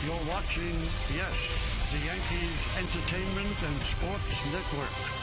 You're watching, yes, the Yankees Entertainment and Sports Network.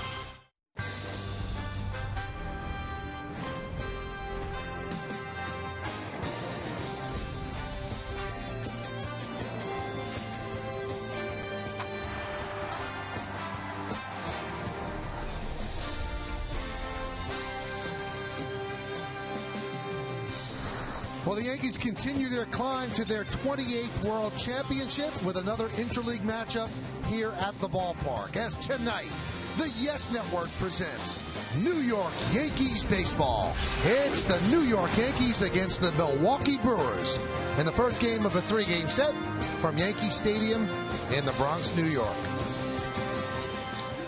Well, the Yankees continue their climb to their 28th World Championship with another interleague matchup here at the ballpark. As tonight, the Yes Network presents New York Yankees baseball. It's the New York Yankees against the Milwaukee Brewers in the first game of a three-game set from Yankee Stadium in the Bronx, New York.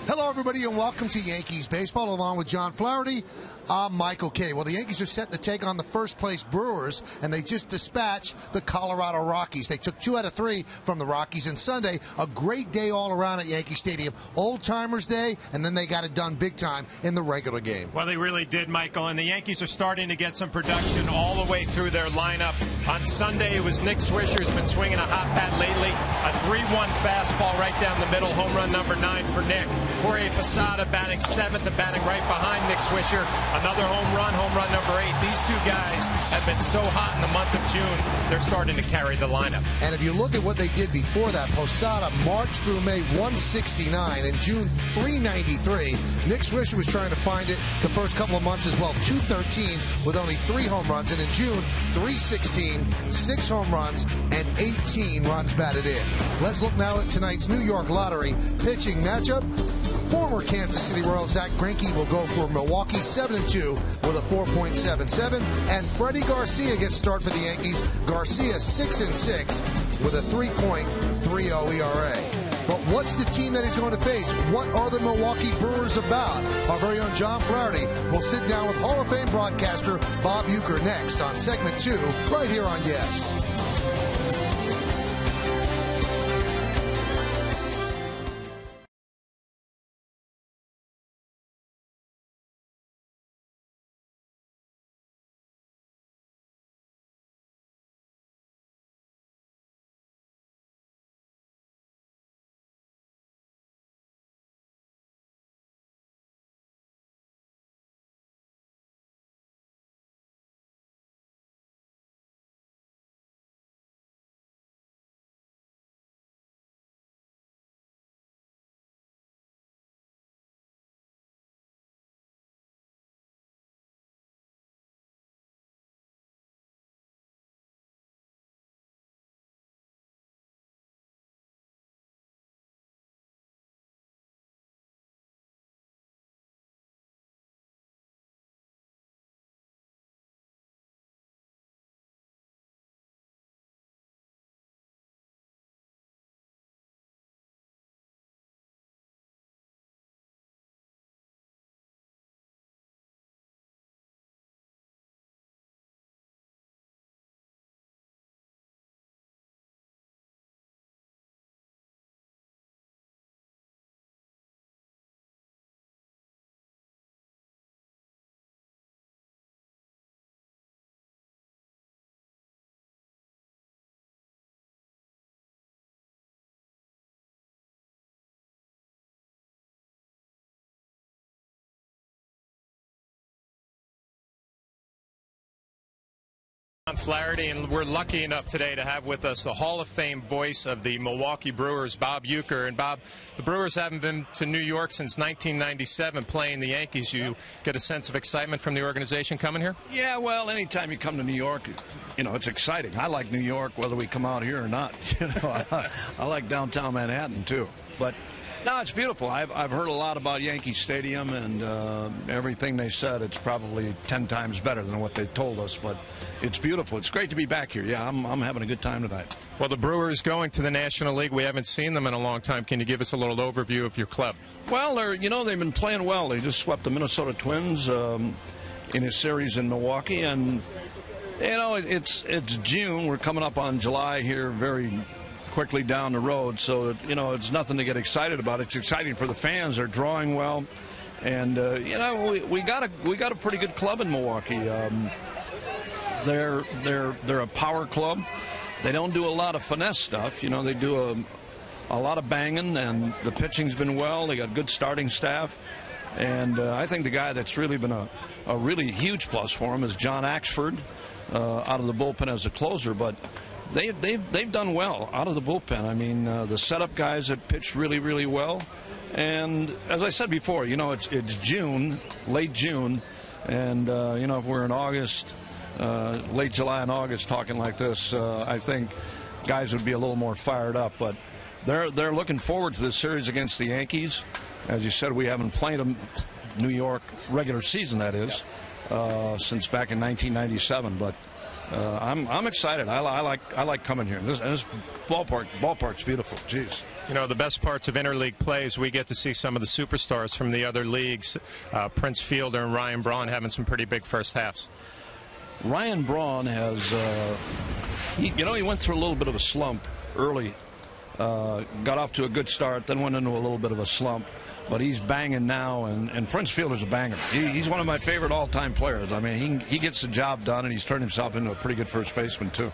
Hello, everybody, and welcome to Yankees baseball. Along with John Flaherty, I'm Michael Kay. Well, the Yankees are set to take on the first-place Brewers, and they just dispatched the Colorado Rockies. They took 2 out of 3 from the Rockies on Sunday. A great day all around at Yankee Stadium. Old-timers day, and then they got it done big time in the regular game. Well, they really did, Michael, and the Yankees are starting to get some production all the way through their lineup. On Sunday, it was Nick Swisher, who's been swinging a hot bat lately. A 3-1 fastball right down the middle, home run number 9 for Nick. Jorge Posada batting 7th and batting right behind Nick Swisher. Another home run number 8. These two guys have been so hot in the month of June, they're starting to carry the lineup. And if you look at what they did before that, Posada, March through May, 169. In June, 393. Nick Swisher was trying to find it the first couple of months as well, 213 with only 3 home runs. And in June, 316, 6 home runs, and 18 runs batted in. Let's look now at tonight's New York Lottery pitching matchup. Former Kansas City Royal Zach Greinke will go for Milwaukee 7-2 with a 4.77. And Freddie Garcia gets start for the Yankees. Garcia 6-6 with a 3.30 ERA. But what's the team that he's going to face? What are the Milwaukee Brewers about? Our very own John Flaherty will sit down with Hall of Fame broadcaster Bob Uecker next on segment 2 right here on Yes. I'm Flaherty, and we're lucky enough today to have with us the Hall of Fame voice of the Milwaukee Brewers, Bob Uecker. And Bob, the Brewers haven't been to New York since 1997 playing the Yankees. You get a sense of excitement from the organization coming here? Yeah, well, anytime you come to New York, you know, it's exciting. I like New York whether we come out here or not. You know, I like downtown Manhattan too. But no, it's beautiful. I've heard a lot about Yankee Stadium, and everything they said, it's probably 10 times better than what they told us. But it's beautiful. It's great to be back here. Yeah, I'm having a good time tonight. Well, the Brewers going to the National League. We haven't seen them in a long time. Can you give us a little overview of your club? Well, they've been playing well. They just swept the Minnesota Twins in a series in Milwaukee, and it's June. We're coming up on July here very quickly down the road, so it's nothing to get excited about. It's exciting for the fans. They're drawing well, and we got a pretty good club in Milwaukee. They're a power club. They don't do a lot of finesse stuff. You know, they do a lot of banging, and the pitching's been well. They got good starting staff. And I think the guy that's really been a really huge plus for him is John Axford out of the bullpen as a closer. But they've done well out of the bullpen. I mean, the setup guys have pitched really, really well. And as I said before, you know, it's June, late June, and you know, if we're in August, late July and August talking like this, I think guys would be a little more fired up. But they're looking forward to this series against the Yankees. As you said, we haven't played them, New York regular season, that is, since back in 1997. But I'm excited. I like coming here. This ballpark's beautiful. Jeez. You know, the best parts of interleague play is we get to see some of the superstars from the other leagues. Prince Fielder and Ryan Braun having some pretty big first halves. Ryan Braun has, he went through a little bit of a slump early. Got off to a good start, then went into a little bit of a slump. But he's banging now, and Prince Fielder's a banger. He's one of my favorite all-time players. I mean, he gets the job done, and he's turned himself into a pretty good first baseman, too.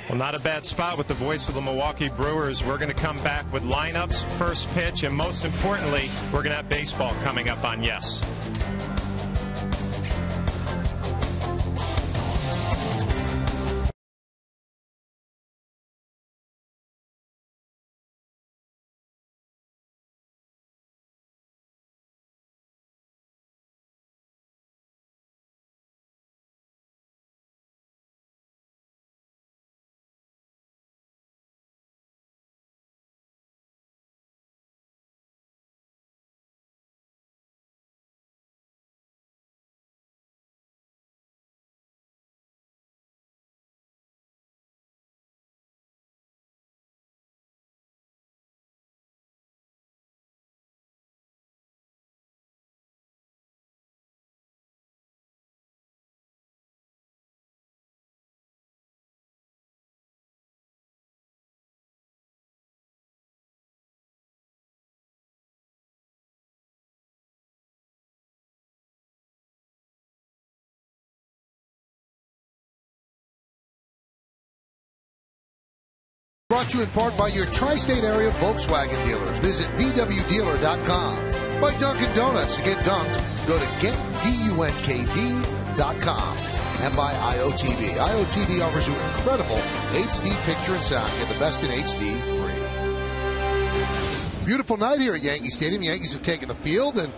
Well, not a bad spot with the voice of the Milwaukee Brewers. We're going to come back with lineups, first pitch, and most importantly, we're going to have baseball coming up on Yes. Brought to you in part by your tri-state area Volkswagen dealers. Visit VWDealer.com. By Dunkin' Donuts. To get dunked, go to GetDUNKD.com. And by IOTV. IOTV offers you incredible HD picture and sound. Get the best in HD free. Beautiful night here at Yankee Stadium. Yankees have taken the field, and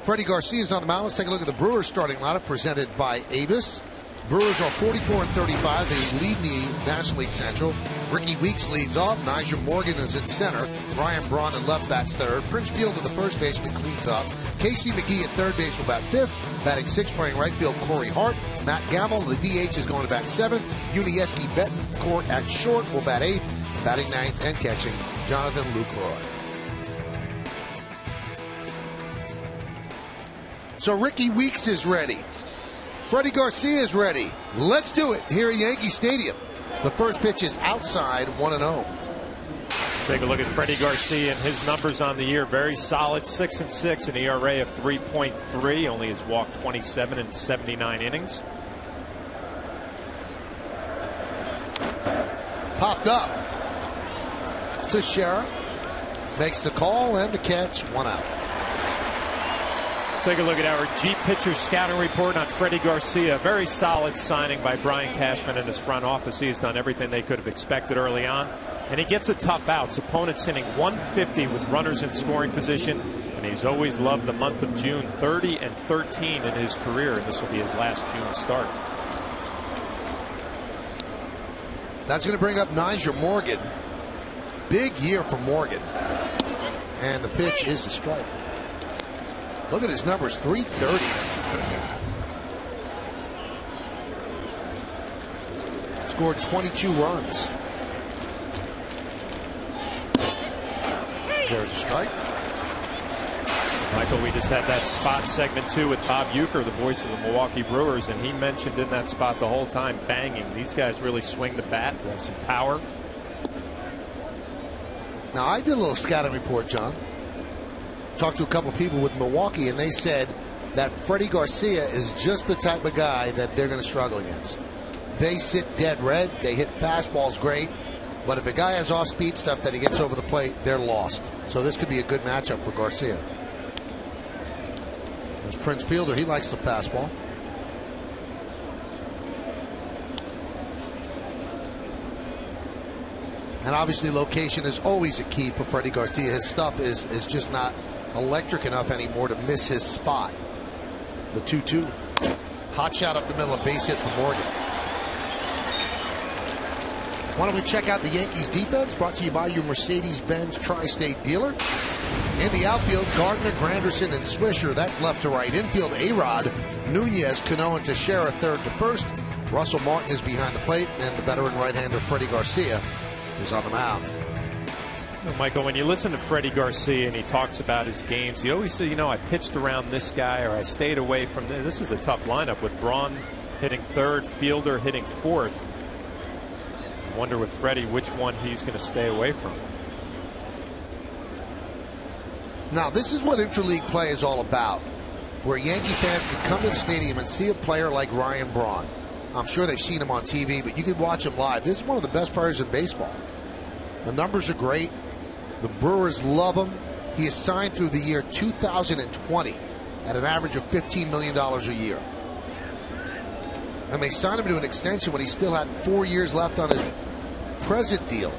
Freddie Garcia is on the mound. Let's take a look at the Brewers starting lineup presented by Avis. Brewers are 44-35. They lead the National League Central. Ricky Weeks leads off. Nyjer Morgan is at center. Ryan Braun at left bats third. Prince Fielder, the first baseman, cleans up. Casey McGee at third base will bat fifth. Batting sixth, playing right field, Corey Hart. Matt Gamble, the DH, is going to bat seventh. Unieski Betancourt at short will bat eighth. Batting ninth and catching, Jonathan Lucroy. So Ricky Weeks is ready. Freddie Garcia is ready. Let's do it here at Yankee Stadium. The first pitch is outside, 1-0. Take a look at Freddie Garcia and his numbers on the year. Very solid, 6-6, an ERA of 3.3. Only has walked 27 in 79 innings. Popped up. Teixeira makes the call and the catch, 1 out. Take a look at our Jeep pitcher scouting report on Freddie Garcia. Very solid signing by Brian Cashman and his front office. He has done everything they could have expected early on. And he gets a tough outs. Opponents hitting 150 with runners in scoring position. And he's always loved the month of June. 30-13 in his career. And this will be his last June start. That's going to bring up Nyjer Morgan. Big year for Morgan. And the pitch is a strike. Look at his numbers, 330. Scored 22 runs. There's a strike. Michael, we just had that spot segment too with Bob Uecker, the voice of the Milwaukee Brewers, and he mentioned in that spot the whole time, banging. These guys really swing the bat. They have some power. Now, I did a little scouting report, John. Talked to a couple of people with Milwaukee, and they said that Freddie Garcia is just the type of guy that they're going to struggle against. they sit dead red. They hit fastballs great. But if a guy has off-speed stuff that he gets over the plate, they're lost. So this could be a good matchup for Garcia. There's Prince Fielder. He likes the fastball. And obviously location is always a key for Freddie Garcia. His stuff is just not electric enough anymore to miss his spot. The 2-2. Hot shot up the middle, a base hit for Morgan. Why don't we check out the Yankees defense, brought to you by your Mercedes-Benz Tri-State dealer. In the outfield, Gardner, Granderson, and Swisher. That's left to right. Infield, A-Rod, Nunez, Cano, and Teixeira third to first. Russell Martin is behind the plate, and the veteran right-hander Freddie Garcia is on the mound. Michael, when you listen to Freddie Garcia and he talks about his games, he always says, I pitched around this guy or I stayed away from this. This is a tough lineup with Braun hitting third, Fielder hitting fourth. I wonder with Freddie which one he's going to stay away from. Now, this is what interleague play is all about, where Yankee fans can come to the stadium and see a player like Ryan Braun. I'm sure they've seen him on TV, but you can watch him live. This is one of the best players in baseball. The numbers are great. The Brewers love him. He is signed through the year 2020 at an average of $15 million a year. And they signed him to an extension when he still had 4 years left on his present deal.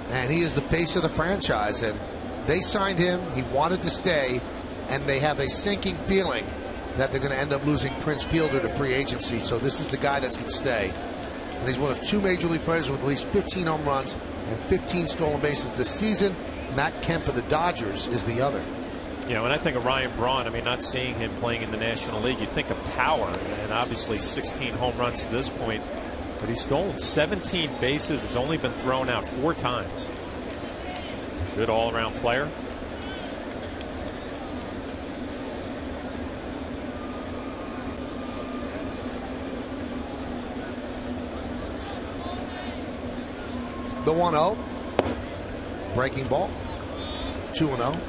And he is the face of the franchise. And they signed him. He wanted to stay. And they have a sinking feeling that they're going to end up losing Prince Fielder to free agency. So this is the guy that's going to stay. And he's one of two major league players with at least 15 home runs and 15 stolen bases this season. Matt Kemp of the Dodgers is the other. When I think of Ryan Braun, not seeing him playing in the National League, you think of power, and obviously 16 home runs to this point. But he's stolen 17 bases, has only been thrown out 4 times. Good all-around player. The 1-0. Breaking ball. 2-0.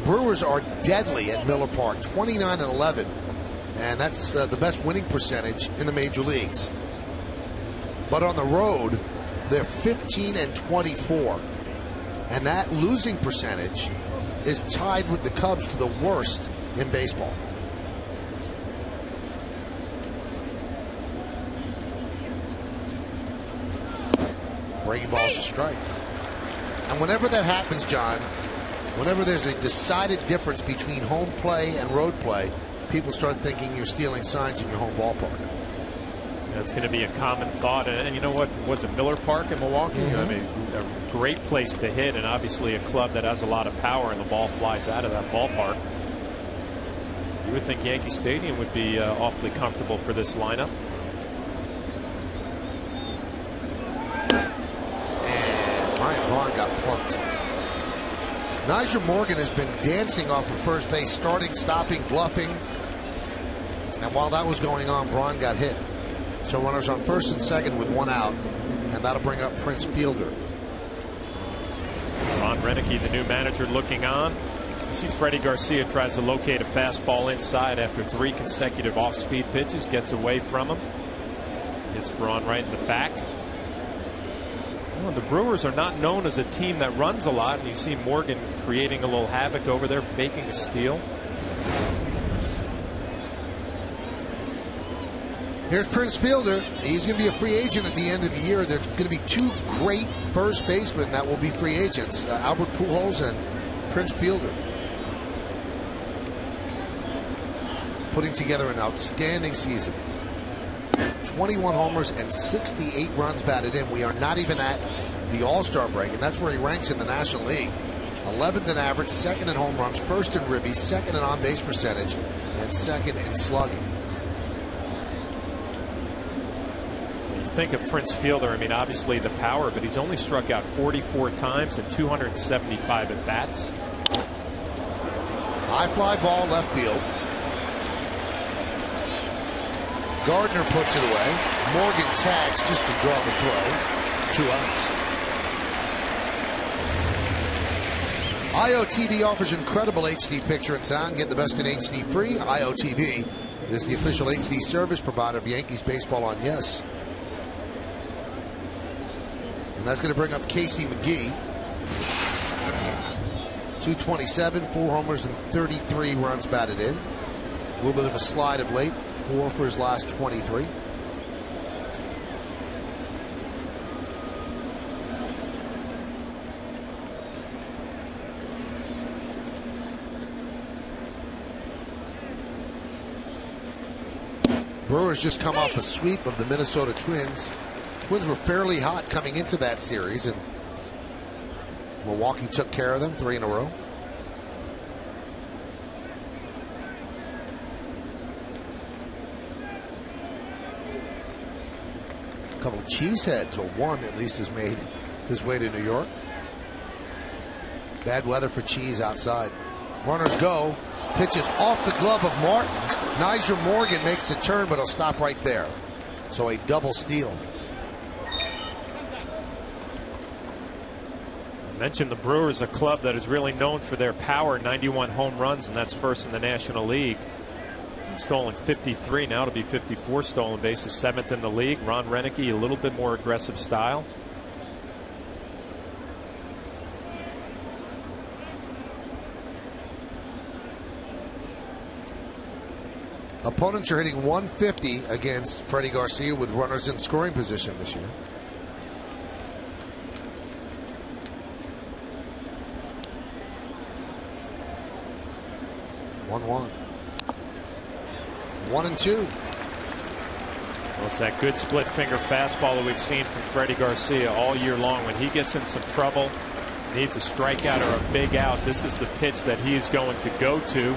Brewers are deadly at Miller Park, 29-11. And that's the best winning percentage in the major leagues. But on the road, they're 15-24. And that losing percentage is tied with the Cubs for the worst in baseball. Breaking ball's a strike. And whenever that happens, John, whenever there's a decided difference between home play and road play, people start thinking you're stealing signs in your home ballpark. That's going to be a common thought. And you know what? Was it Miller Park in Milwaukee? Mm-hmm. A great place to hit, and obviously a club that has a lot of power, and the ball flies out of that ballpark. You would think Yankee Stadium would be awfully comfortable for this lineup. Ryan Braun got plunked. Nyjer Morgan has been dancing off of first base, starting, stopping, bluffing. And while that was going on, Braun got hit. So runners on first and second with 1 out. And that'll bring up Prince Fielder. Ron Renicky, the new manager, looking on. You see Freddie Garcia tries to locate a fastball inside after 3 consecutive off-speed pitches. Gets away from him. Hits Braun right in the back. Well, the Brewers are not known as a team that runs a lot, and you see Morgan creating a little havoc over there, faking a steal. Here's Prince Fielder. He's going to be a free agent at the end of the year. There's going to be 2 great first basemen that will be free agents, Albert Pujols and Prince Fielder. Putting together an outstanding season. 21 homers and 68 runs batted in. We are not even at the All-Star break, and that's where he ranks in the National League. 11th in average, 2nd in home runs, 1st in ribbies, 2nd in on-base percentage, and 2nd in slugging. You think of Prince Fielder, obviously the power, but he's only struck out 44 times and 275 at bats. High fly ball left field. Gardner puts it away. Morgan tags just to draw the throw. 2 outs. IOTV offers incredible HD picture and sound. Get the best in HD free. IOTV This is the official HD service provider of Yankees baseball on Yes. And that's going to bring up Casey McGee. 227, 4 homers and 33 runs batted in. A little bit of a slide of late. 4 for his last 23. Brewers just come off a sweep of the Minnesota Twins. Twins were fairly hot coming into that series, and Milwaukee took care of them 3 in a row. A couple of cheeseheads, or one at least, has made his way to New York. Bad weather for Cheese outside. Runners go. Pitches off the glove of Martin. Nyjer Morgan makes a turn, but he'll stop right there. So a double steal. I mentioned the Brewers, a club that is really known for their power. 91 home runs, and that's first in the National League. Stolen 53, now to be 54 stolen bases, 7th in the league. Ron Renneke, a little bit more aggressive style. Opponents are hitting 150 against Freddie Garcia with runners in scoring position this year. One. 1-2. Well, it's that good split finger fastball that we've seen from Freddie Garcia all year long. When he gets in some trouble, needs a strikeout or a big out, this is the pitch that he is going to go to.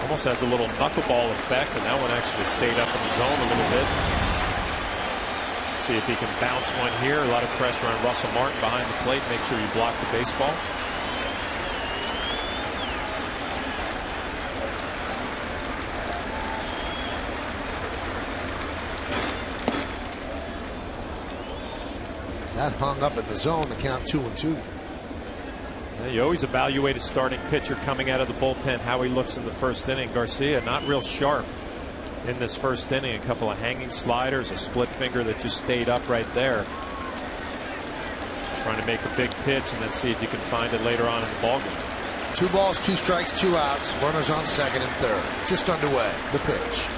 Almost has a little knuckleball effect, and that one actually stayed up in the zone a little bit. See if he can bounce one here. A lot of pressure on Russell Martin behind the plate. Make sure you block the baseball. That hung up in the zone, the count 2-2. You always evaluate a starting pitcher coming out of the bullpen, how he looks in the first inning. Garcia not real sharp in this first inning. A couple of hanging sliders, a split finger that just stayed up right there. Trying to make a big pitch and then see if you can find it later on in the ballgame. 2 balls, 2 strikes, 2 outs. Runners on second and third. Just underway. The pitch.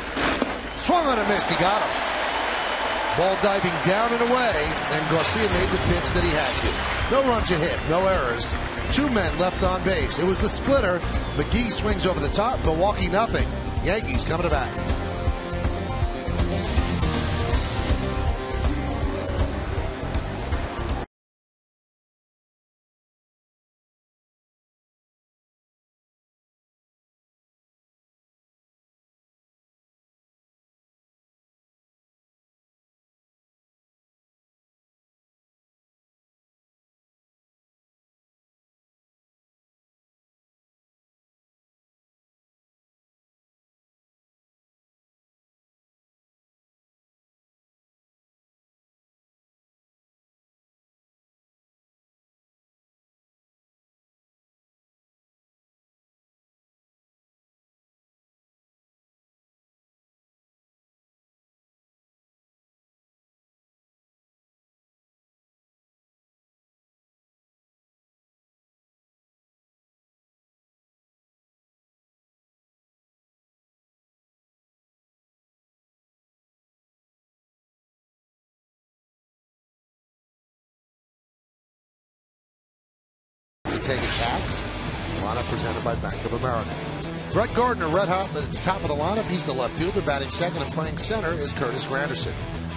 Swung on and missed. He got him. Ball diving down and away, and Garcia made the pitch that he had to. No runs a hit, no errors. 2 men left on base. It was the splitter. McGee swings over the top. Milwaukee nothing. Yankees coming to bat. Take his hats. Lineup presented by Bank of America. Brett Gardner, red hot at the top of the lineup. He's the left fielder. Batting second and playing center is Curtis Granderson.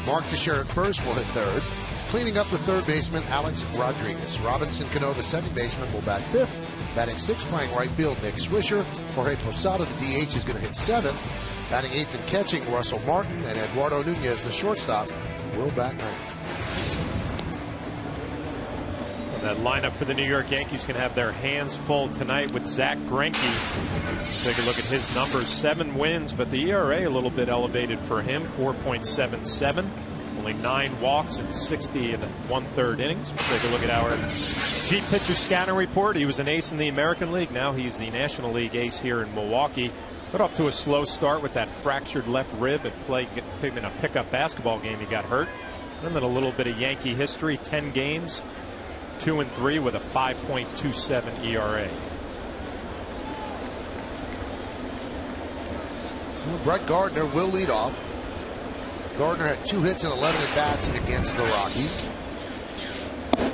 Mark Teixeira at first will hit third. Cleaning up the third baseman, Alex Rodriguez. Robinson Cano, the second baseman, will bat fifth. Batting sixth, playing right field, Nick Swisher. Jorge Posada, the DH, is going to hit seventh. Batting eighth and catching, Russell Martin. And Eduardo Nunez, the shortstop, will bat ninth. That lineup for the New York Yankees can have their hands full tonight with Zach Greinke. Take a look at his numbers. 7 wins, but the ERA a little bit elevated for him. 4.77. Only 9 walks and 60 and 1/3 innings. We'll take a look at our Jeep pitcher scouting report. He was an ace in the American League. Now he's the National League ace here in Milwaukee. Got off to a slow start with that fractured left rib and in a pickup basketball game. He got hurt. And then a little bit of Yankee history. 10 games, 2-3 with a 5.27 ERA. Well, Brett Gardner will lead off. Gardner had 2 hits and 11 at-bats against the Rockies. And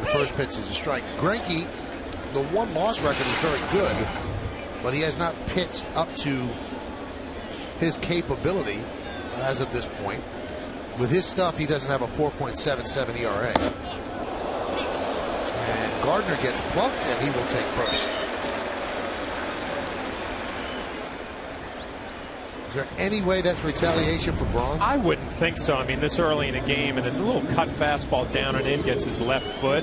the first pitch is a strike. Greinke, the 1-loss record is very good, but he has not pitched up to his capability as of this point. With his stuff, he doesn't have a 4.77 ERA. And Gardner gets plucked, and he will take first. Is there any way that's retaliation for Braun? I wouldn't think so. I mean, this early in a game, and it's a little cut fastball down and in, gets his left foot.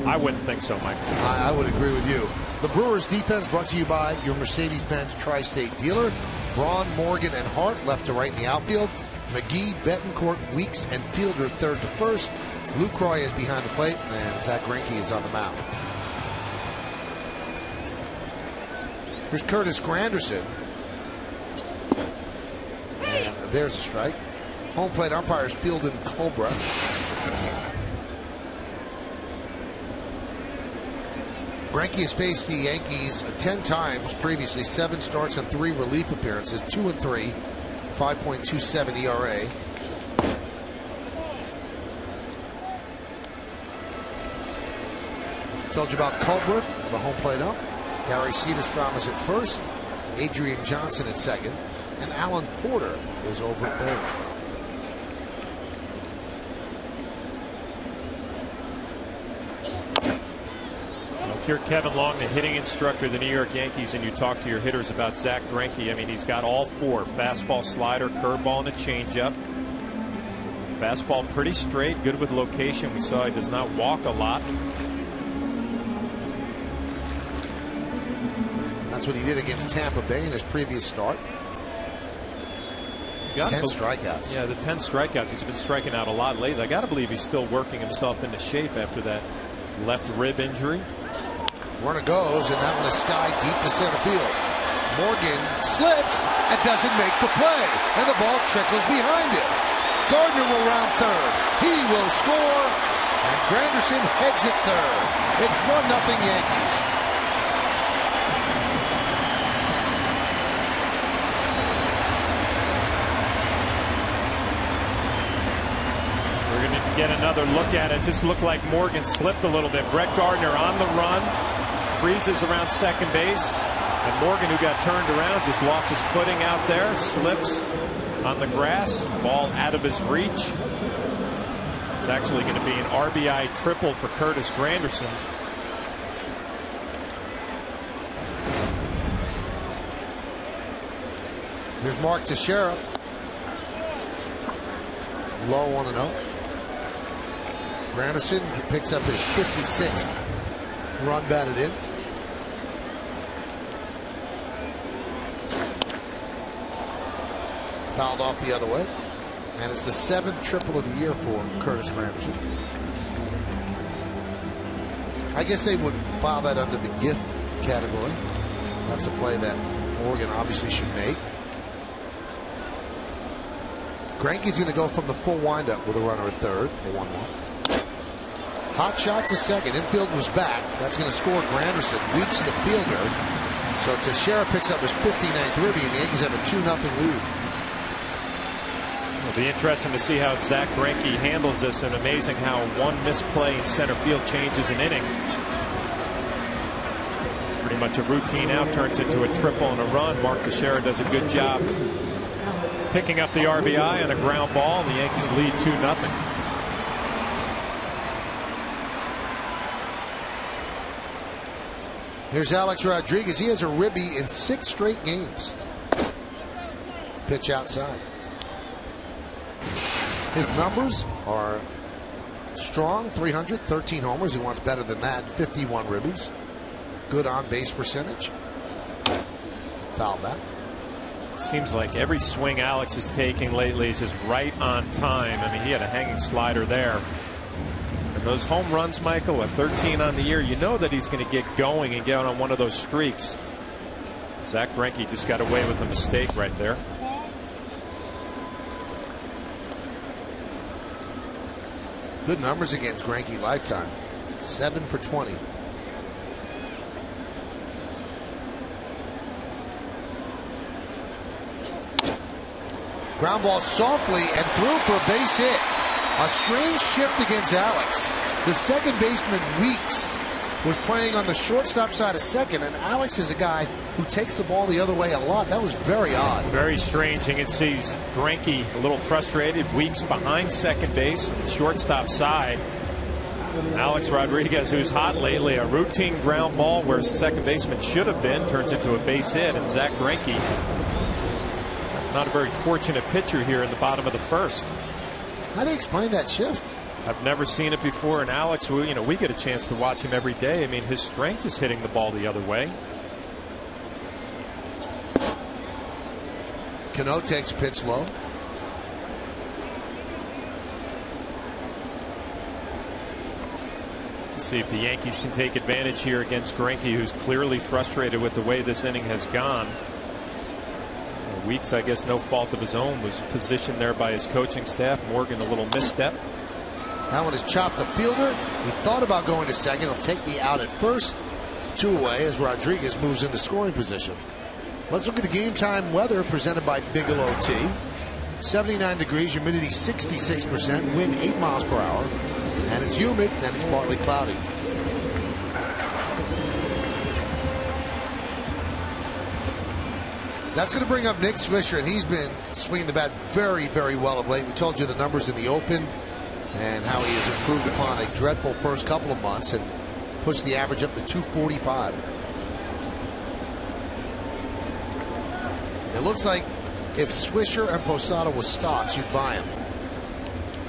I wouldn't think so, Mike. I would agree with you. The Brewers defense brought to you by your Mercedes-Benz Tri-State dealer. Braun, Morgan, and Hart left to right in the outfield. McGee, Betancourt, Weeks, and Fielder third to first. Lucroy is behind the plate, and Zach Greinke is on the mound. Here's Curtis Granderson. And there's a strike. Home plate umpires Fielden Cobra. Greinke has faced the Yankees 10 times previously, 7 starts and 3 relief appearances, 2-3, 5.27 ERA. Told you about Cobra, the home plate up. Gary Cederstrom is at first, Adrian Johnson at second, and Alan Porter is over at third. If you're Kevin Long, the hitting instructor of the New York Yankees, and you talk to your hitters about Zach Greinke, I mean, he's got all 4: fastball, slider, curveball, and a changeup. Fastball pretty straight, good with location. We saw he does not walk a lot. That's what he did against Tampa Bay in his previous start. 10 strikeouts. Yeah, the 10 strikeouts. He's been striking out a lot lately. I got to believe he's still working himself into shape after that left rib injury. Runner goes, and that one is sky deep to center field. Morgan slips and doesn't make the play, and the ball trickles behind him. Gardner will round third. He will score, and Granderson heads at third. It's 1-0 Yankees. We're going to get another look at it. Just looked like Morgan slipped a little bit. Brett Gardner on the run. Freezes around second base, and Morgan, who got turned around, just lost his footing out there, slips on the grass, ball out of his reach. It's actually going to be an RBI triple for Curtis Granderson. Here's Mark Teixeira. Low 1-0. Granderson picks up his 56th run batted in. Fouled off the other way. And it's the 7th triple of the year for Curtis Granderson. I guess they would file that under the gift category. That's a play that Morgan obviously should make. Greinke's going to go from the full windup with a runner at third. The 1-1. Hot shot to second. Infield was back. That's going to score Granderson. Weeks the fielder. So Teixeira picks up his 59th ribby, and the Yankees have a 2-0 lead. It'll be interesting to see how Zach Greinke handles this, and amazing how one misplay in center field changes an inning. Pretty much a routine out turns into a triple and a run. Mark Teixeira does a good job picking up the RBI on a ground ball. The Yankees lead 2-0. Here's Alex Rodriguez. He has a ribby in 6 straight games. Pitch outside. His numbers are strong. 300, 13 homers. He wants better than that. 51 ribbies. Good on-base percentage. Foul back. Seems like every swing Alex is taking lately is just right on time. I mean, he had a hanging slider there. And those home runs, Michael, at 13 on the year, you know that he's going to get going and get on one of those streaks. Zach Greinke just got away with a mistake right there. Good numbers against Greinke lifetime. 7 for 20. Ground ball softly and through for a base hit. A strange shift against Alex. The second baseman, Weeks, was playing on the shortstop side of second, and Alex is a guy who takes the ball the other way a lot. That was very odd. Very strange. You can see Greinke a little frustrated. Weeks behind second base, shortstop side. Alex Rodriguez, who's hot lately, a routine ground ball where second baseman should have been, turns into a base hit, and Zach Greinke, not a very fortunate pitcher here in the bottom of the first. How do you explain that shift? I've never seen it before. And Alex, we get a chance to watch him every day. I mean, his strength is hitting the ball the other way. Cano takes a pitch low. Let's see if the Yankees can take advantage here against Greinke, who's clearly frustrated with the way this inning has gone. Weeks, I guess no fault of his own, was positioned there by his coaching staff. Morgan, a little misstep. That one is chopped the fielder. He thought about going to second. He'll take the out at first. 2 away as Rodriguez moves into scoring position. Let's look at the game time weather presented by Bigelow Tea. 79 degrees, humidity 66%, wind 8 miles per hour, and it's humid and it's partly cloudy. That's going to bring up Nick Swisher, and he's been swinging the bat very, very well of late. We told you the numbers in the open and how he has improved upon a dreadful first couple of months and pushed the average up to 245. It looks like if Swisher and Posada was stocks, you'd buy him.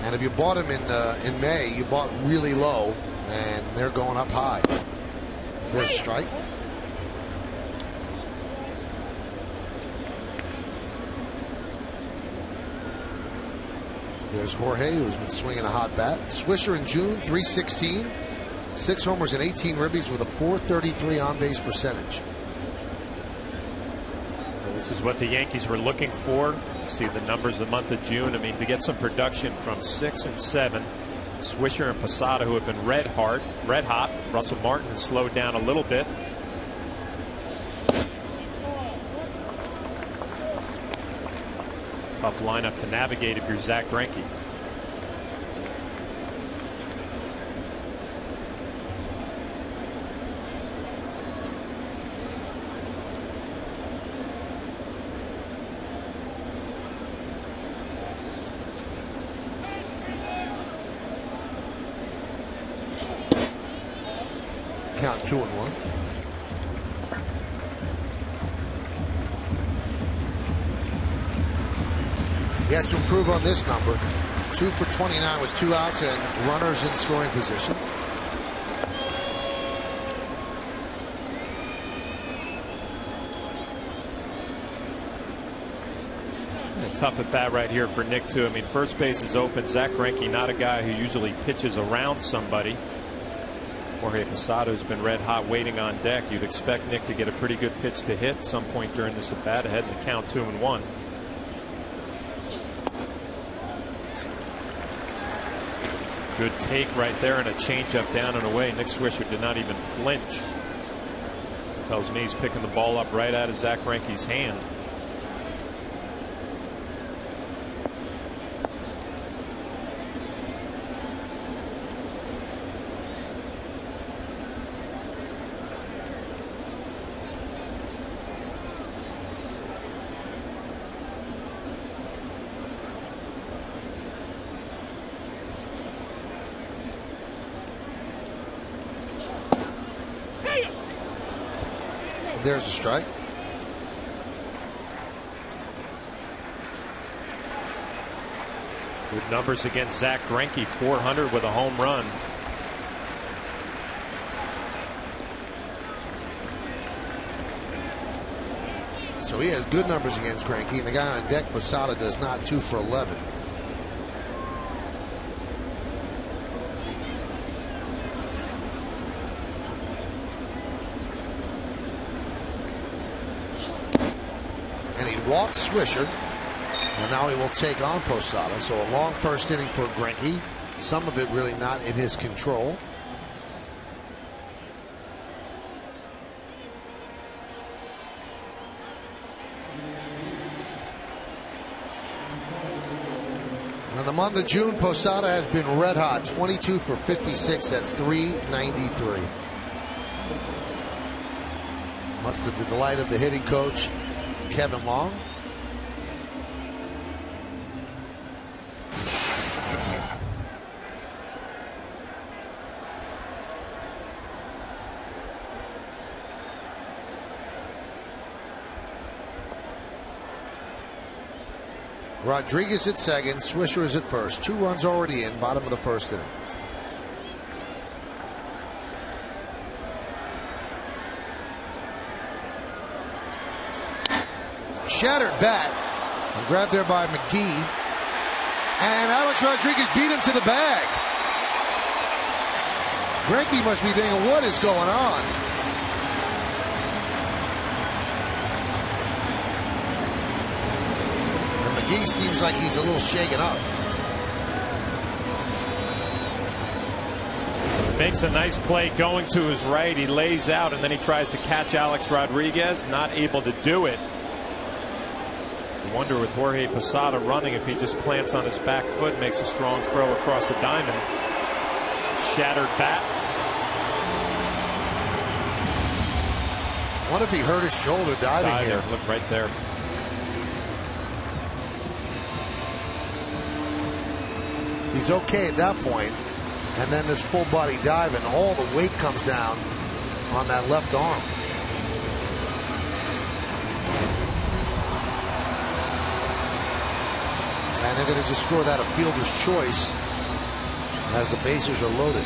And if you bought him in May, you bought really low, and they're going up high. There's a strike. There's Jorge, who's been swinging a hot bat. Swisher in June, 316. 6 homers and 18 ribbies with a 433 on-base percentage. Well, this is what the Yankees were looking for. See the numbers the month of June. I mean, to get some production from 6 and 7. Swisher and Posada, who have been red hot. Russell Martin has slowed down a little bit. Tough lineup to navigate if you're Zach Greinke. Count 2-1. He has to improve on this number. 2 for 29 with 2 outs and runners in scoring position. A tough at bat right here for Nick too. I mean, first base is open. Zach Greinke, not a guy who usually pitches around somebody. Jorge Posada has been red hot waiting on deck. You'd expect Nick to get a pretty good pitch to hit at some point during this at bat, ahead in the count 2-1. Good take right there and a changeup down and away. Nick Swisher did not even flinch. Tells me he's picking the ball up right out of Zach Greinke's hand. There's a strike. Good numbers against Zach Greinke, 400 with a home run. So he has good numbers against Greinke, and the guy on deck, Posada, does not. 2 for 11. walked Swisher, and now he will take on Posada. So a long first inning for Greinke. Some of it really not in his control. In the month of June, Posada has been red hot. 22 for 56. That's .393. Much to the delight of the hitting coach, Kevin Long. Rodriguez at second, Swisher is at first. 2 runs already in, bottom of the first inning. Shattered bat, and grabbed there by McGee. And Alex Rodriguez beat him to the bag. Greinke must be thinking, what is going on? McGee seems like he's a little shaken up. Makes a nice play going to his right. He lays out and then he tries to catch Alex Rodriguez. Not able to do it. I wonder with Jorge Posada running if he just plants on his back foot, makes a strong throw across the diamond. Shattered bat. What if he hurt his shoulder diving here? Look right there. He's okay at that point, and then there's full body dive, and all the weight comes down on that left arm. And they're going to just score that a fielder's choice as the bases are loaded.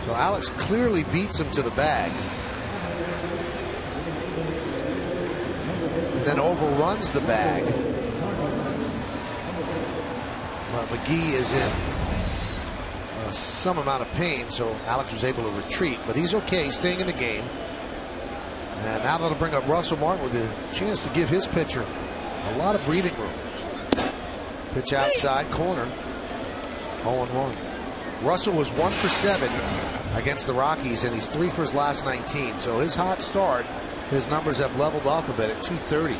So Alex clearly beats him to the bag. Then overruns the bag. Well, McGee is in some amount of pain, so Alex was able to retreat, but he's okay, staying in the game. And now that'll bring up Russell Martin with a chance to give his pitcher a lot of breathing room. Pitch outside corner. 0-1. Russell was 1 for 7 against the Rockies, and he's 3 for his last 19. So his hot start, his numbers have leveled off a bit at .230.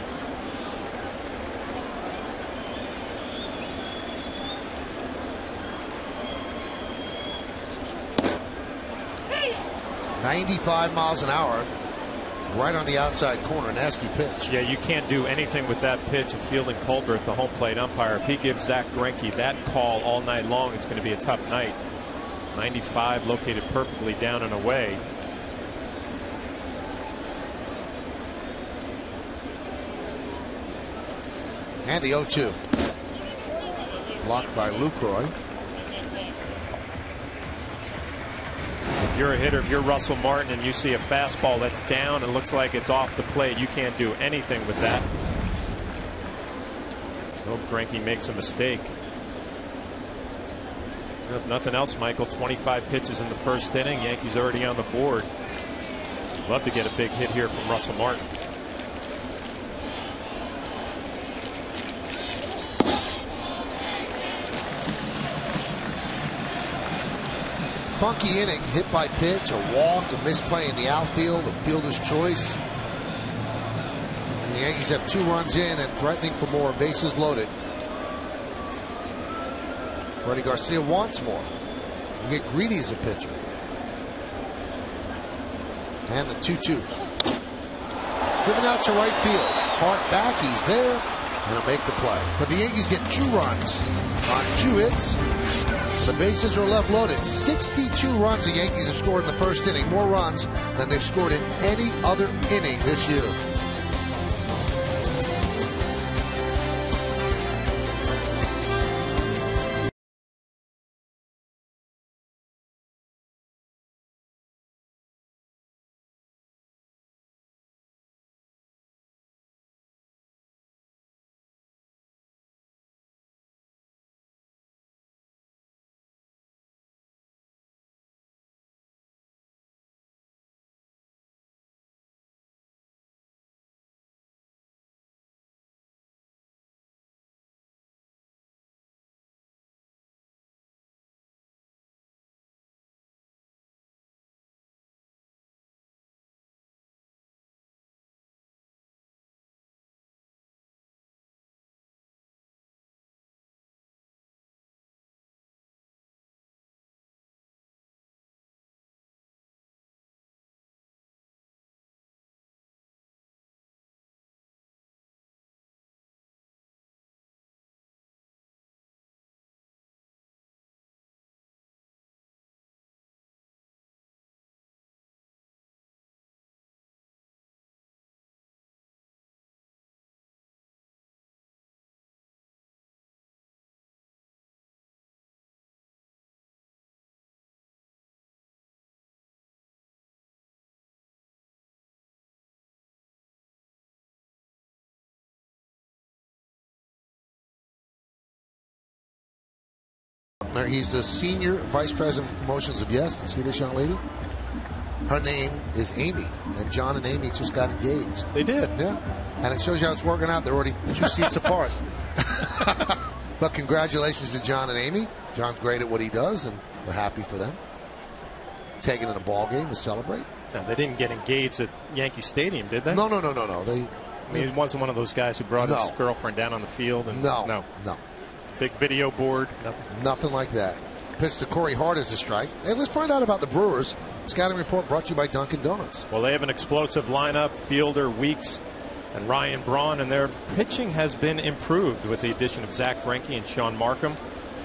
.95 miles an hour, right on the outside corner. Nasty pitch. Yeah, you can't do anything with that pitch. And Fielding Colbert, the home plate umpire, if he gives Zach Greinke that call all night long, it's going to be a tough night. 95 located perfectly down and away. And the 0-2. Blocked by Lucroy. If you're a hitter, if you're Russell Martin and you see a fastball that's down and looks like it's off the plate, you can't do anything with that. Hope Greinke makes a mistake. If nothing else, Michael, 25 pitches in the first inning. Yankees already on the board. Love to get a big hit here from Russell Martin. Funky inning, hit by pitch, a walk, a misplay in the outfield, a fielder's choice. And the Yankees have 2 runs in and threatening for more, bases loaded. Freddie Garcia wants more. You get greedy as a pitcher. And the 2-2. Driven out to right field. Hart back, he's there, and he'll make the play. But the Yankees get 2 runs on 2 hits. The bases are left loaded. 62 runs the Yankees have scored in the first inning. More runs than they've scored in any other inning this year. here. He's the senior vice president of promotions of Yes. See this young lady? Her name is Amy, and John and Amy just got engaged. They did. Yeah, and it shows you how it's working out. They're already 2 seats apart. But congratulations to John and Amy. John's great at what he does, and we're happy for them. Taking in a ball game to celebrate. Now, they didn't get engaged at Yankee Stadium, did they? No. He wasn't one of those guys who brought his girlfriend down on the field. And No. Big video board. Nothing like that. Pitch to Corey Hart as a strike. Hey, let's find out about the Brewers. Scouting report brought to you by Dunkin' Donuts. Well, they have an explosive lineup: Fielder, Weeks, and Ryan Braun, and their pitching has been improved with the addition of Zach Greinke and Sean Markham.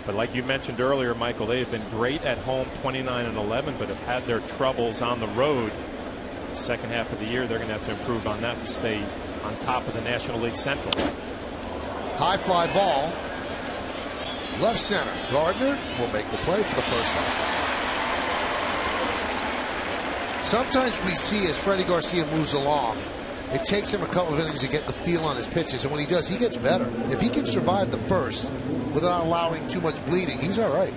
But like you mentioned earlier, Michael, they have been great at home, 29-11, but have had their troubles on the road. The second half of the year, they're going to have to improve on that to stay on top of the National League Central. High fly ball. Left center. Gardner will make the play for the first time. Sometimes we see as Freddie Garcia moves along, it takes him a couple of innings to get the feel on his pitches, and when he does, he gets better. If he can survive the first without allowing too much bleeding, he's all right.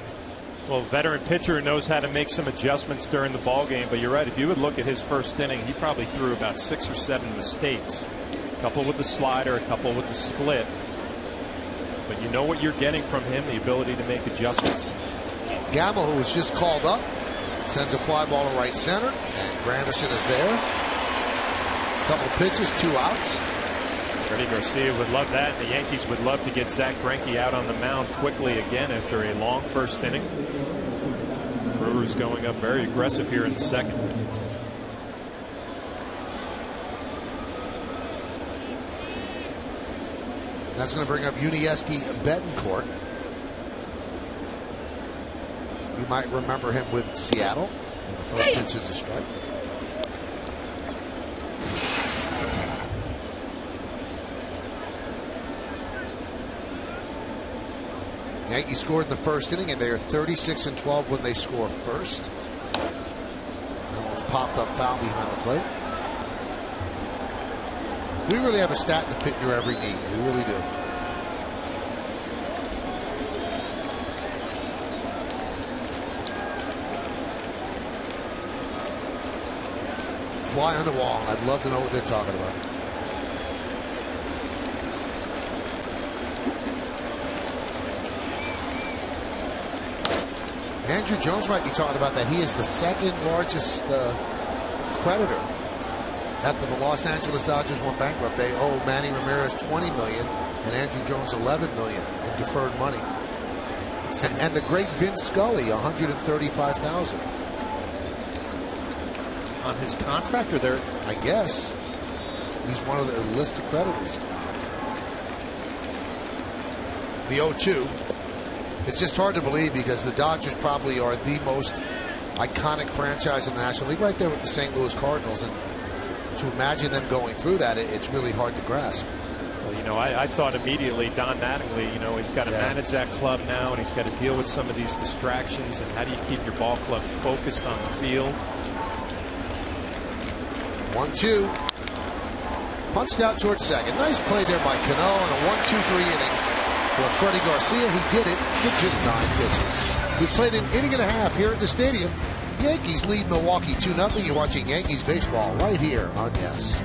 Well, veteran pitcher knows how to make some adjustments during the ball game, but you're right. If you would look at his first inning, he probably threw about 6 or 7 mistakes. A couple with the slider, a couple with the split. But you know what you're getting from him, the ability to make adjustments. Gamble, who was just called up, sends a fly ball to right center, and Granderson is there. Couple pitches, 2 outs. Freddie Garcia would love that. The Yankees would love to get Zach Greinke out on the mound quickly again after a long first inning. Brewers going up very aggressive here in the second. That's going to bring up Unieski Betancourt. You might remember him with Seattle. And the first pitch is a strike. Yankees scored in the first inning, and they are 36-12 when they score first. That one's popped up foul behind the plate. We really have a stat to fit your every need. We really do. Fly on the wall. I'd love to know what they're talking about. Andrew Jones might be talking about that. He is the second largest creditor after the Los Angeles Dodgers went bankrupt. They owe Manny Ramirez $20 million and Andrew Jones $11 million in deferred money. And the great Vince Scully, $135,000 on his contract, or there? I guess he's one of the list of creditors. The 0-2. It's just hard to believe because the Dodgers probably are the most iconic franchise in the National League, right there with the St. Louis Cardinals. And to imagine them going through that, it's really hard to grasp. Well, you know, I thought immediately Don Mattingly, you know, he's got to manage that club now, and he's got to deal with some of these distractions. And how do you keep your ball club focused on the field? 1-2. Punched out towards second. Nice play there by Cano in a 1-2-3 inning. For Freddie Garcia, he did it with just 9 pitches. We played an inning and a half here at the stadium. Yankees lead Milwaukee 2-0. You're watching Yankees baseball right here on Yes.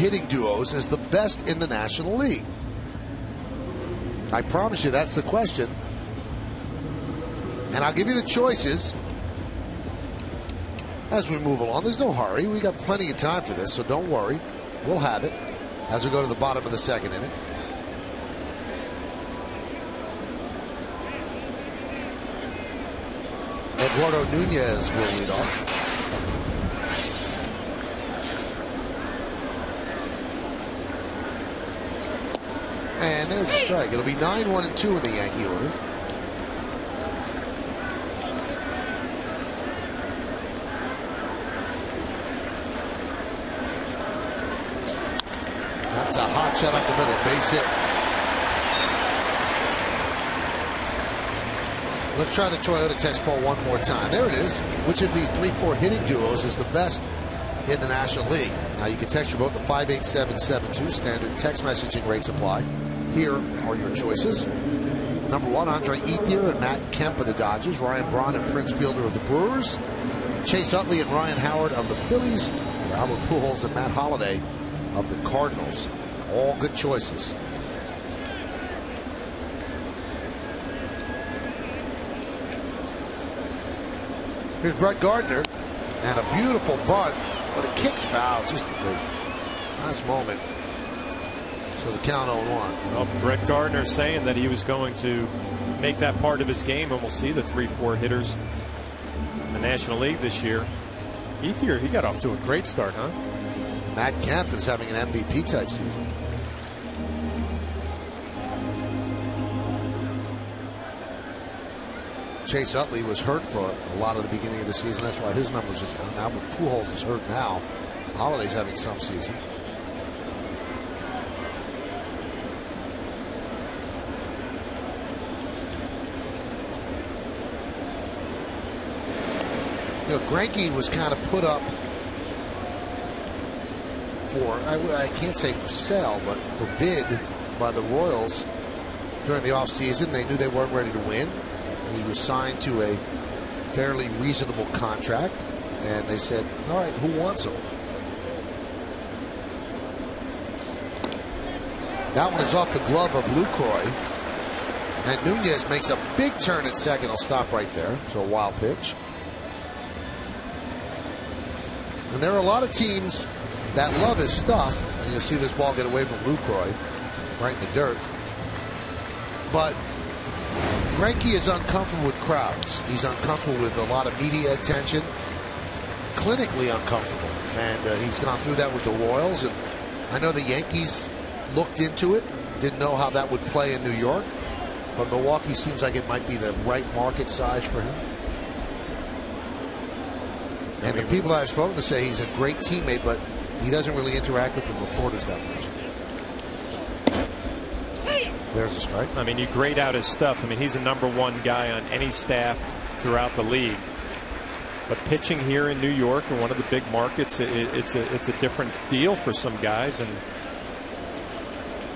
hitting duos is the best in the National League? I promise you that's the question. And I'll give you the choices as we move along. There's no hurry. We got plenty of time for this, so don't worry. We'll have it as we go to the bottom of the second inning. Eduardo Nunez will lead off. And there's a strike. It'll be 9-1-2 in the Yankee order. That's a hot shot up the middle. Base hit. Let's try the Toyota text poll one more time. There it is. Which of these 3-4 hitting duos is the best in the National League? Now you can text your vote to 58772. Standard text messaging rates apply. Here are your choices. Number 1, Andre Ethier and Matt Kemp of the Dodgers. Ryan Braun and Prince Fielder of the Brewers. Chase Utley and Ryan Howard of the Phillies. Albert Pujols and Matt Holliday of the Cardinals. All good choices. Here's Brett Gardner, and a beautiful bunt, but it kicks foul just at the last moment. So the count 0-1. Well, Brett Gardner saying that he was going to make that part of his game, and we'll see the 3-4 hitters in the National League this year. Ethier, he got off to a great start, huh? Matt Kemp is having an MVP type season. Chase Utley was hurt for a lot of the beginning of the season. That's why his numbers are down. Now, but Pujols is hurt now. Holliday's having some season. You know, Greinke was kind of put up for, I can't say for sale, but for bid by the Royals during the offseason. They knew they weren't ready to win. He was signed to a fairly reasonable contract, and they said, all right, who wants him? That one is off the glove of Lucroy. And Nunez makes a big turn at second. He'll stop right there. So a wild pitch. And there are a lot of teams that love his stuff. And you'll see this ball get away from Lucroy right in the dirt. But Greinke is uncomfortable with crowds. He's uncomfortable with a lot of media attention. Clinically uncomfortable. And he's gone through that with the Royals. And I know the Yankees looked into it. Didn't know how that would play in New York. But Milwaukee seems like it might be the right market size for him. And the people I've spoken to say he's a great teammate, but he doesn't really interact with the reporters that much. There's a strike. I mean, you grade out his stuff. I mean, he's a #1 guy on any staff throughout the league. But pitching here in New York, in one of the big markets, it's a different deal for some guys. And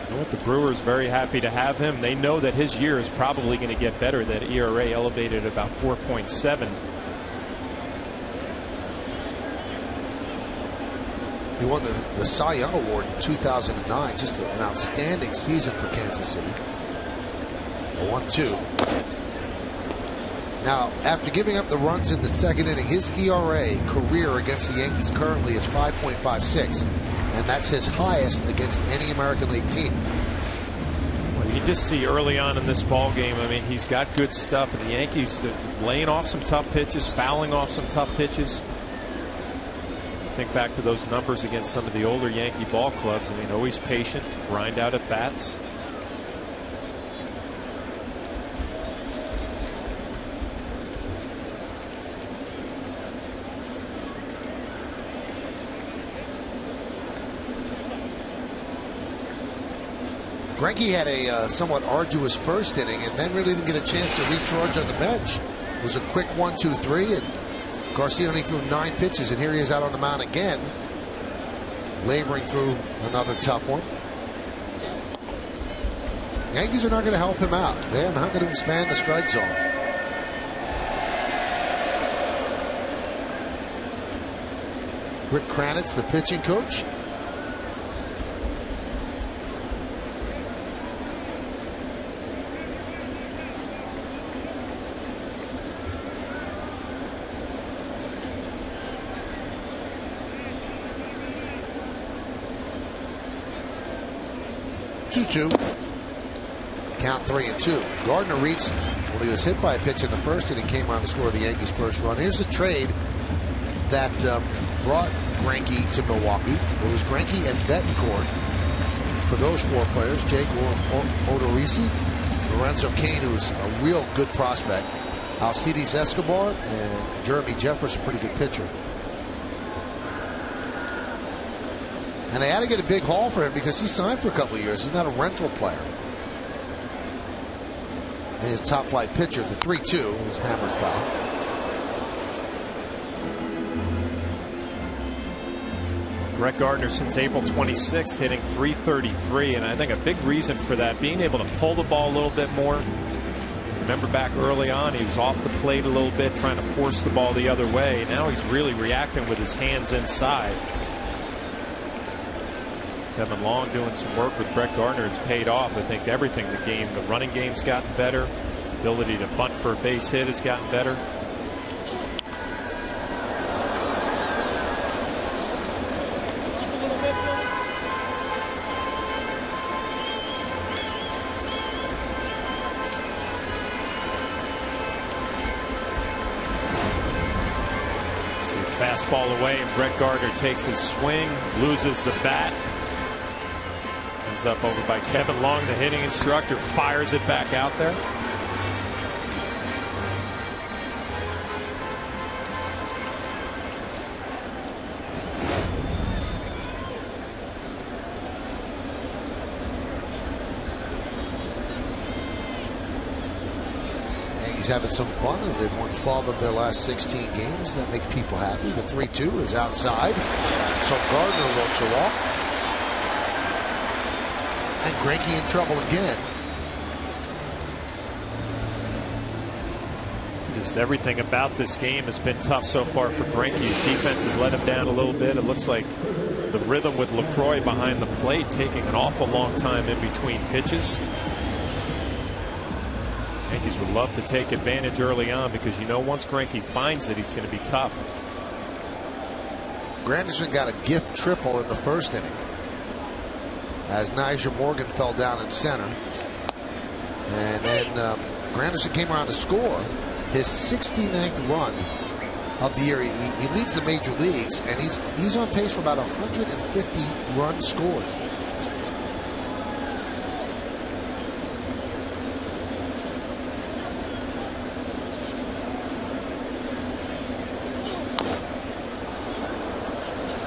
you know what, the Brewers very happy to have him. They know that his year is probably going to get better. That ERA elevated about 4.7. He won the Cy Young Award in 2009. Just an outstanding season for Kansas City. A 1-2. Now, after giving up the runs in the second inning, his ERA career against the Yankees currently is 5.56. And that's his highest against any American League team. Well, you just see early on in this ball game, I mean, he's got good stuff. And the Yankees laying off some tough pitches, fouling off some tough pitches. Think back to those numbers against some of the older Yankee ball clubs. I mean, always patient, grind out at bats. Greinke had a somewhat arduous first inning and then really didn't get a chance to recharge on the bench. It was a quick 1-2-3, and Garcia only threw 9 pitches, and here he is out on the mound again, laboring through another tough one. Yankees are not going to help him out. They're not going to expand the strike zone. Rick Kranitz, the pitching coach. 2-2. Count 3-2. Gardner reached when he was hit by a pitch in the first inning, came around to score the Yankees' first run. Here's a trade that brought Greinke to Milwaukee. It was Greinke and Betancourt for those 4 players. Jake Odorizzi, Lorenzo Cain, who's a real good prospect, Alcides Escobar, and Jeremy Jeffress, a pretty good pitcher. And they had to get a big haul for him because he signed for a couple of years. He's not a rental player. And his top flight pitcher, the 3-2, was hammered foul. Brett Gardner since April 26th hitting .333, and I think a big reason for that, being able to pull the ball a little bit more. Remember back early on, he was off the plate a little bit, trying to force the ball the other way. Now he's really reacting with his hands inside. Kevin Long doing some work with Brett Gardner has paid off. I think everything, the running game's gotten better. Ability to bunt for a base hit has gotten better. See a fastball away, and Brett Gardner takes his swing, loses the bat. Up over by Kevin Long, the hitting instructor, fires it back out there. Yankees having some fun as they've won 12 of their last 16 games. That makes people happy. The 3-2 is outside, so Gardner looks a walk. And Greinke in trouble again. Just everything about this game has been tough so far for Greinke. His defense has let him down a little bit. It looks like the rhythm with LaCroix behind the plate taking an awful long time in between pitches. Yankees would love to take advantage early on because you know once Greinke finds it, he's going to be tough. Granderson got a gift triple in the first inning as Nyjer Morgan fell down in center. And then Granderson came around to score his 69th run of the year. He leads the major leagues, and he's on pace for about 150 runs scored.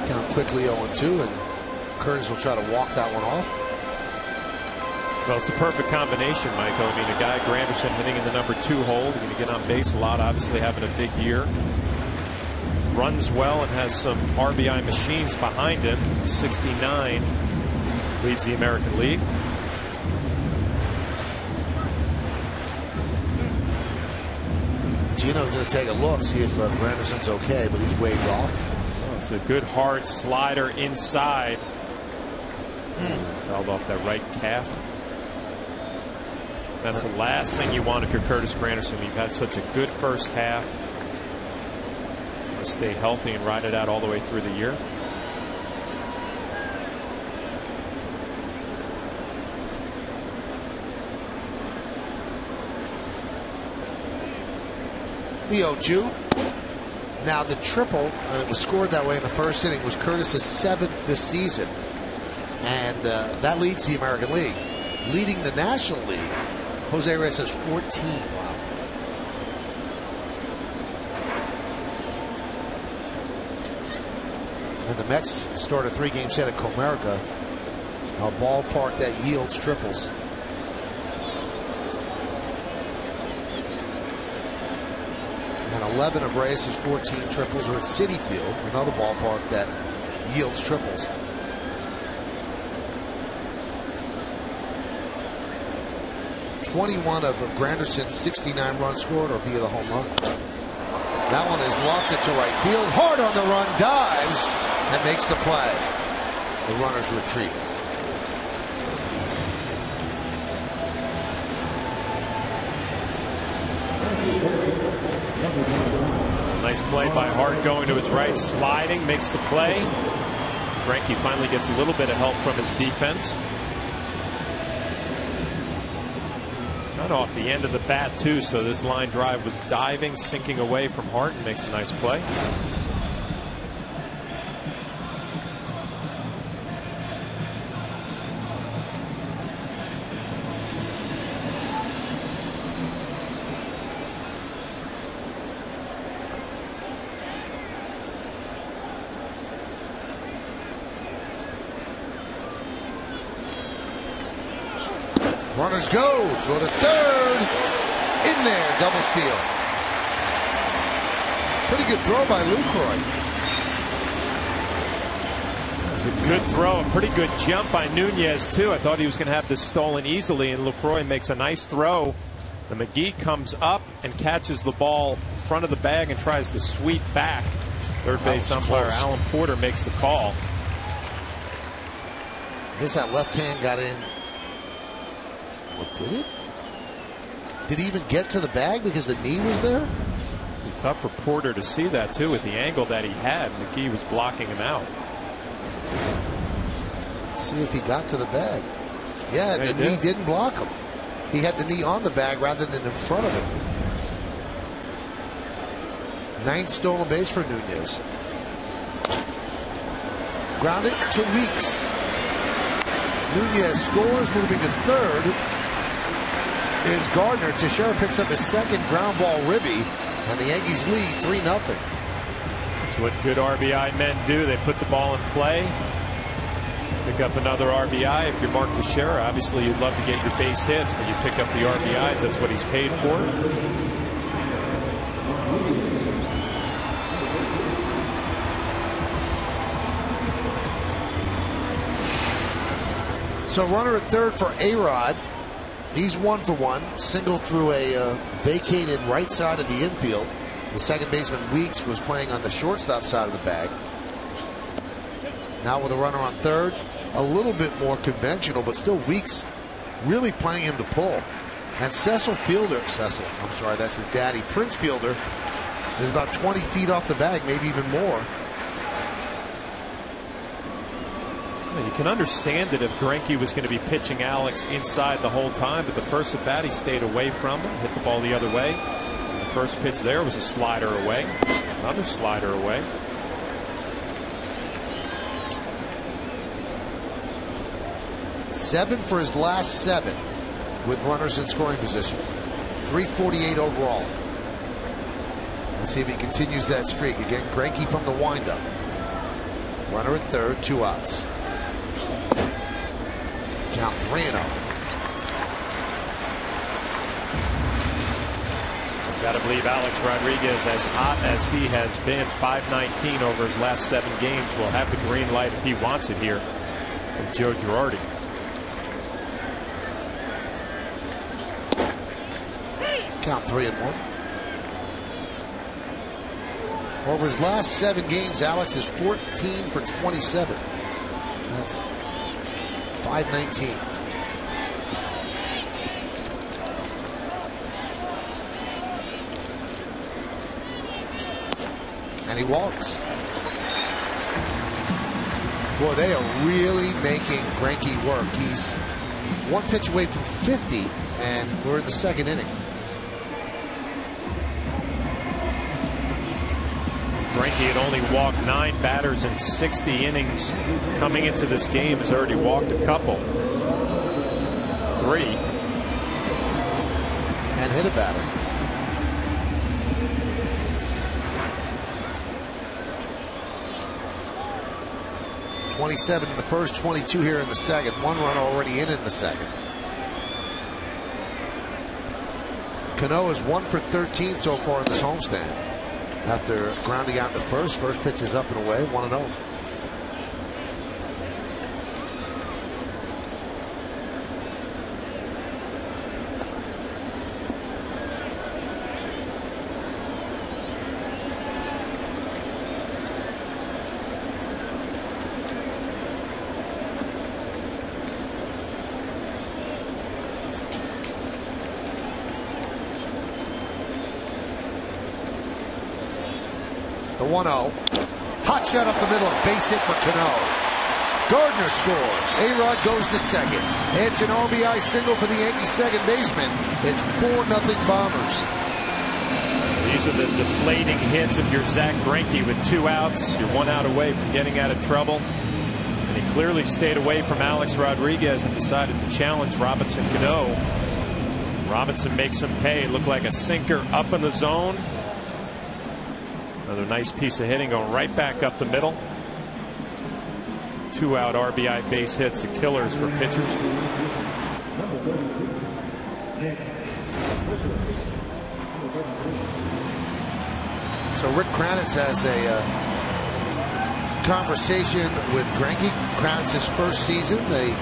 Count quickly 0-2, and Curtis will try to walk that one off. Well, it's a perfect combination, Michael. I mean, a guy, Granderson, hitting in the number 2 hole, going to get on base a lot, obviously having a big year. Runs well and has some RBI machines behind him. 69, leads the American League. Gino's going to take a look, see if Granderson's okay, but he's waved off. Well, it's a good hard slider inside. Fouled off that right calf. That's the last thing you want if you're Curtis Granderson. You've had such a good first half. You want to stay healthy and ride it out all the way through the year. The 0-2. Now the triple, and it was scored that way in the first inning, was Curtis's 7th this season. And that leads the American League. Leading the National League, Jose Reyes has 14. And the Mets start a 3-game set at Comerica, a ballpark that yields triples. And 11 of Reyes' 14 triples are at Citi Field, another ballpark that yields triples. 21 of Granderson's 69 runs scored or via the home run. That one is lofted to right field. Hard on the run, dives, and makes the play. The runners retreat. Nice play by Hart going to his right, sliding, makes the play. Greinke finally gets a little bit of help from his defense. off the end of the bat too, so this line drive was diving, sinking away from Harton. Makes a nice play. Runners go, throw to third, in there, double steal. Pretty good throw by Lucroy. It was a good throw, a pretty good jump by Nunez too. I thought he was going to have this stolen easily, and Lucroy makes a nice throw. And McGee comes up and catches the ball in front of the bag and tries to sweep back. Third base umpire Alan Porter makes the call. I guess that left hand got in. What, did it? Did he even get to the bag because the knee was there? It'd be tough for Porter to see that too with the angle that he had. McGee was blocking him out. Let's see if he got to the bag. Yeah, the knee didn't block him. He had the knee on the bag rather than in front of him. 9th stolen base for Nunez. Grounded to Weeks. Nunez scores, moving to third is Gardner. Teixeira picks up his 2nd ground ball ribby, and the Yankees lead 3-0. That's what good RBI men do. They put the ball in play, pick up another RBI. If you're Mark Teixeira, obviously you'd love to get your base hits, but you pick up the RBIs. That's what he's paid for. So runner at third for A-Rod. He's 1 for 1. Single through a vacated right side of the infield. The second baseman Weeks was playing on the shortstop side of the bag. Now with a runner on third, a little bit more conventional, but still Weeks really playing him to pull. And Cecil, I'm sorry, that's his daddy, Prince Fielder, is about 20 feet off the bag, maybe even more. You can understand it if Greinke was going to be pitching Alex inside the whole time, but the first at bat he stayed away from him, hit the ball the other way. And the first pitch there was a slider away, another slider away. Seven for his last 7 with runners in scoring position. 348 overall. Let's see if he continues that streak. Again, Greinke from the windup. Runner at third, 2 outs. Count 3-0. Got to believe Alex Rodriguez, as hot as he has been, 519 over his last 7 games, will have the green light if he wants it here from Joe Girardi. Count 3-1. Over his last 7 games, Alex is 14 for 27. That's 519. And he walks. Boy, they are really making Greinke work. He's 1 pitch away from 50, and we're in the 2nd inning. Greinke had only walked 9 batters in 60 innings coming into this game. Has already walked a couple. 3. And hit a batter. .27 in the first, 22 here in the second. 1 run already in the second. Cano is 1 for 13 so far in this homestand. After grounding out in the first pitch is up and away, 1-0. The 1-0. Hot shot up the middle, base hit for Cano. Gardner scores. A-Rod goes to second. It's an RBI single for the Yankees second baseman. It's 4-0 Bombers. These are the deflating hits if you're Zach Greinke with 2 outs. You're 1 out away from getting out of trouble. And he clearly stayed away from Alex Rodriguez and decided to challenge Robinson Cano. Robinson makes him pay. Looked like a sinker up in the zone. Another nice piece of hitting going right back up the middle. 2-out RBI base hits, the killers for pitchers. So Rick Kranitz has a conversation with Greinke. Kranitz's first season, they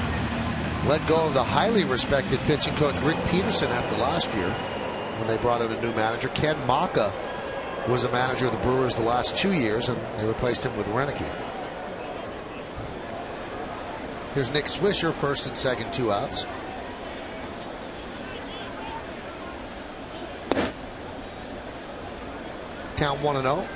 let go of the highly respected pitching coach Rick Peterson after last year when they brought in a new manager. Ken Maka was a manager of the Brewers the last 2 years, and they replaced him with Renicky. Here's Nick Swisher, first and second, 2 outs. Count 1-0.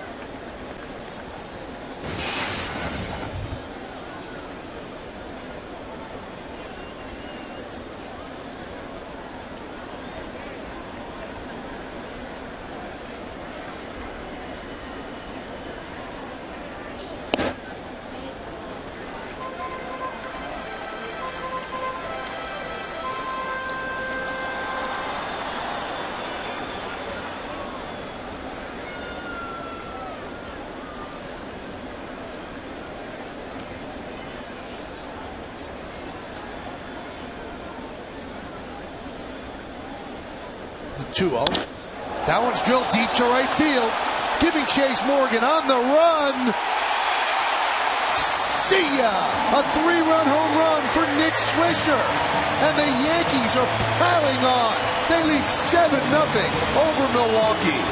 The 2-0. That one's drilled deep to right field. Giving Chase Morgan on the run. See ya! A 3-run home run for Nick Swisher. And the Yankees are piling on. They lead 7-0 over Milwaukee.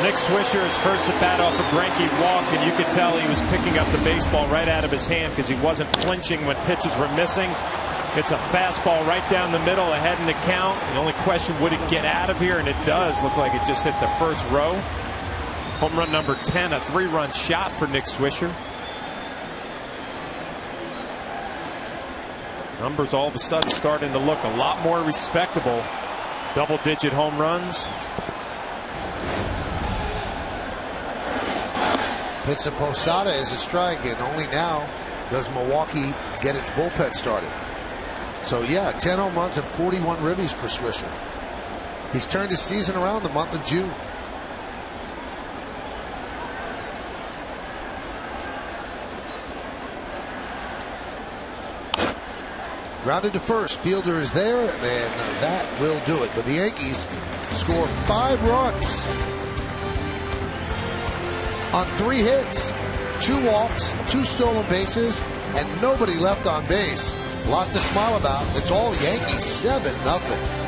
Nick Swisher's first at bat off a Greinke walk, and you could tell he was picking up the baseball right out of his hand because he wasn't flinching when pitches were missing. It's a fastball right down the middle, ahead in the count. The only question, would it get out of here? And it does look like it just hit the first row. Home run number 10, a 3-run shot for Nick Swisher. Numbers all of a sudden starting to look a lot more respectable. Double-digit home runs. Pitch to Posada is a strike, and only now does Milwaukee get its bullpen started. So yeah, 10 home runs and 41 ribbies for Swisher. He's turned his season around the month of June. Grounded to first, fielder is there, and that will do it. But the Yankees score 5 runs on 3 hits, 2 walks, 2 stolen bases, and nobody left on base. A lot to smile about. It's all Yankees, 7-0.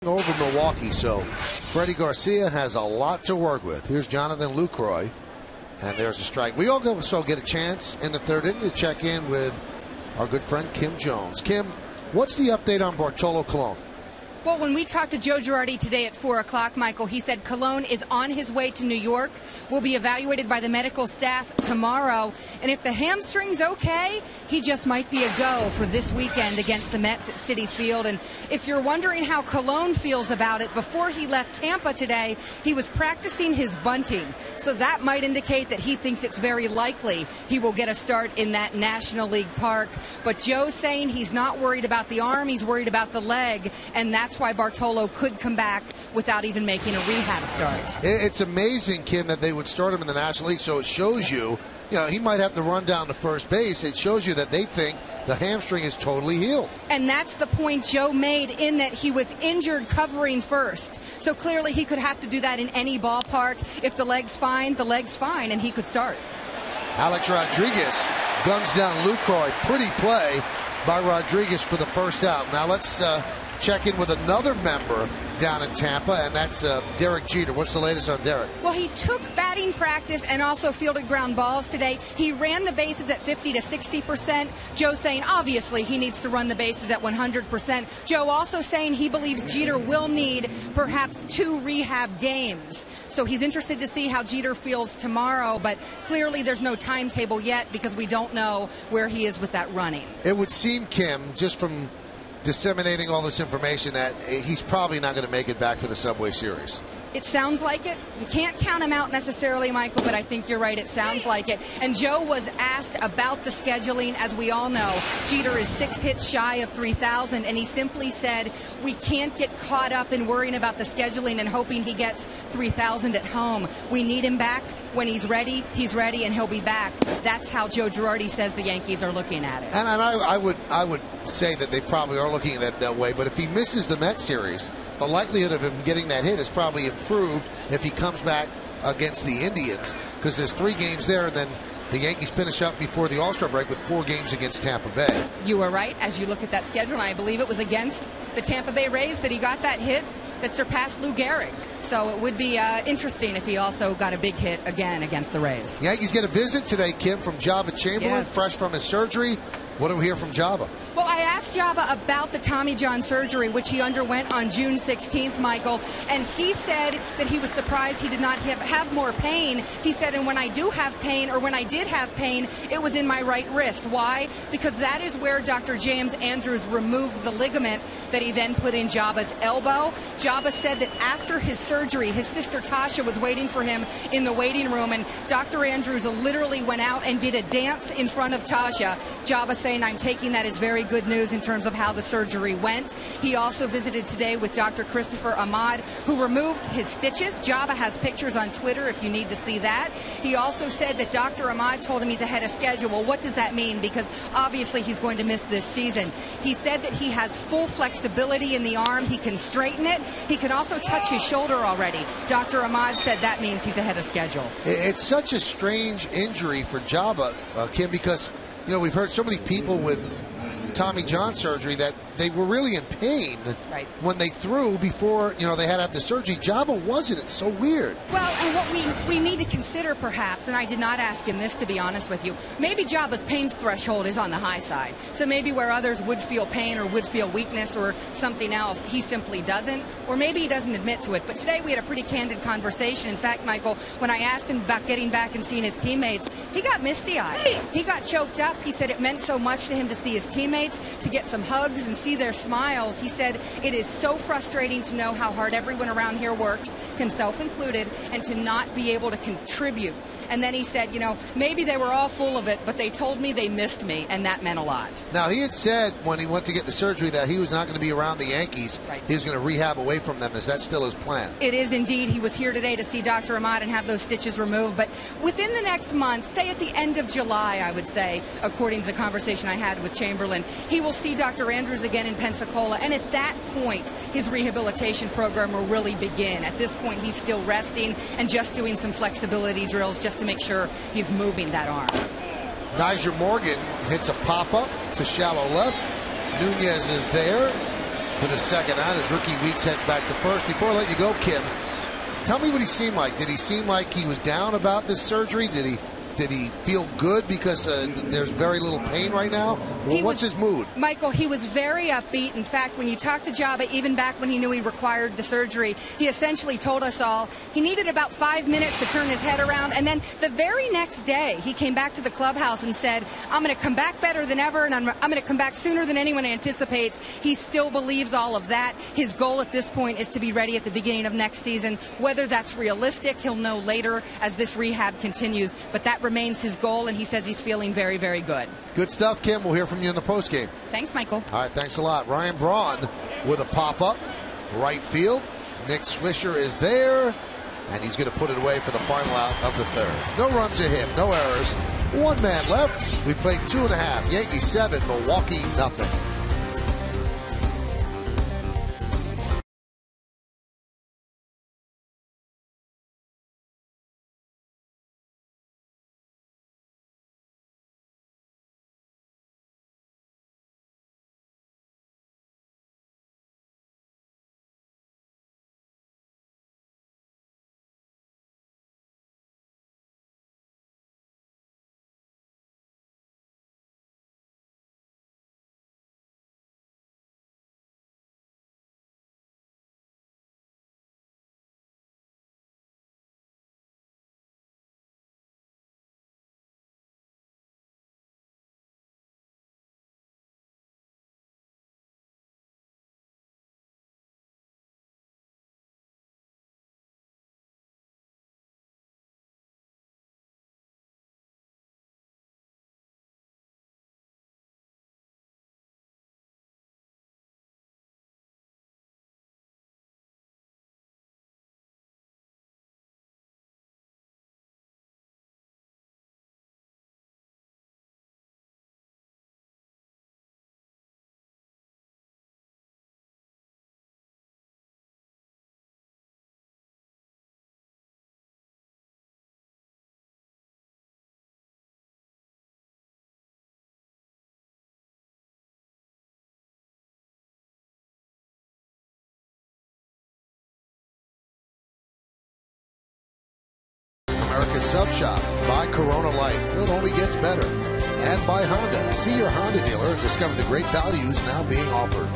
over Milwaukee, so Freddie Garcia has a lot to work with. Here's Jonathan Lucroy, and there's a strike. We also get a chance in the third inning to check in with our good friend Kim Jones. Kim, what's the update on Bartolo Colon? Well, when we talked to Joe Girardi today at 4 o'clock, Michael, he said Colon is on his way to New York, will be evaluated by the medical staff tomorrow, and if the hamstring's okay, he just might be a go for this weekend against the Mets at Citi Field. And if you're wondering how Colon feels about it, before he left Tampa today, he was practicing his bunting, so that might indicate that he thinks it's very likely he will get a start in that National League park. But Joe's saying he's not worried about the arm, he's worried about the leg, and that's why Bartolo could come back without even making a rehab start. It's amazing, Kim, that they would start him in the National League, so it shows you, he might have to run down to first base. It shows you that they think the hamstring is totally healed. And that's the point Joe made, in that he was injured covering first. So clearly he could have to do that in any ballpark. If the leg's fine, and he could start. Alex Rodriguez guns down Lucroy. Pretty play by Rodriguez for the first out. Now let's check in with another member down in Tampa, and that's Derek Jeter. What's the latest on Derek? Well, he took batting practice and also fielded ground balls today. He ran the bases at 50 to 60%. Joe saying obviously he needs to run the bases at 100%. Joe also saying he believes Jeter will need perhaps 2 rehab games. So he's interested to see how Jeter feels tomorrow, but clearly there's no timetable yet because we don't know where he is with that running. It would seem, Kim, just from disseminating all this information, that he's probably not going to make it back for the Subway Series. It sounds like it. You can't count him out necessarily, Michael, but I think you're right. It sounds like it. And Joe was asked about the scheduling. As we all know, Jeter is 6 hits shy of 3,000, and he simply said, we can't get caught up in worrying about the scheduling and hoping he gets 3,000 at home. We need him back. When he's ready, and he'll be back. That's how Joe Girardi says the Yankees are looking at it. And I would say that they probably are looking at it that way, but if he misses the Mets series, the likelihood of him getting that hit is probably improved if he comes back against the Indians, because there's 3 games there, and then the Yankees finish up before the All-Star break with 4 games against Tampa Bay. You are right. As you look at that schedule, and I believe it was against the Tampa Bay Rays that he got that hit that surpassed Lou Gehrig. So it would be interesting if he also got a big hit again against the Rays. The Yankees get a visit today, Kim, from Jabba Chamberlain, fresh from his surgery. What do we hear from Jabba? Well, I asked Jabba about the Tommy John surgery, which he underwent on June 16th, Michael, and he said that he was surprised he did not have more pain. He said, and when I do have pain, or when I did have pain, it was in my right wrist. Why? Because that is where Dr. James Andrews removed the ligament that he then put in Jabba's elbow. Jabba said that after his surgery, his sister Tasha was waiting for him in the waiting room, and Dr. Andrews literally went out and did a dance in front of Tasha. Jabba saying, I'm taking that as very good news in terms of how the surgery went. He also visited today with Dr. Christopher Ahmad, who removed his stitches. Jabba has pictures on Twitter if you need to see that. He also said that Dr. Ahmad told him he's ahead of schedule. Well, what does that mean? Because obviously he's going to miss this season. He said that he has full flexibility in the arm. He can straighten it. He can also touch his shoulder already. Dr. Ahmad said that means he's ahead of schedule. It's such a strange injury for Jabba, Kim, because we've heard so many people with Tommy John surgery that they were really in pain when they threw before they had to have the surgery. Jabba wasn't. It's so weird. Well, and what we need to consider perhaps, and I did not ask him this to be honest with you, maybe Jabba's pain threshold is on the high side. So maybe where others would feel pain or would feel weakness or something else, he simply doesn't. Or maybe he doesn't admit to it. But today we had a pretty candid conversation. In fact, Michael, when I asked him about getting back and seeing his teammates, he got misty-eyed. He got choked up. He said it meant so much to him to see his teammates, to get some hugs and see their smiles. He said it is so frustrating to know how hard everyone around here works, himself included, and to not be able to contribute. And then he said, maybe they were all full of it, but they told me they missed me, and that meant a lot. Now, he had said when he went to get the surgery that he was not going to be around the Yankees. He was going to rehab away from them. Is that still his plan? It is indeed. He was here today to see Dr. Ahmad and have those stitches removed. But within the next month, say at the end of July, I would say, according to the conversation I had with Chamberlain, he will see Dr. Andrews again in Pensacola. And at that point, his rehabilitation program will really begin. At this point, he's still resting and just doing some flexibility drills just to make sure he's moving that arm. Nyjer Morgan hits a pop-up to shallow left. Nunez is there. for the second out as Rookie Weeks heads back to first. Before I let you go, Kim, tell me what he seemed like. Did he seem like he was down about this surgery? Did he feel good because there's very little pain right now? What's his mood? Michael, he was very upbeat. In fact, when you talked to Jabba, even back when he knew he required the surgery, he essentially told us all he needed about 5 minutes to turn his head around. And then the very next day, he came back to the clubhouse and said, I'm going to come back better than ever, and I'm going to come back sooner than anyone anticipates. He still believes all of that. His goal at this point is to be ready at the beginning of next season. Whether that's realistic, he'll know later as this rehab continues. But that remains his goal, and he says he's feeling very, very good. Good stuff, Kim. We'll hear from you in the postgame. Thanks, Michael. All right, thanks a lot. Ryan Braun with a pop-up, right field. Nick Swisher is there, and he's going to put it away for the final out of the third. No runs to him, no errors. 1 man left. We played 2.5. Yankees 7, Milwaukee nothing. America's Sub Shop. Buy Corona Light. It only gets better. And by Honda. See your Honda dealer and discover the great values now being offered.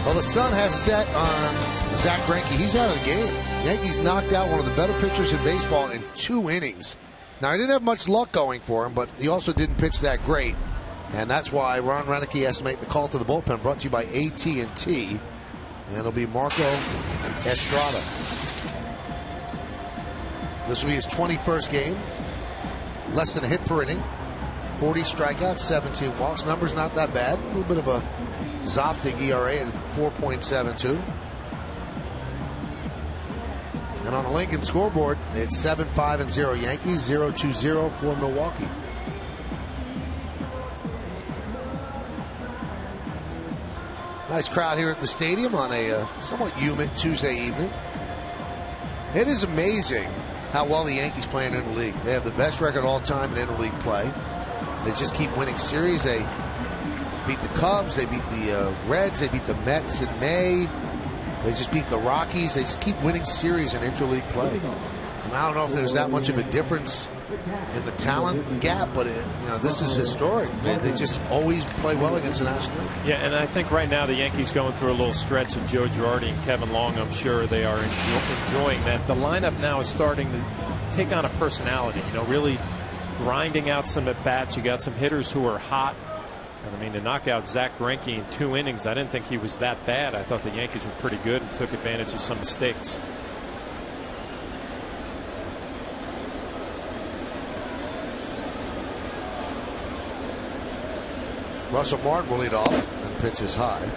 Well, the sun has set on Zach Greinke. He's out of the game. Yankees knocked out one of the better pitchers in baseball in 2 innings. Now, he didn't have much luck going for him, but he also didn't pitch that great. And that's why Ron Renicky has to make the call to the bullpen, brought to you by AT And it'll be Marco Estrada. This will be his 21st game. Less than a hit per inning. 40 strikeouts, 17 walks. Numbers not that bad. A little bit of a Zoftig ERA at 4.72. And on the Lincoln scoreboard, it's 7-5-0 Yankees, 0-2-0 for Milwaukee. Nice crowd here at the stadium on a somewhat humid Tuesday evening. It is amazing how well the Yankees play in the league. They have the best record all time in interleague play. They just keep winning series. They beat the Cubs. They beat the Reds. They beat the Mets in May. They just beat the Rockies. They just keep winning series in interleague play. And I don't know if there's that much of a difference in the talent gap, but this is historic. They just always play well against the National League. Yeah, and I think right now the Yankees going through a little stretch, and Joe Girardi and Kevin Long, I'm sure they are enjoying that. The lineup now is starting to take on a personality, really grinding out some at-bats. You got some hitters who are hot. And, I mean, to knock out Zach Greinke in 2 innings, I didn't think he was that bad. I thought the Yankees were pretty good and took advantage of some mistakes. Russell Martin will lead off and pitches high.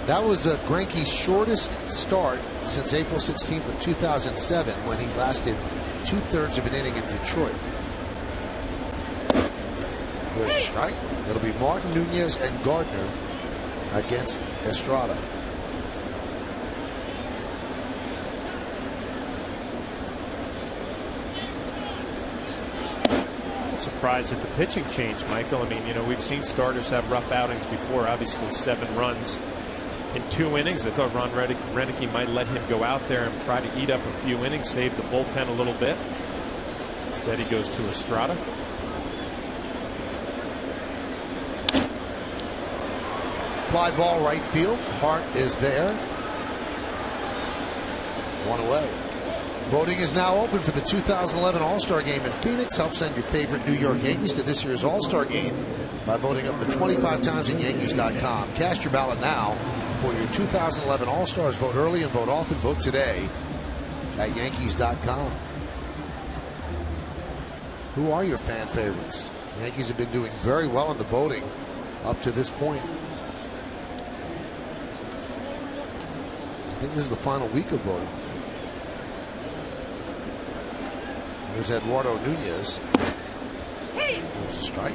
That was Greinke's shortest start since April 16th of 2007, when he lasted 2/3 of an inning in Detroit. There's a strike. It'll be Martin, Nunez, and Gardner against Estrada. Surprised at the pitching change, Michael. I mean, you know, we've seen starters have rough outings before. Obviously 7 runs in 2 innings. I thought Ron Renicky might let him go out there and try to eat up a few innings, save the bullpen a little bit. Instead he goes to Estrada. Fly ball right field. Hart is there. 1 away. Voting is now open for the 2011 All-Star Game in Phoenix. Help send your favorite New York Yankees to this year's All-Star Game by voting up to 25 times at Yankees.com. Cast your ballot now for your 2011 All-Stars. Vote early and vote often. Vote today at Yankees.com. Who are your fan favorites? The Yankees have been doing very well in the voting up to this point. I think this is the final week of voting. There's Eduardo Nunez. There's a strike.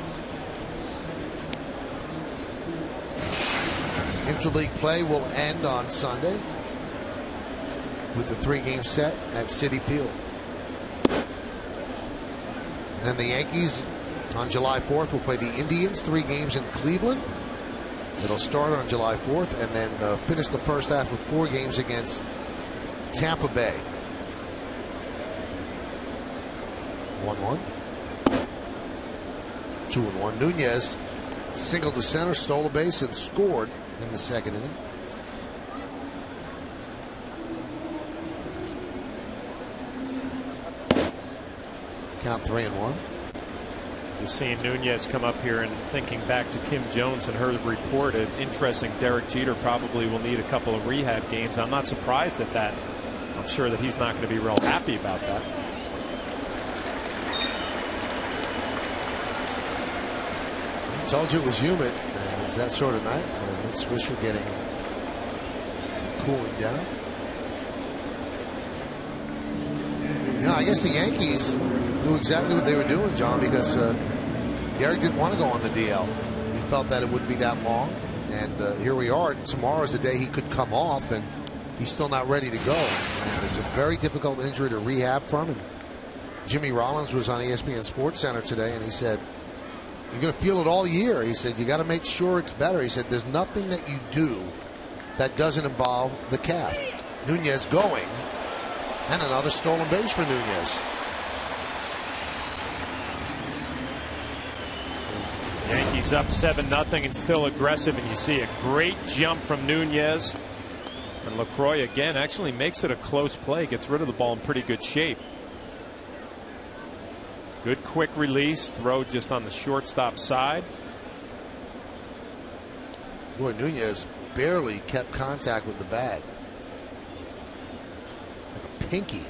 Interleague play will end on Sunday with the 3-game set at Citi Field. And then the Yankees on July 4th will play the Indians 3 games in Cleveland. It'll start on July 4th and then finish the first half with 4 games against Tampa Bay. 1-1. 2-1. Nunez singled to center, stole a base, and scored in the second inning. Count 3-1. Just seeing Nunez come up here and thinking back to Kim Jones and her report. Interesting. Derek Jeter probably will need a couple of rehab games. I'm not surprised at that. I'm sure that he's not going to be real happy about that. I told you it was humid, and it's that sort of night. As Nick Swisher getting cooling down. Yeah, I guess the Yankees knew exactly what they were doing, John, because Derek didn't want to go on the DL. He felt that it wouldn't be that long, and here we are. Tomorrow's the day he could come off, and he's still not ready to go. And it's a very difficult injury to rehab from. And Jimmy Rollins was on ESPN Sports Center today, and he said, "You're going to feel it all year." He said, "You got to make sure it's better." He said, "There's nothing that you do that doesn't involve the calf." Nunez going, and another stolen base for Nunez. Yankees up 7-0 and still aggressive, and you see a great jump from Nunez. And LaCroix again actually makes it a close play, gets rid of the ball in pretty good shape. Good quick release, throw just on the shortstop side. Boy, Nunez barely kept contact with the bag. Like a pinky.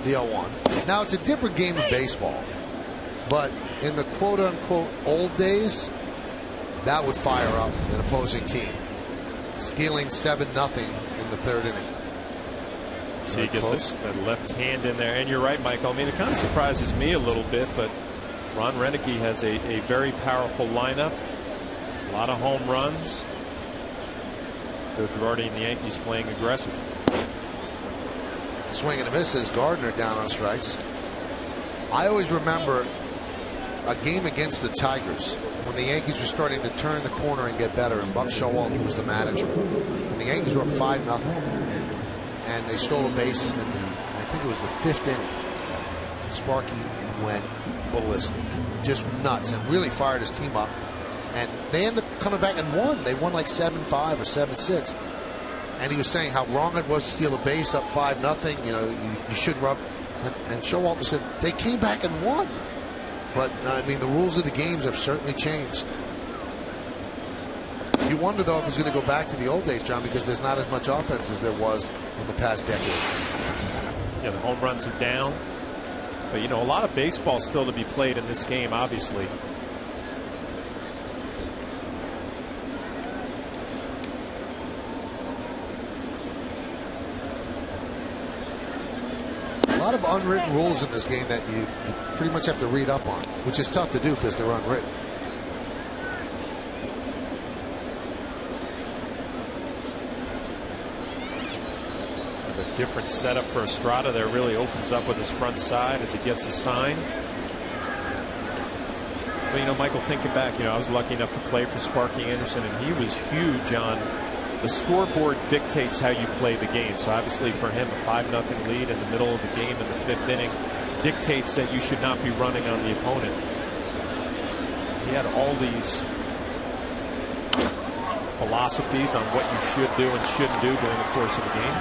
The 0-1. Now, it's a different game of baseball, but in the quote-unquote old days, that would fire up an opposing team. Stealing 7-0 in the 3rd inning. See, he gets that left hand in there. And you're right, Michael. I mean, it kind of surprises me a little bit, but Ron Renicky has a very powerful lineup. A lot of home runs. Joe Girardi and the Yankees playing aggressive. Swing and a miss as Gardner down on strikes. I always remember a game against the Tigers when the Yankees were starting to turn the corner and get better, and Buck Showalter was the manager. And the Yankees were up 5-0, and they stole a base in the, I think it was the 5th inning. Sparky went ballistic, just nuts, and really fired his team up. And they ended up coming back and won. They won like 7-5 or 7-6. And he was saying how wrong it was to steal a base up 5-0. You know, you shouldn't rub. And Showalter said they came back and won. But I mean, the rules of the games have certainly changed. You wonder though if it's going to go back to the old days, John, because there's not as much offense as there was in the past decade. Yeah, the home runs are down, but you know, a lot of baseball still to be played in this game, obviously. A lot of unwritten rules in this game that you pretty much have to read up on, which is tough to do because they're unwritten. A different setup for Estrada there. Really opens up with his front side as he gets a sign. But, you know, Michael, thinking back, you know, I was lucky enough to play for Sparky Anderson, and he was huge on the scoreboard dictates how you play the game. So obviously for him, a 5-0 lead in the middle of the game in the 5th inning dictates that you should not be running on the opponent. He had all these philosophies on what you should do and shouldn't do during the course of a game.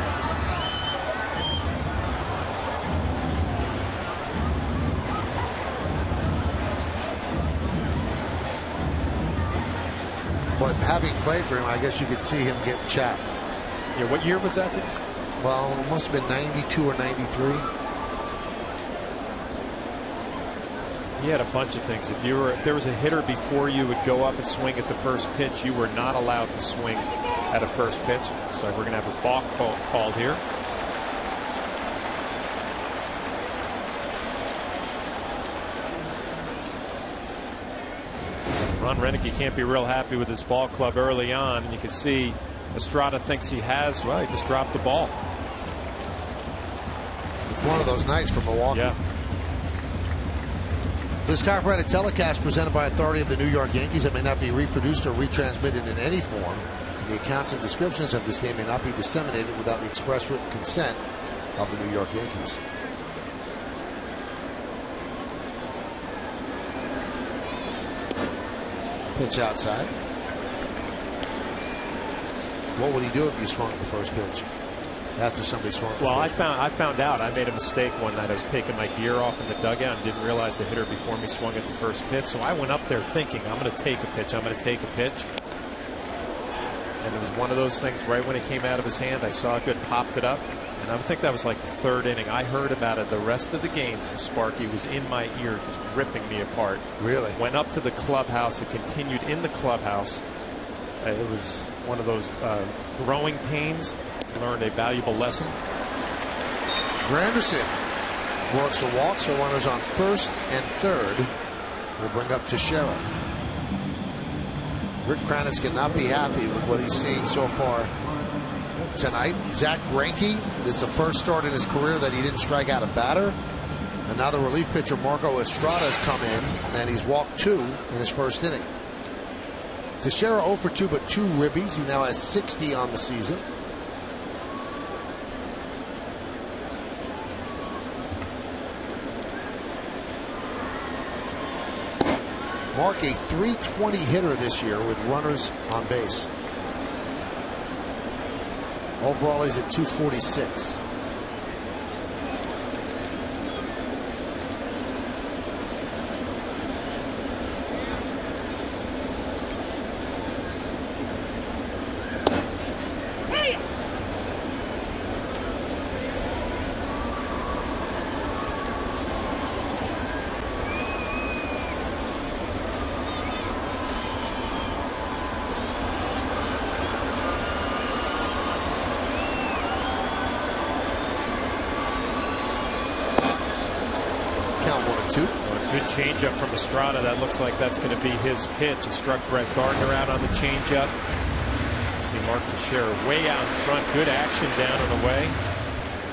But having played for him, I guess you could see him get chapped. Yeah, what year was that? Well, it must have been 92 or 93. He had a bunch of things. If there was a hitter before you would go up and swing at the first pitch, you were not allowed to swing at a first pitch. So we're going to have a balk called here. Ron Renicky can't be real happy with his ball club early on, and you can see Estrada thinks he has. Well, he just dropped the ball. It's one of those nights for Milwaukee. Yeah. This copyrighted telecast presented by authority of the New York Yankees that may not be reproduced or retransmitted in any form. And the accounts and descriptions of this game may not be disseminated without the express written consent of the New York Yankees. Pitch outside. What would he do if you swung at the first pitch? After somebody swung. Well, I found out. I made a mistake one night. I was taking my gear off in the dugout and didn't realize the hitter before me swung at the first pitch. So I went up there thinking, I'm going to take a pitch. I'm going to take a pitch. And it was one of those things right when it came out of his hand. I saw it good, popped it up. And I think that was like the 3rd inning. I heard about it the rest of the game from Sparky. It was in my ear, just ripping me apart. Really? Went up to the clubhouse. It continued in the clubhouse. It was one of those growing pains. Learned a valuable lesson. Granderson works a walk, so runners on 1st and 3rd will bring up Teixeira. Rick Kranitz cannot be happy with what he's seeing so far tonight. Zach Greinke, this is the first start in his career that he didn't strike out a batter. And now the relief pitcher Marco Estrada has come in, and he's walked 2 in his 1st inning. Teixeira 0 for 2, but 2 ribbies. He now has 60 on the season. Mark a .320 hitter this year with runners on base. Overall, he's at .246. Changeup from Estrada. That looks like that's going to be his pitch. He struck Brett Gardner out on the changeup. See Mark Teixeira way out in front. Good action down and away.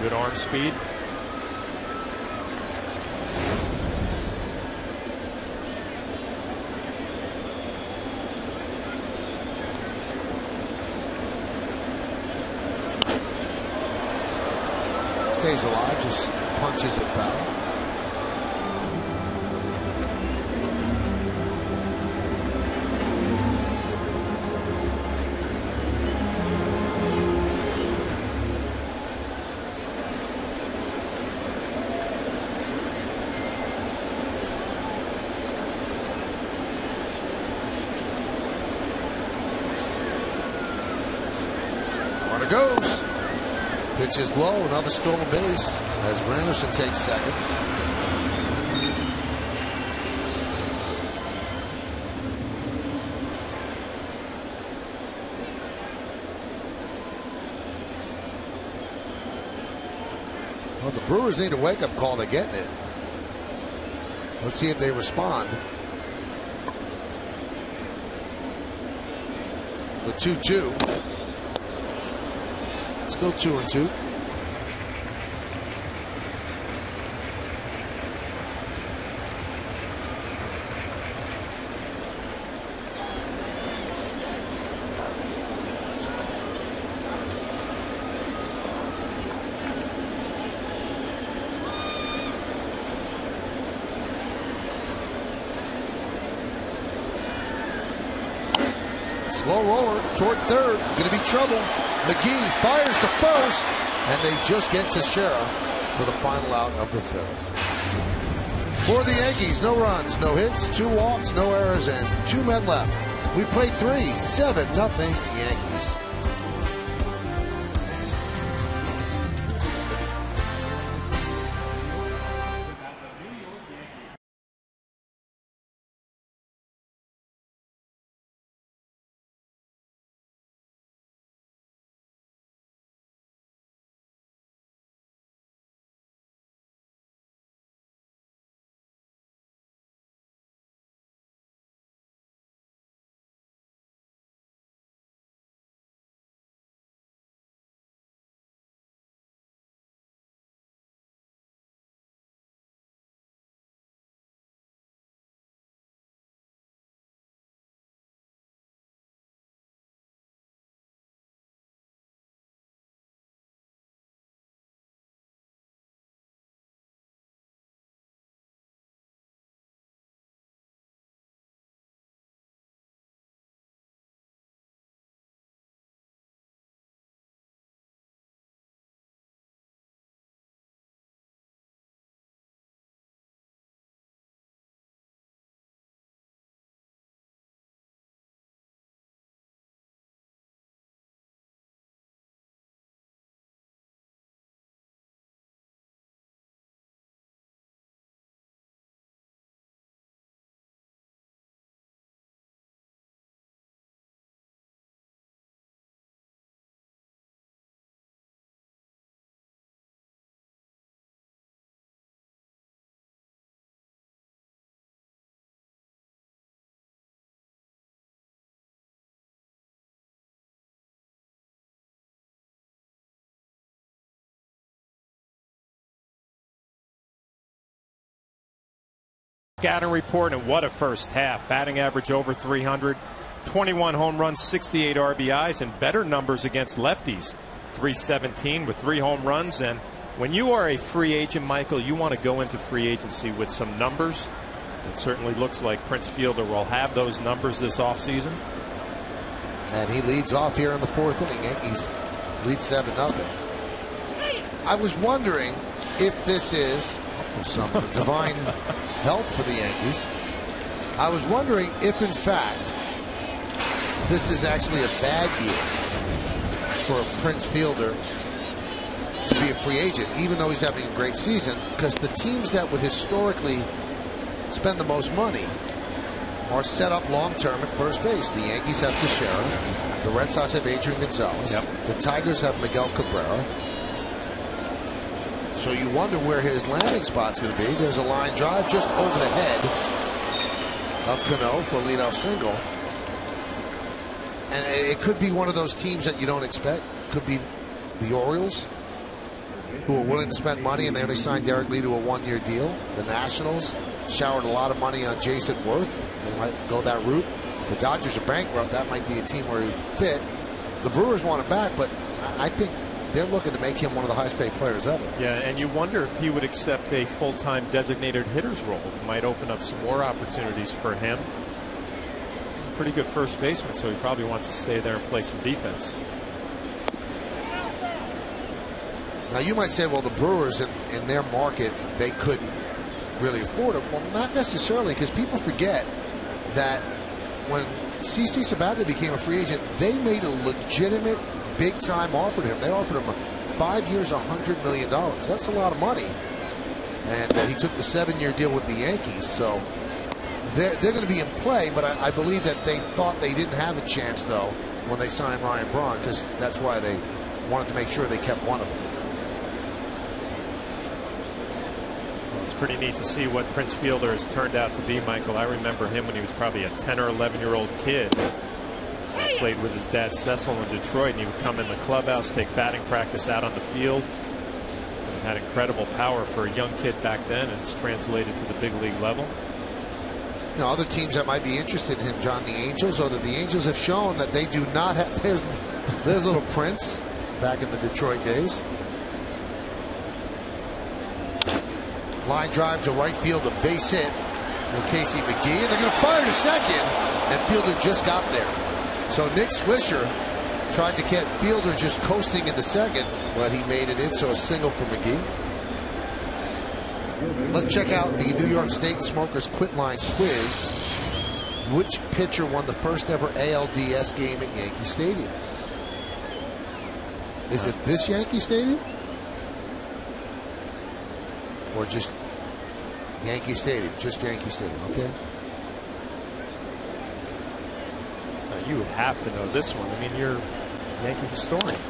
Good arm speed. Stays alive, just punches it foul. Goes. Pitch is low. Another stolen base as Granderson takes 2nd. Well, the Brewers need a wake-up call. They're getting it. Let's see if they respond. The 2-2. Still 2-2. Slow roller toward third. Going to be trouble. McGee fires to first, and they just get to Shera for the final out of the third. For the Yankees, no runs, no hits, 2 walks, no errors, and 2 men left. We played 3, 7-0 Yankees. Scouting report, and what a first half. Batting average over 300, 21 home runs, 68 RBIs, and better numbers against lefties. 317 with 3 home runs. And when you are a free agent, Michael, you want to go into free agency with some numbers. It certainly looks like Prince Fielder will have those numbers this offseason. And he leads off here in the 4th inning. Yankees lead 7-0. I was wondering if this is some divine help for the Yankees. I was wondering if, in fact, this is actually a bad year for Prince Fielder to be a free agent, even though he's having a great season, because the teams that would historically spend the most money are set up long-term at first base. The Yankees have Teixeira. The Red Sox have Adrian Gonzalez. Yep. The Tigers have Miguel Cabrera. So you wonder where his landing spot's going to be. There's a line drive just over the head of Cano for a leadoff single. And it could be one of those teams that you don't expect. Could be the Orioles, who are willing to spend money, and they only signed Derek Lee to a 1-year deal. The Nationals showered a lot of money on Jason Worth. They might go that route. The Dodgers are bankrupt. That might be a team where he'd fit. The Brewers want him back, but I think they're looking to make him one of the highest paid players ever. Yeah, and you wonder if he would accept a full-time designated hitter's role. It might open up some more opportunities for him. Pretty good first baseman, so he probably wants to stay there and play some defense. Now you might say, well, the Brewers in their market, they couldn't really afford him. Well, not necessarily, because people forget that when CC Sabathia became a free agent, they made a legitimate big-time offer to him. They offered him 5 years, $100 million. That's a lot of money. And he took the 7-year deal with the Yankees. So they're going to be in play, but I believe that they thought they didn't have a chance, though, when they signed Ryan Braun, because that's why they wanted to make sure they kept one of them. It's pretty neat to see what Prince Fielder has turned out to be, Michael. I remember him when he was probably a 10 or 11-year-old kid. Played with his dad Cecil in Detroit, and he would come in the clubhouse, take batting practice out on the field. And had incredible power for a young kid back then, and it's translated to the big league level. Now, other teams that might be interested in him, John, the Angels, although the Angels have shown that they do not have. There's little Prince back in the Detroit days. Line drive to right field, a base hit for Casey McGee, and they're going to fire to second, and Fielder just got there. So Nick Swisher tried to catch Fielder just coasting in the second, but he made it in, so a single for McGee. Let's check out the New York State Smokers Quit Line quiz. Which pitcher won the first ever ALDS game at Yankee Stadium? Is it this Yankee Stadium? Or just Yankee Stadium? Just Yankee Stadium, okay. You would have to know this one. I mean, you're a Yankee historian.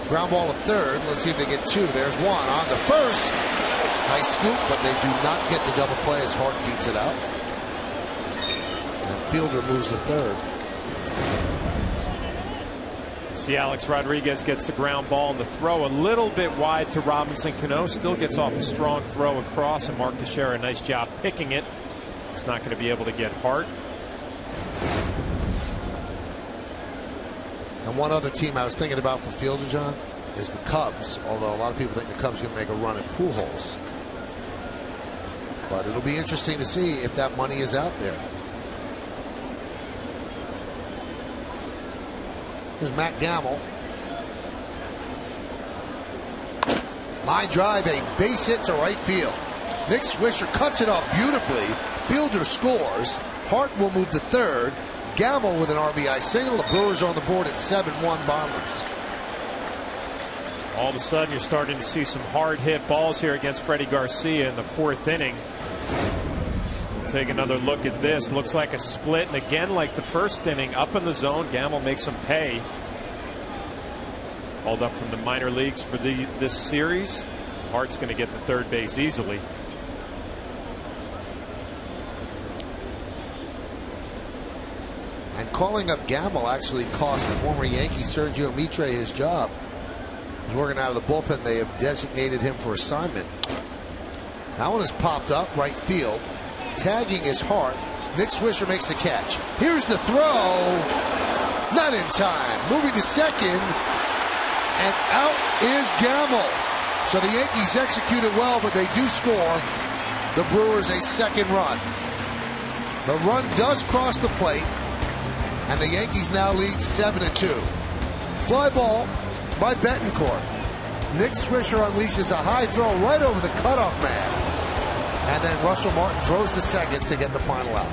Ground ball to third. Let's see if they get two. There's one on the first. Nice scoop, but they do not get the double play as Hart beats it out. And Fielder moves to third. See, Alex Rodriguez gets the ground ball and the throw a little bit wide to Robinson Cano. Still gets off a strong throw across, and Mark Teixeira, a nice job picking it. He's not going to be able to get Hart. And one other team I was thinking about for Fielder, John, is the Cubs, although a lot of people think the Cubs are going to make a run at Pujols. But it'll be interesting to see if that money is out there. Here's Matt Gamble. Line drive, a base hit to right field. Nick Swisher cuts it off beautifully. Fielder scores. Hart will move to third. Gamble with an RBI single. The Brewers are on the board at 7-1 Bombers. All of a sudden, you're starting to see some hard hit balls here against Freddie Garcia in the fourth inning. We'll take another look at this. Looks like a split, and again, like the first inning, up in the zone. Gamble makes him pay. Called up from the minor leagues for this series. Hart's going to get to third base easily. And calling up Gamble actually cost former Yankee Sergio Mitre his job. He's working out of the bullpen. They have designated him for assignment. That one has popped up right field. Tagging is Hart. Nick Swisher makes the catch. Here's the throw. Not in time. Moving to second. And out is Gamble. So the Yankees executed well, but they do score the Brewers a second run. The run does cross the plate, and the Yankees now lead 7-2. Fly ball by Betancourt. Nick Swisher unleashes a high throw right over the cutoff man. And then Russell Martin throws the second to get the final out.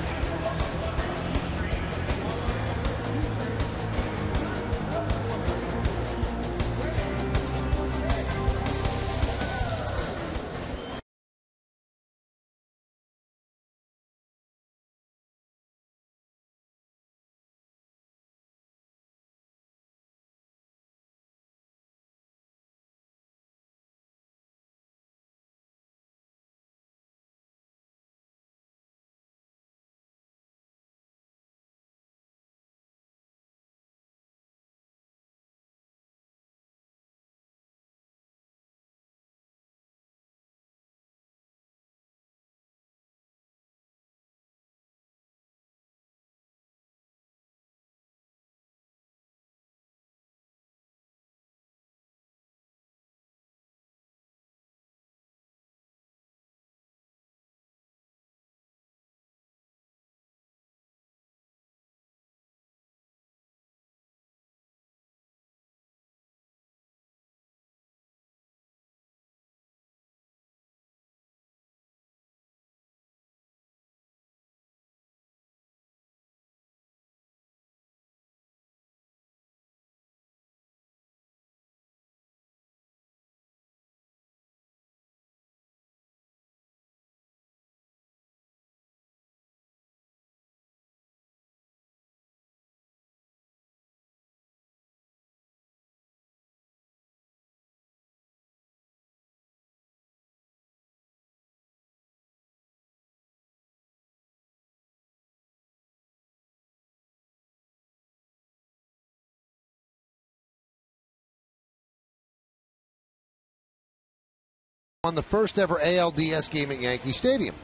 On the first ever ALDS game at Yankee Stadium?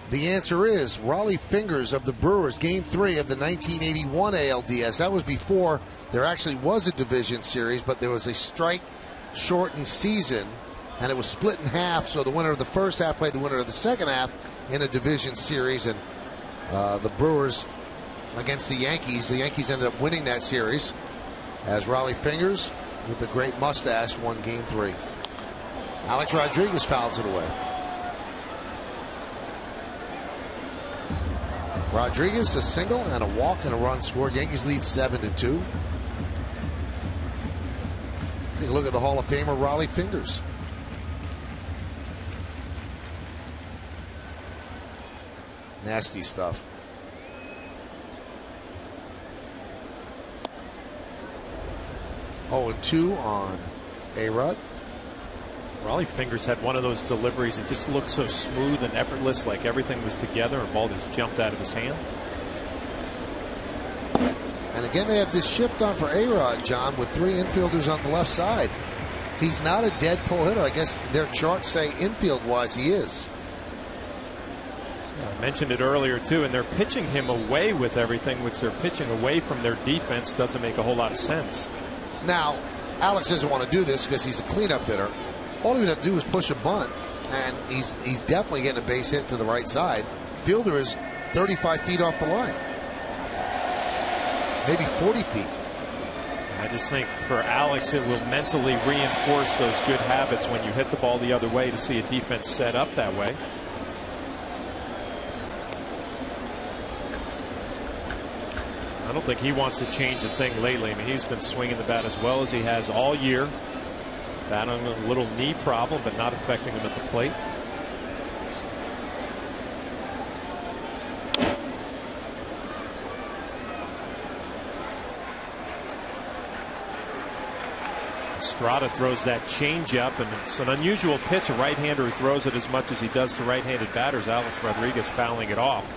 The answer is Raleigh Fingers of the Brewers, Game 3 of the 1981 ALDS. That was before there actually was a division series, but there was a strike-shortened season, and it was split in half, so the winner of the first half played the winner of the second half in a division series, and the Brewers against the Yankees. The Yankees ended up winning that series as Raleigh Fingers, with the great mustache, won Game 3. Alex Rodriguez fouls it away. Rodriguez, a single and a walk and a run scored. Yankees lead 7-2. Take a look at the Hall of Famer Raleigh Fingers. Nasty stuff. Oh, and 2 on A-Rod. Raleigh Fingers had one of those deliveries. It just looked so smooth and effortless, like everything was together, and the ball just jumped out of his hand. And again, they have this shift on for A-Rod, John, with 3 infielders on the left side. He's not a dead pull hitter. I guess their charts say infield-wise he is. I mentioned it earlier, too, and they're pitching him away with everything, which they're pitching away from their defense. Doesn't make a whole lot of sense. Now, Alex doesn't want to do this because he's a cleanup hitter. All he would have to do is push a bunt, and he's definitely getting a base hit to the right side. Fielder is 35 feet off the line. Maybe 40 feet. I just think for Alex, it will mentally reinforce those good habits when you hit the ball the other way to see a defense set up that way. I don't think he wants to change a thing lately. I mean, he's been swinging the bat as well as he has all year. Battling a little knee problem, but not affecting him at the plate. Estrada throws that changeup, and it's an unusual pitch. A right-hander who throws it as much as he does to right-handed batters. Alex Rodriguez fouling it off.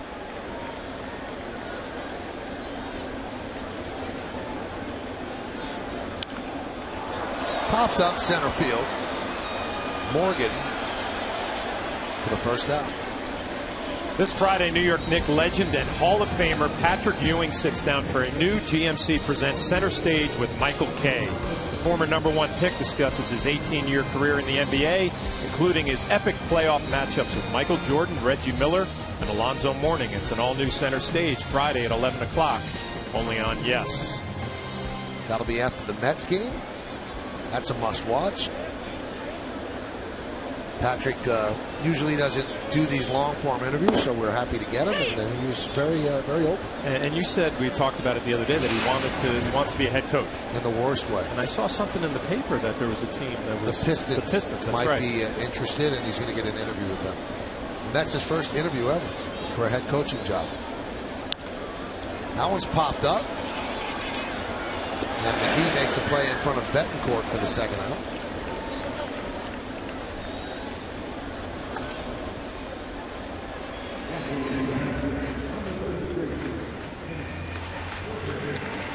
Popped up center field. Morgan for the first out. This Friday, New York Knicks legend and Hall of Famer Patrick Ewing sits down for a new GMC Presents Center Stage with Michael Kay. The former #1 pick discusses his 18-year career in the NBA, including his epic playoff matchups with Michael Jordan, Reggie Miller, and Alonzo Mourning. It's an all-new Center Stage Friday at 11 o'clock, only on Yes. That'll be after the Mets game. That's a must-watch. Patrick usually doesn't do these long-form interviews, so we're happy to get him, and he was very open. And you said, we talked about it the other day, that he wants to be a head coach in the worst way. And I saw something in the paper that there was a team that was the Pistons that's might right. be interested, and he's going to get an interview with them. And that's his first interview ever for a head coaching job. That one's popped up. And McGee makes a play in front of Betancourt for the second out.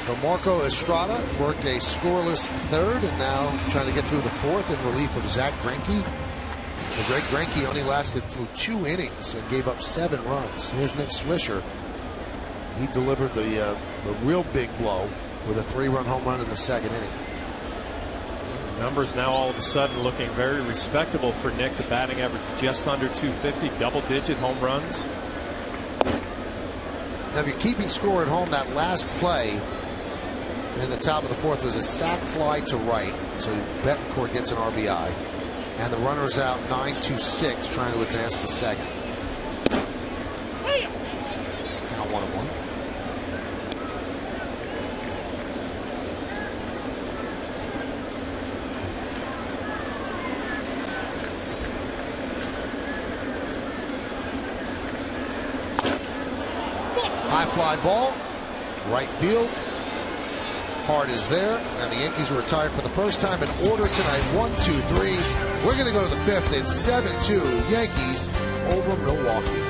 So Marco Estrada worked a scoreless third and now trying to get through the fourth in relief of Zach Greinke. The great Greinke only lasted through 2 innings and gave up 7 runs. Here's Nick Swisher. He delivered the real big blow with a 3-run home run in the second inning. Numbers now all of a sudden looking very respectable for Nick. The batting average just under 250, double-digit home runs. Now, if you're keeping score at home, that last play in the top of the fourth was a sac fly to right. So Betancourt gets an RBI. And the runner's out 9-6, trying to advance the second. Count 1-1. High fly ball, right field. Hart is there, and the Yankees are retired for the first time in order tonight. 1-2-3. We're going to go to the fifth. It's 7-2 Yankees over Milwaukee.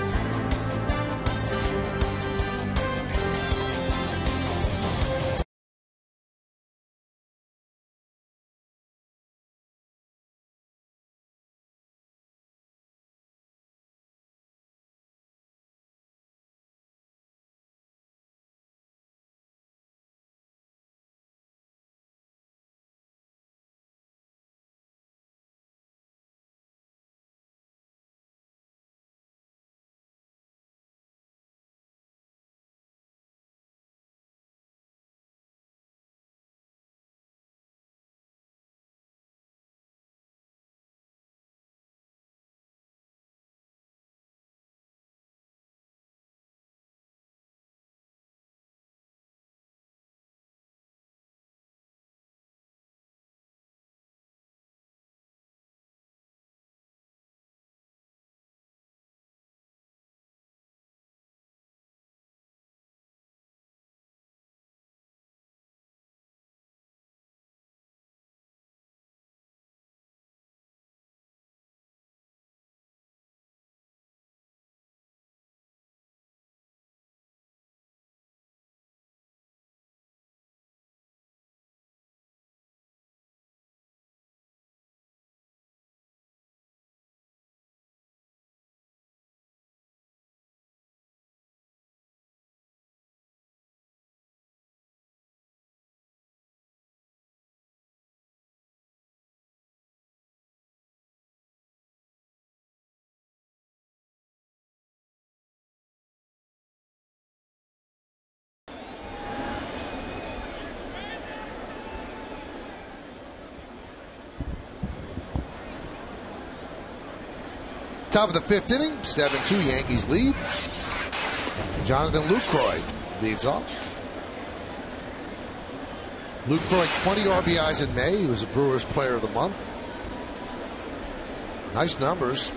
Top of the 5th inning, 7-2 Yankees lead. Jonathan Lucroy leads off. Lucroy, 20 RBIs in May. He was a Brewers Player of the Month. Nice numbers.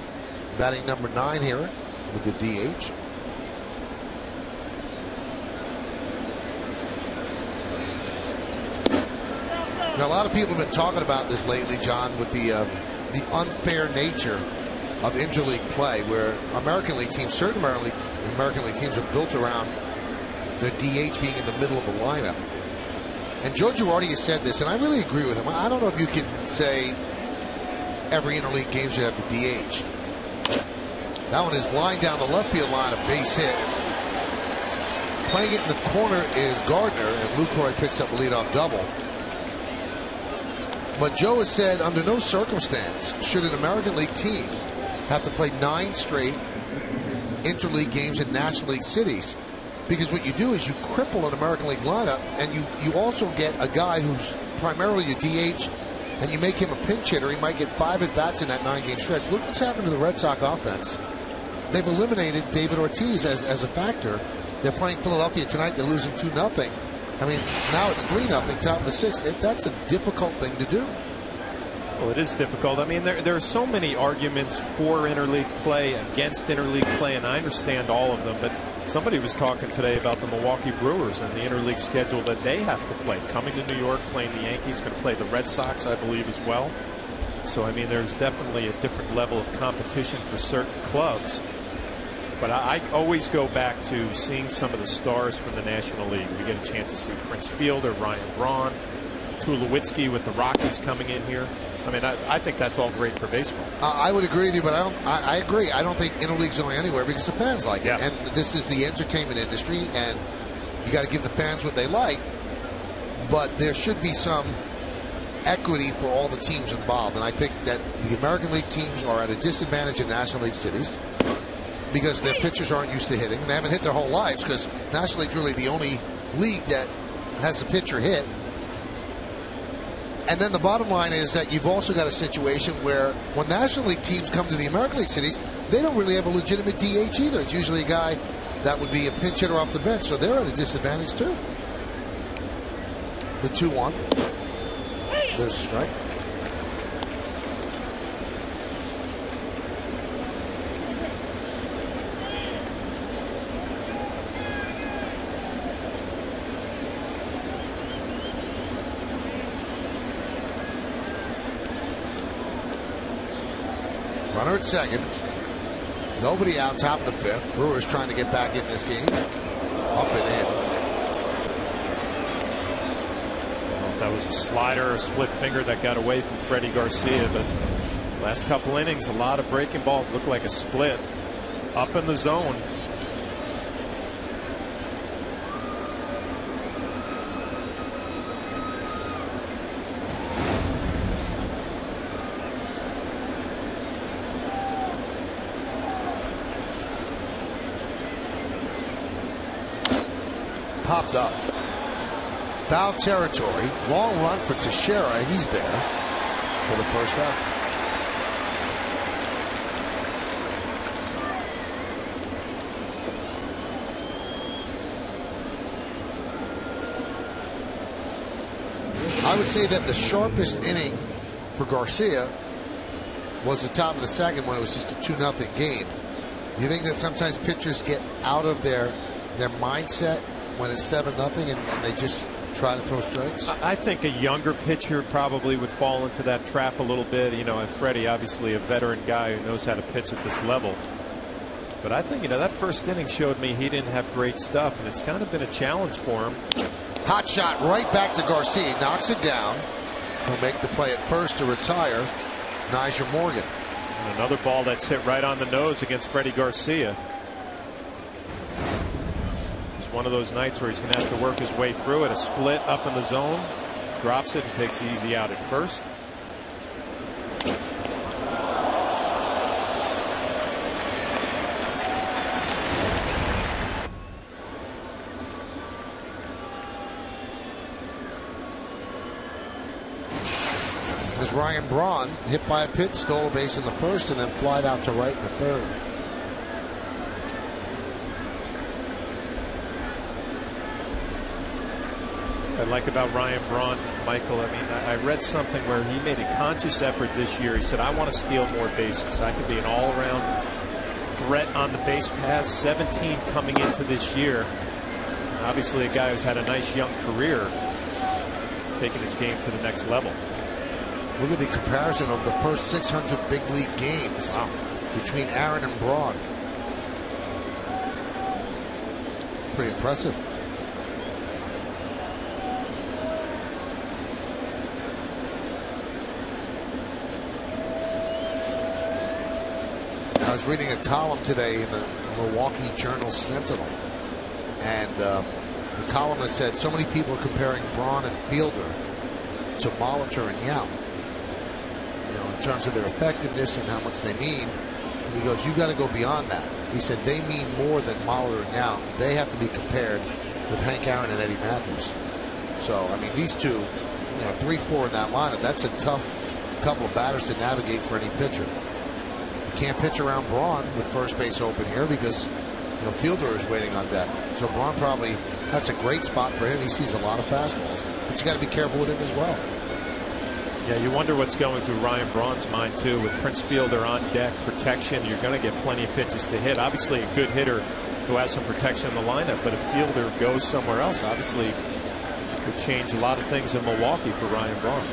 Batting number 9 here with the DH. Now, a lot of people have been talking about this lately, John, with the unfair nature of interleague play, where American League teams, certain American League teams are built around their DH being in the middle of the lineup. And Joe Girardi has said this, and I really agree with him. I don't know if you can say every interleague game should have the DH. That one is lined down the left field line, a base hit. Playing it in the corner is Gardner, and Lucroy picks up a leadoff double. But Joe has said under no circumstance should an American League team have to play 9 straight interleague games in National League cities, because what you do is you cripple an American League lineup, and you also get a guy who's primarily your DH, and you make him a pinch hitter. He might get 5 at-bats in that 9-game stretch. Look what's happened to the Red Sox offense. They've eliminated David Ortiz as a factor. They're playing Philadelphia tonight. They're losing 2-0. I mean, now it's 3-0, top of the 6th. That's a difficult thing to do. Well, it is difficult. I mean, there are so many arguments for interleague play, against interleague play, and I understand all of them. But somebody was talking today about the Milwaukee Brewers and the interleague schedule that they have to play. Coming to New York, playing the Yankees, going to play the Red Sox, I believe, as well. So, I mean, there's definitely a different level of competition for certain clubs. But I always go back to seeing some of the stars from the National League. We get a chance to see Prince Fielder, Ryan Braun, Tulowitzki with the Rockies coming in here. I mean, I think that's all great for baseball. I would agree with you, but I agree. I don't think interleague's going anywhere because the fans like it. And this is the entertainment industry, and you got to give the fans what they like. But there should be some equity for all the teams involved. And I think that the American League teams are at a disadvantage in National League cities because their pitchers aren't used to hitting. And they haven't hit their whole lives because National League's really the only league that has a pitcher hit. And then the bottom line is that you've also got a situation where when National League teams come to the American League cities, they don't really have a legitimate DH either. It's usually a guy that would be a pinch hitter off the bench, so they're at a disadvantage too. The 2-1. There's a strike. Runner at second. Nobody out, top of the 5th. Brewers trying to get back in this game. Up and in. I don't know if that was a slider or a split finger that got away from Freddie Garcia, but last couple innings, a lot of breaking balls. Looked like a split. Up in the zone. Popped up. Foul territory. Long run for Teixeira. He's there for the first out. I would say that the sharpest inning for Garcia was the top of the 2nd when it was just a 2-0 game. Do you think that sometimes pitchers get out of their mindset when it's 7-0 and they just try to throw strikes? I think a younger pitcher probably would fall into that trap a little bit. You know, and Freddie, obviously a veteran guy who knows how to pitch at this level. But I think, you know, that first inning showed me he didn't have great stuff, and it's kind of been a challenge for him. Hot shot right back to Garcia. He knocks it down. He'll make the play at first to retire Nyjer Morgan. And another ball that's hit right on the nose against Freddie Garcia. One of those nights where he's going to have to work his way through it. A split up in the zone, drops it and takes the easy out at first. As Ryan Braun, hit by a pitch, stole a base in the first, and then flied out to right in the third. I like about Ryan Braun, Michael, I mean, I read something where he made a conscious effort this year. He said, I want to steal more bases. I can be an all-around threat on the base paths. 17 coming into this year. Obviously a guy who's had a nice young career, taking his game to the next level. Look at the comparison of the first 600 big league games between Aaron and Braun. Pretty impressive. I was reading a column today in the Milwaukee Journal Sentinel, and the columnist said so many people are comparing Braun and Fielder to Molitor and Yount, you know, in terms of their effectiveness and how much they mean. He goes, you've got to go beyond that. He said they mean more than Molitor and Yount. They have to be compared with Hank Aaron and Eddie Matthews. So I mean, these two, you know, 3-4 in that lineup, that's a tough couple of batters to navigate for any pitcher. Can't pitch around Braun with first base open here because, you know, Fielder is waiting on deck. So Braun probably, that's a great spot for him. He sees a lot of fastballs, but you got to be careful with him as well. Yeah, you wonder what's going through Ryan Braun's mind too. With Prince Fielder on deck, protection, you're going to get plenty of pitches to hit. Obviously a good hitter who has some protection in the lineup, but if Fielder goes somewhere else, obviously it would change a lot of things in Milwaukee for Ryan Braun.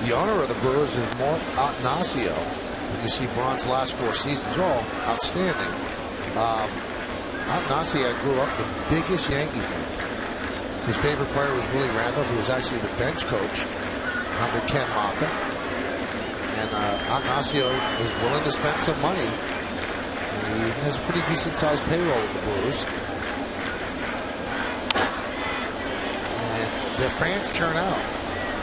The owner of the Brewers is Mark Attanasio. And you see Braun's last 4 seasons, all outstanding. Attanasio grew up the biggest Yankee fan. His favorite player was Willie Randolph, who was actually the bench coach under Ken Maka. And Attanasio is willing to spend some money. And he has a pretty decent sized payroll with the Brewers. And their fans turn out.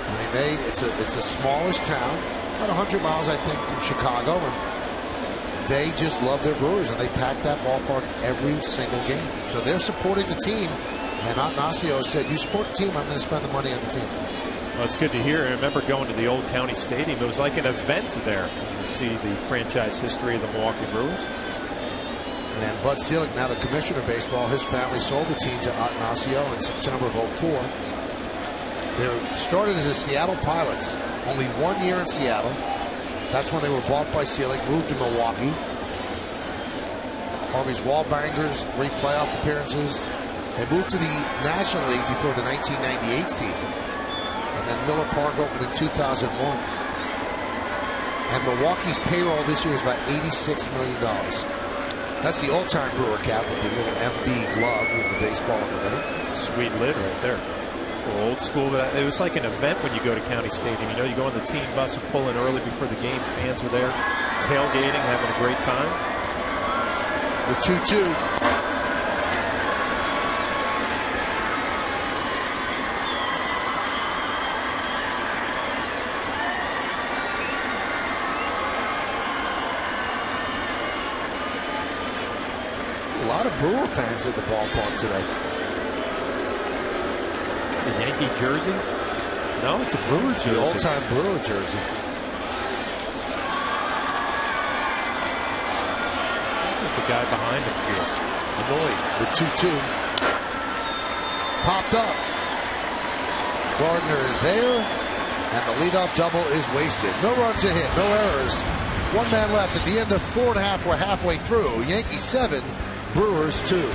I mean, it's a smallish town, about 100 miles, I think, from Chicago, and they just love their Brewers, and they pack that ballpark every single game. So they're supporting the team, and Attanasio said, you support the team, I'm going to spend the money on the team. Well, it's good to hear. I remember going to the old county stadium. It was like an event there. You see the franchise history of the Milwaukee Brewers. And Bud Selig, now the commissioner of baseball, his family sold the team to Attanasio in September of 2004. They started as the Seattle Pilots. Only 1 year in Seattle. That's when they were bought by Selig, moved to Milwaukee. Harvey's Wallbangers, 3 playoff appearances. They moved to the National League before the 1998 season. And then Miller Park opened in 2001. And Milwaukee's payroll this year is about $86 million. That's the all-time Brewer cap with the little MB glove with the baseball in the middle. It's a sweet lid right there. Old school, but it was like an event when you go to County Stadium. You know, you go on the team bus and pull in early before the game. Fans were there, tailgating, having a great time. The 2-2. A lot of Brewer fans at the ballpark today. A Yankee jersey? No, it's a Brewer jersey. The all-time Brewer jersey. I think the guy behind him feels annoyed. The 2-2. Popped up. Gardner is there, and the leadoff double is wasted. No runs a hit, no errors. 1 man left at the end of 4.5. We're halfway through. Yankees 7, Brewers 2.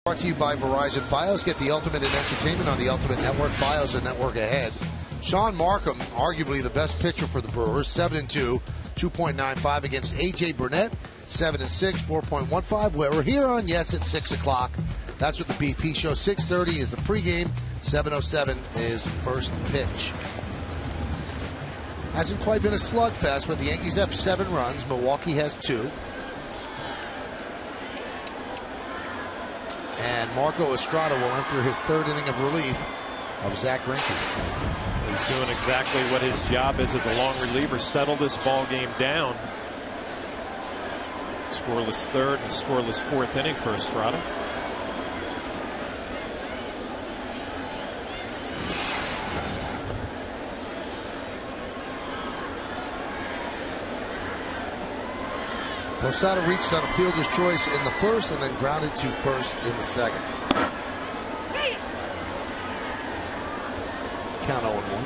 Brought to you by Verizon Fios. Get the ultimate in entertainment on the Ultimate Network. Fios, a network ahead. Sean Markham, arguably the best pitcher for the Brewers, 7-2, 2.95 against A.J. Burnett, 7-6, 4.15. We're here on Yes at 6 o'clock. That's what the BP show. 6:30 is the pregame. 7:07 is first pitch. Hasn't quite been a slugfest, but the Yankees have 7 runs. Milwaukee has 2. And Marco Estrada will enter his 3rd inning of relief of Zach Greinke. He's doing exactly what his job is as a long reliever. Settle this ball game down. Scoreless 3rd and scoreless 4th inning for Estrada. Posada reached on a fielder's choice in the 1st and then grounded to 1st in the 2nd. Count 0-1.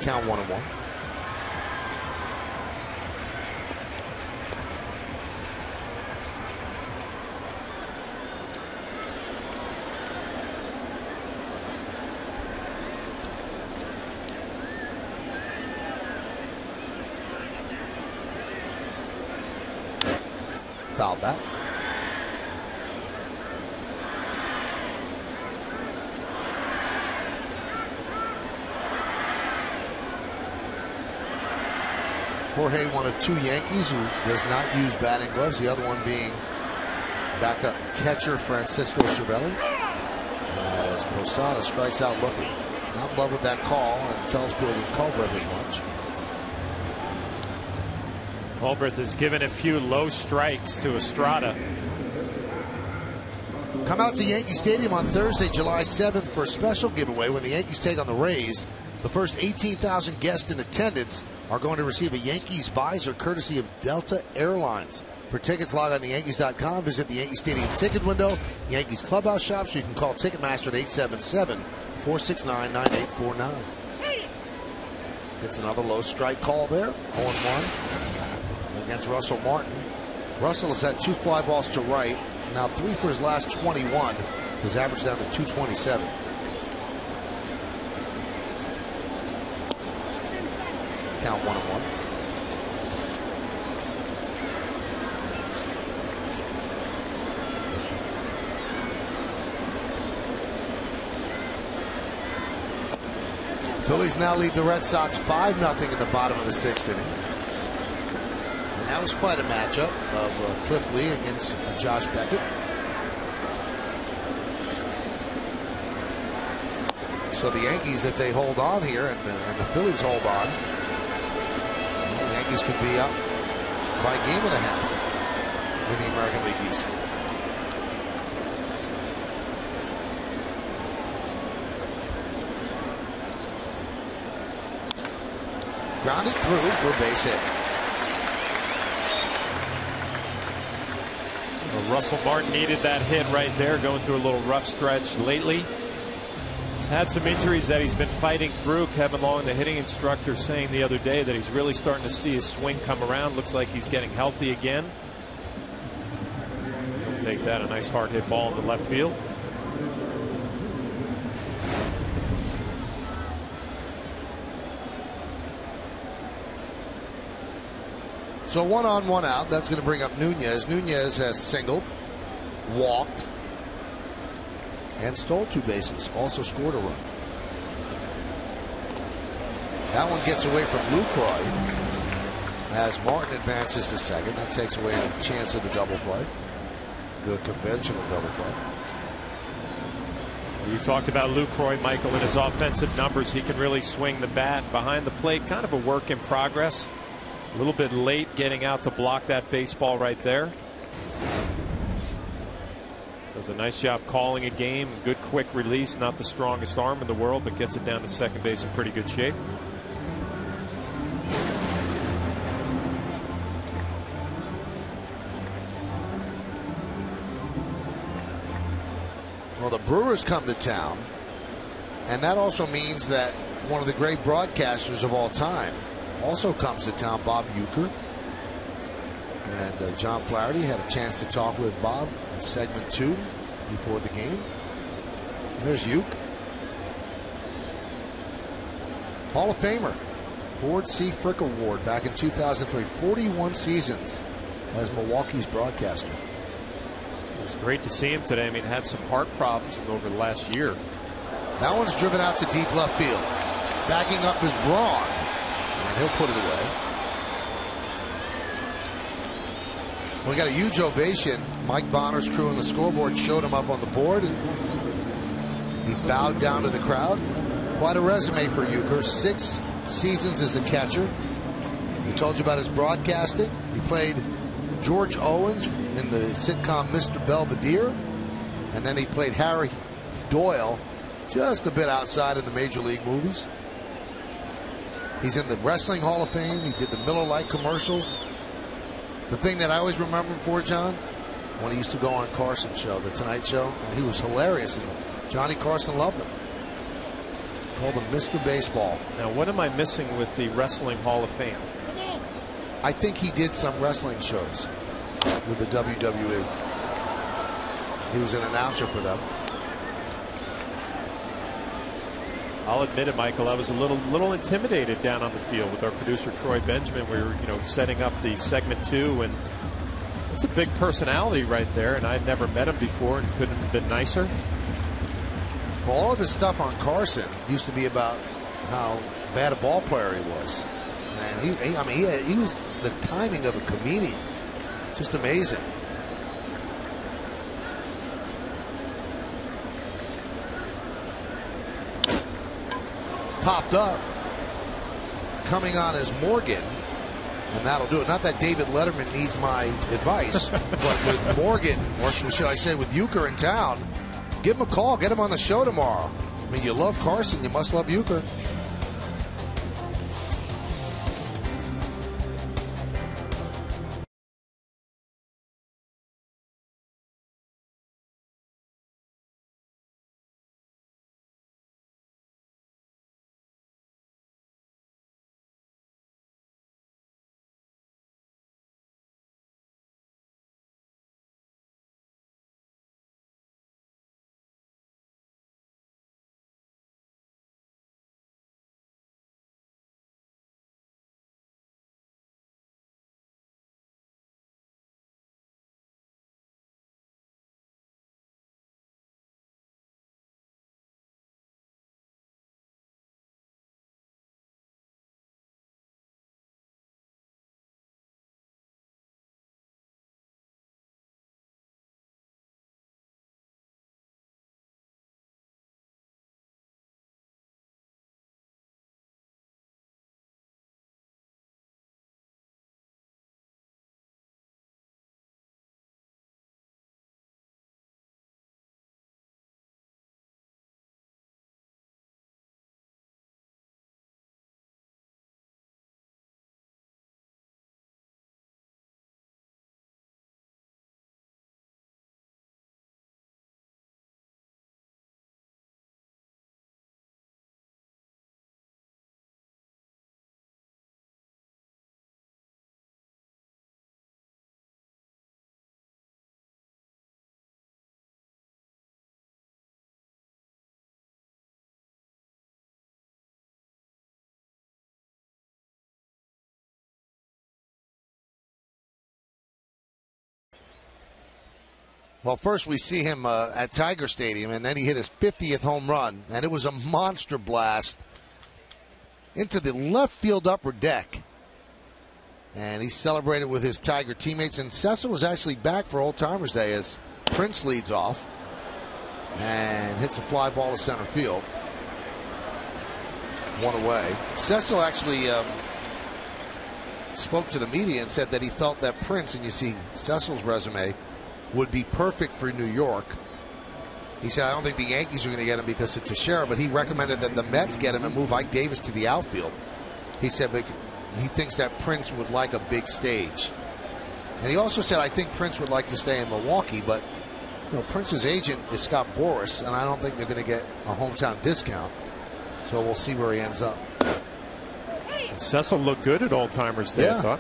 Count 1-1. Foul back. Jorge, one of 2 Yankees who does not use batting gloves, the other one being backup catcher Francisco Cervelli. As Posada strikes out looking. Not in love with that call and tells fielder Culbreth as much. Culbreth has given a few low strikes to Estrada. Come out to Yankee Stadium on Thursday, July 7th for a special giveaway when the Yankees take on the Rays. The first 18,000 guests in attendance are going to receive a Yankees visor courtesy of Delta Airlines. For tickets, log on to Yankees.com. Visit the Yankee Stadium ticket window, Yankees clubhouse shops. You can call Ticketmaster at 877-469-9849. Gets another low strike call there. 0-1 against Russell Martin. Russell has had 2 fly balls to right. Now 3 for his last 21. His average down to 227. Count 1-1. Phillies now lead the Red Sox 5-0 in the bottom of the 6th inning. And that was quite a matchup of Cliff Lee against Josh Beckett. So the Yankees, if they hold on here and the Phillies hold on, the Yankees could be up by a game and a half in the American League East. Grounded through for a base hit. Well, Russell Martin needed that hit right there, going through a little rough stretch lately. He's had some injuries that he's been fighting through. Kevin Long, the hitting instructor, saying the other day that he's really starting to see his swing come around. Looks like he's getting healthy again. He'll take that, a nice hard hit ball in the left field. So 1 on, 1 out. That's going to bring up Nunez. Nunez has singled, walked, and stole 2 bases. Also scored a run. That one gets away from Lucroy as Martin advances to second. That takes away the chance of the double play, the conventional double play. You talked about Lucroy, Michael, in his offensive numbers. He can really swing the bat behind the plate. Kind of a work in progress. A little bit late getting out to block that baseball right there. Does a nice job calling a game. Good quick release. Not the strongest arm in the world, but gets it down to second base in pretty good shape. Well, the Brewers come to town, and that also means that one of the great broadcasters of all time also comes to town, Bob Uecker. And John Flaherty had a chance to talk with Bob in segment 2 before the game. There's Uecker. Hall of Famer, Ford C. Frick Award back in 2003. 41 seasons as Milwaukee's broadcaster. It was great to see him today. I mean, had some heart problems over the last year. That one's driven out to deep left field. Backing up is Braun, and he'll put it away. We got a huge ovation. Mike Bonner's crew on the scoreboard showed him up on the board, and he bowed down to the crowd. Quite a resume for Uecker. 6 seasons as a catcher. We told you about his broadcasting. He played George Owens in the sitcom Mr. Belvedere, and then he played Harry Doyle just a bit outside in the Major League movies. He's in the Wrestling Hall of Fame. He did the Miller Lite commercials. The thing that I always remember him for, John, when he used to go on Carson's show, The Tonight Show, he was hilarious. And Johnny Carson loved him. Called him Mr. Baseball. Now, what am I missing with the Wrestling Hall of Fame? I think he did some wrestling shows with the WWE. He was an announcer for them. I'll admit it, Michael. I was a little intimidated down on the field with our producer Troy Benjamin. We were, setting up the segment 2, and it's a big personality right there. And I'd never met him before, and couldn't have been nicer. Well, all of his stuff on Carson used to be about how bad a ball player he was. And he was the timing of a comedian, just amazing. Popped up, coming on as Morgan, and that'll do it. Not that David Letterman needs my advice, but with Morgan, or should I say with Uecker in town, give him a call, get him on the show tomorrow. I mean, you love Carson, you must love Uecker. Well, first we see him at Tiger Stadium, and then he hit his 50th home run, and it was a monster blast into the left field upper deck. And he celebrated with his Tiger teammates, and Cecil was actually back for Old Timers Day as Prince leads off and hits a fly ball to center field. One away. Cecil actually spoke to the media and said that he felt that Prince, and you see Cecil's resume, would be perfect for New York. He said, I don't think the Yankees are going to get him because of Teixeira, but he recommended that the Mets get him and move Ike Davis to the outfield. He said he thinks that Prince would like a big stage. And he also said, I think Prince would like to stay in Milwaukee, but You know, Prince's agent is Scott Boras, and I don't think they're going to get a hometown discount. So we'll see where he ends up. Cecil looked good at Old-Timers Day, Yeah. I thought.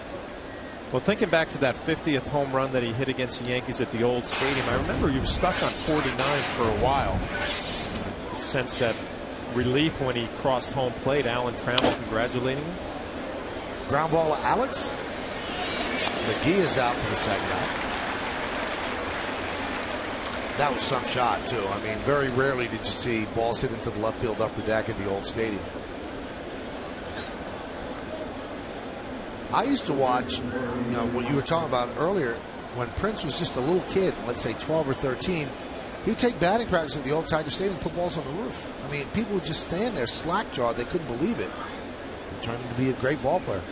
Well, thinking back to that 50th home run that he hit against the Yankees at the old stadium, I remember he was stuck on 49 for a while. I sense that relief when he crossed home plate. Alan Trammell congratulating him. Ground ball to Alex. McGee is out for the second out. That was some shot, too. I mean, very rarely did you see balls hit into the left field upper deck at the old stadium. I used to watch, you know, what you were talking about earlier, when Prince was just a little kid, let's say 12 or 13, he'd take batting practice at the old Tiger Stadium and put balls on the roof. I mean, people would just stand there slack-jawed. They couldn't believe it. He turned into be a great ball player.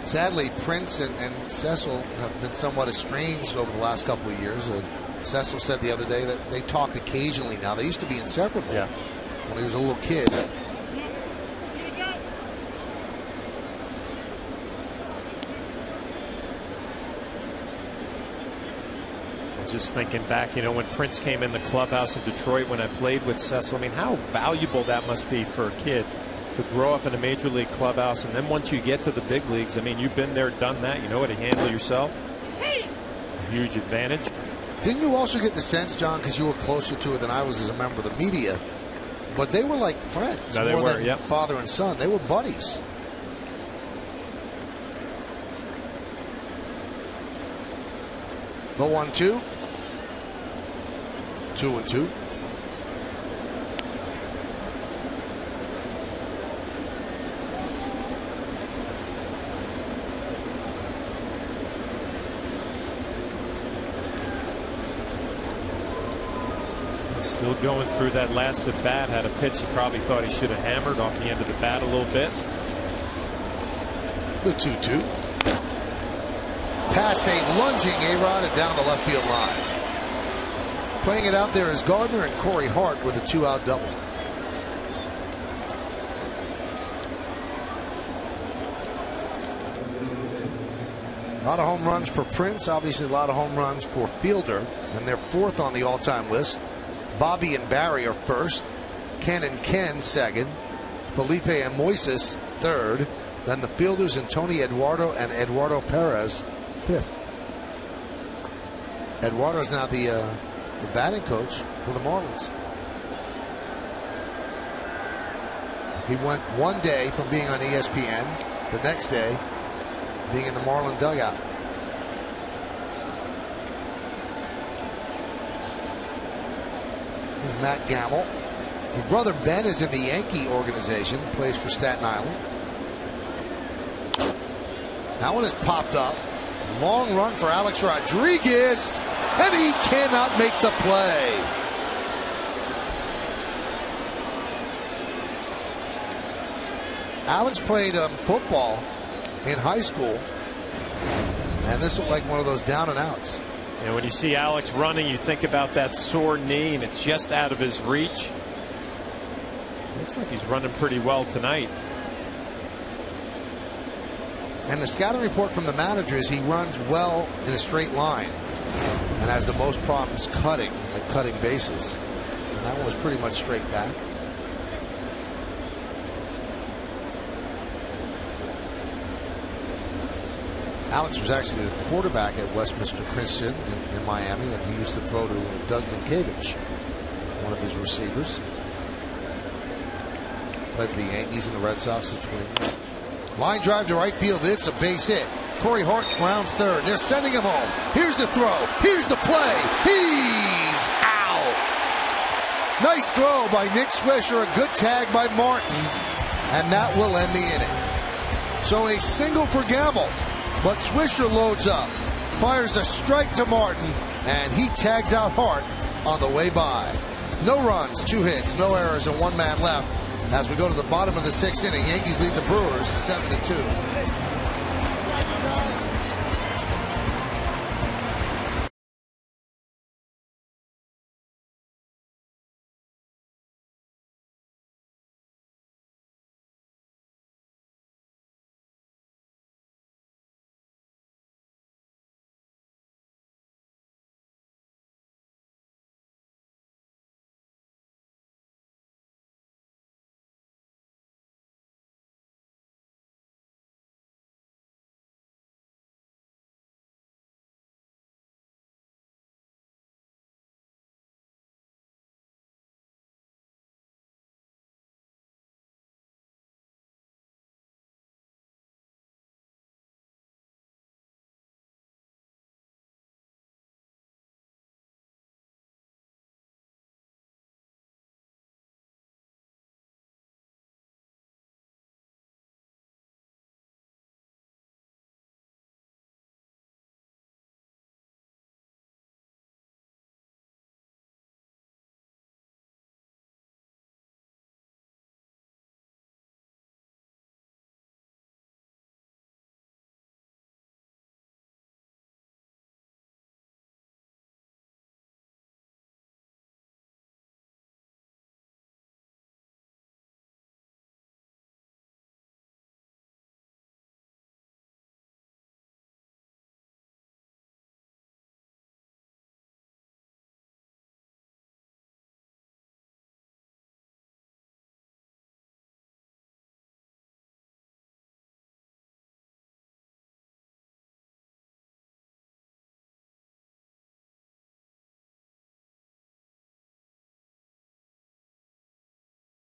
Sadly, Prince and Cecil have been somewhat estranged over the last couple of years. Cecil said the other day that they talk occasionally now. They used to be inseparable when he was a little kid. Just thinking back, you know, when Prince came in the clubhouse in Detroit when I played with Cecil, I mean, how valuable that must be for a kid to grow up in a major league clubhouse. And then once you get to the big leagues, I mean, you've been there, done that. You know how to handle yourself. A huge advantage. Didn't you also get the sense, John, because you were closer to it than I was as a member of the media, but they were like friends more than father and son. They were buddies. The 1-2. 2-2. Still going through that last at bat. Had a pitch he probably thought he should have hammered off the end of the bat a little bit. The 2-2. Past a lunging A-Rod and down the left field line. Playing it out there is Gardner and Corey Hart with a 2-out double. A lot of home runs for Prince. Obviously a lot of home runs for Fielder. And they're fourth on the all-time list. Bobby and Barry are first. Ken and Ken second. Felipe and Moises third. Then the Fielders and Tony Eduardo and Eduardo Perez fifth. Eduardo's now the batting coach for the Marlins. He went one day from being on ESPN, the next day being in the Marlin dugout. Here's Matt Gamble. His brother Ben is in the Yankee organization, plays for Staten Island. That one has popped up. Long run for Alex Rodriguez, and he cannot make the play. Alex played football in high school, and this looked like one of those down and outs. And when you see Alex running, you think about that sore knee, and it's just out of his reach. Looks like he's running pretty well tonight. And the scouting report from the manager is he runs well in a straight line and has the most problems cutting bases. And that one was pretty much straight back. Alex was actually the quarterback at Westminster Christian in Miami, and he used to throw to Doug Minkiewicz, one of his receivers. Played for the Yankees and the Red Sox, the Twins. Line drive to right field. It's a base hit. Corey Hart grounds third. They're sending him home. Here's the throw. Here's the play. He's out. Nice throw by Nick Swisher. A good tag by Martin. And that will end the inning. So a single for Gamble. But Swisher loads up. Fires a strike to Martin. And he tags out Hart on the way by. No runs, 2 hits, no errors, and 1 man left. As we go to the bottom of the 6th inning, Yankees lead the Brewers 7-2.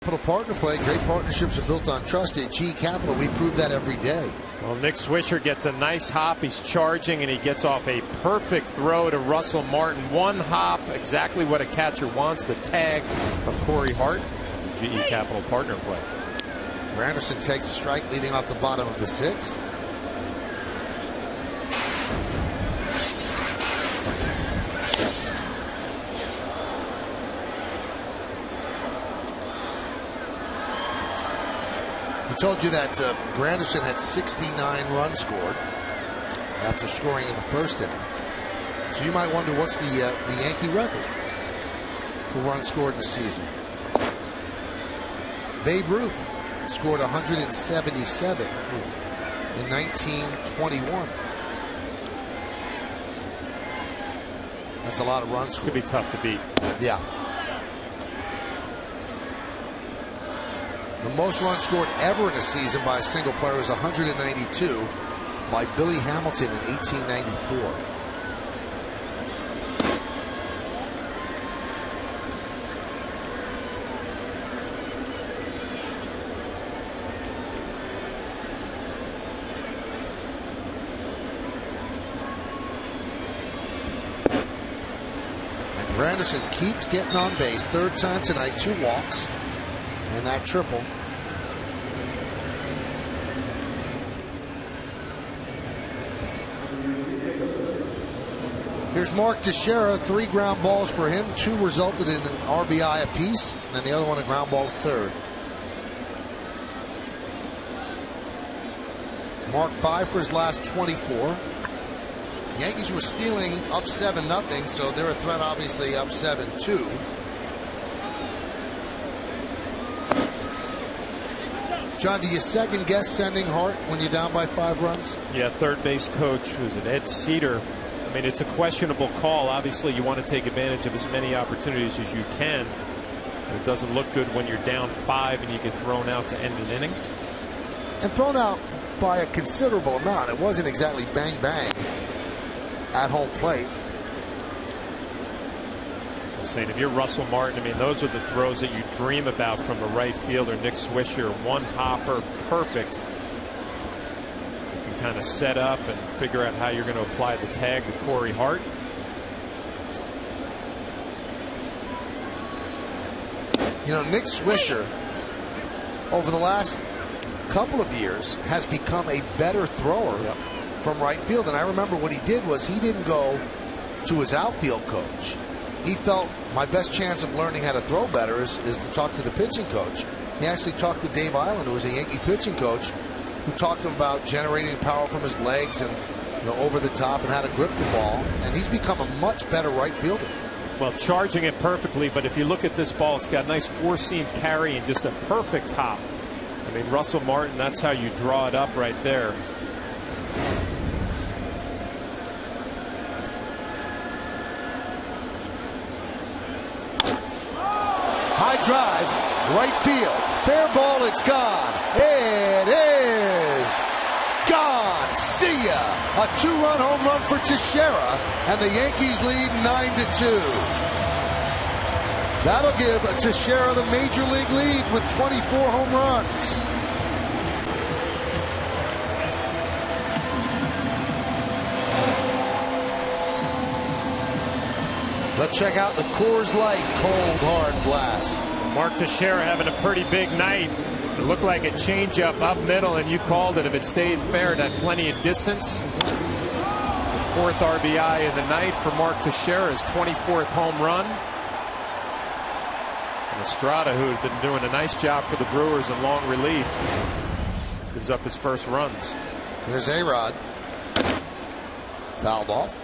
Capital partner play. Great partnerships are built on trust. At GE Capital, we prove that every day. Well, Nick Swisher gets a nice hop. He's charging, and he gets off a perfect throw to Russell Martin. One hop, exactly what a catcher wants. The tag of Corey Hart. GE Capital partner play. Granderson takes a strike, leading off the bottom of the sixth. We told you that Granderson had 69 runs scored after scoring in the first inning. So you might wonder what's the Yankee record for runs scored in a season. Babe Ruth scored 177 in 1921. That's a lot of runs. It's going to be tough to beat. Yeah. The most runs scored ever in a season by a single player was 192 by Billy Hamilton in 1894. And Granderson keeps getting on base. Third time tonight, 2 walks. And that triple. Here's Mark Teixeira, 3 ground balls for him. 2 resulted in an RBI apiece, and the other one a ground ball third. Mark 5 for his last 24. Yankees were stealing up 7-0, so they're a threat obviously up 7-2. John, do you second guess sending Hart when you're down by 5 runs? Yeah, third base coach was it Ed Cedar. I mean, it's a questionable call. Obviously, you want to take advantage of as many opportunities as you can. But it doesn't look good when you're down 5 and you get thrown out to end an inning. And thrown out by a considerable amount. It wasn't exactly bang bang at home plate. Saying if you're Russell Martin, I mean, those are the throws that you dream about from the right fielder, Nick Swisher. One hopper, perfect. You can kind of set up and figure out how you're going to apply the tag to Corey Hart. You know, Nick Swisher, over the last couple of years, has become a better thrower from right field. And I remember what he did was he didn't go to his outfield coach. He felt my best chance of learning how to throw better is to talk to the pitching coach. He actually talked to Dave Island, who was a Yankee pitching coach, who talked to him about generating power from his legs and over the top and how to grip the ball. And he's become a much better right fielder. Well, charging it perfectly, but if you look at this ball, it's got a nice 4-seam carry and just a perfect top. I mean, Russell Martin, that's how you draw it up right there. High drive, right field, fair ball, it's gone. It is gone. See ya. A 2-run home run for Teixeira, and the Yankees lead 9-2. That'll give Teixeira the major league lead with 24 home runs. Let's check out the Coors Light Cold Hard Blast. Mark Teixeira having a pretty big night. It looked like a changeup up middle, and you called it. If it stayed fair, it had plenty of distance. The 4th RBI of the night for Mark Teixeira, his 24th home run. And Estrada, who had been doing a nice job for the Brewers in long relief, gives up his first runs. Here's A-Rod. Fouled off.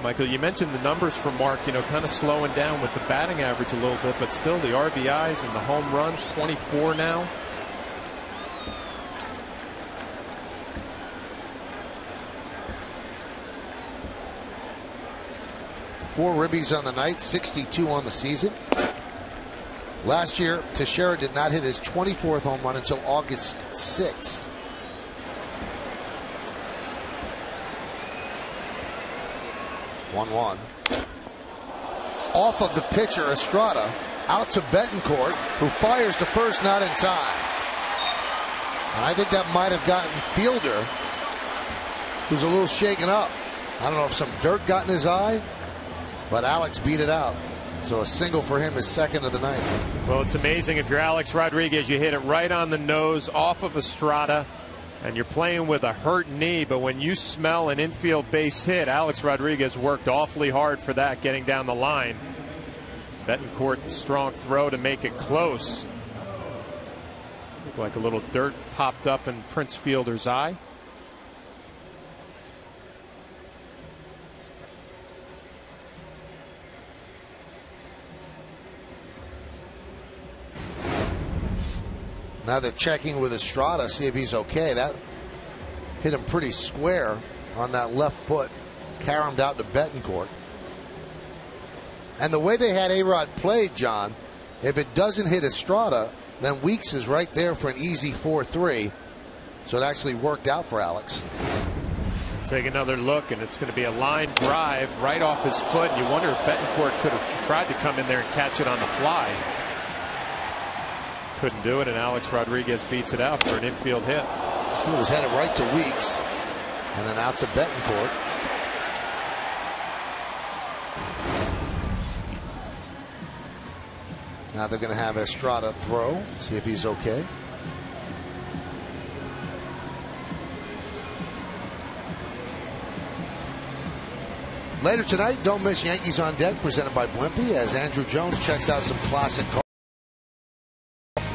Michael, you mentioned the numbers for Mark, kind of slowing down with the batting average a little bit, but still the RBIs and the home runs, 24 now. Four ribbies on the night, 62 on the season. Last year, Teixeira did not hit his 24th home run until August 6th. Off of the pitcher, Estrada, out to Betancourt, who fires to first, not in time. And I think that might have gotten Fielder, who's a little shaken up. I don't know if some dirt got in his eye, but Alex beat it out. So a single for him is second of the night. Well, it's amazing. If you're Alex Rodriguez, you hit it right on the nose off of Estrada, and you're playing with a hurt knee. But when you smell an infield base hit, Alex Rodriguez worked awfully hard for that, getting down the line. Betancourt, the strong throw to make it close. Looked like a little dirt popped up in Prince Fielder's eye. Now they're checking with Estrada, see if he's okay. That hit him pretty square on that left foot, caromed out to Betancourt. And the way they had A-Rod played, John, if it doesn't hit Estrada, then Weeks is right there for an easy 4-3. So it actually worked out for Alex. Take another look, and it's going to be a line drive right off his foot. You wonder if Betancourt could have tried to come in there and catch it on the fly. Couldn't do it, and Alex Rodriguez beats it out for an infield hit. He was headed right to Weeks, and then out to Betancourt. Now they're going to have Estrada throw, see if he's okay. Later tonight, don't miss Yankees on Deck, presented by Blimpie, as Andrew Jones checks out some classic cards,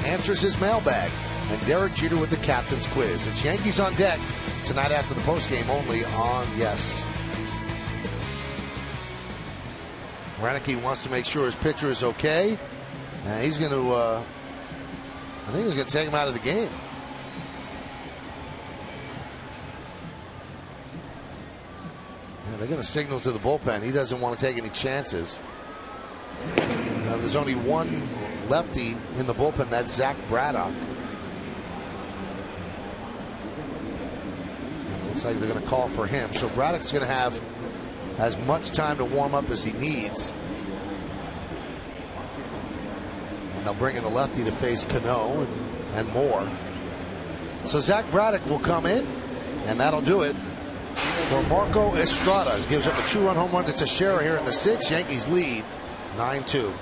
answers his mailbag, and Derek Jeter with the captain's quiz. It's Yankees on Deck tonight after the postgame, only on Yes. Renicky wants to make sure his pitcher is okay. And he's going to, I think he's going to take him out of the game. Yeah, they're going to signal to the bullpen. He doesn't want to take any chances. Now, there's only one lefty in the bullpen. That's Zach Braddock. And it looks like they're going to call for him. So Braddock's going to have as much time to warm up as he needs. And they'll bring in the lefty to face Cano and more. So Zach Braddock will come in, and that'll do it for Marco Estrada. Gives up a 2-run home run to Teixeira here in the 6th. Yankees lead 9-2.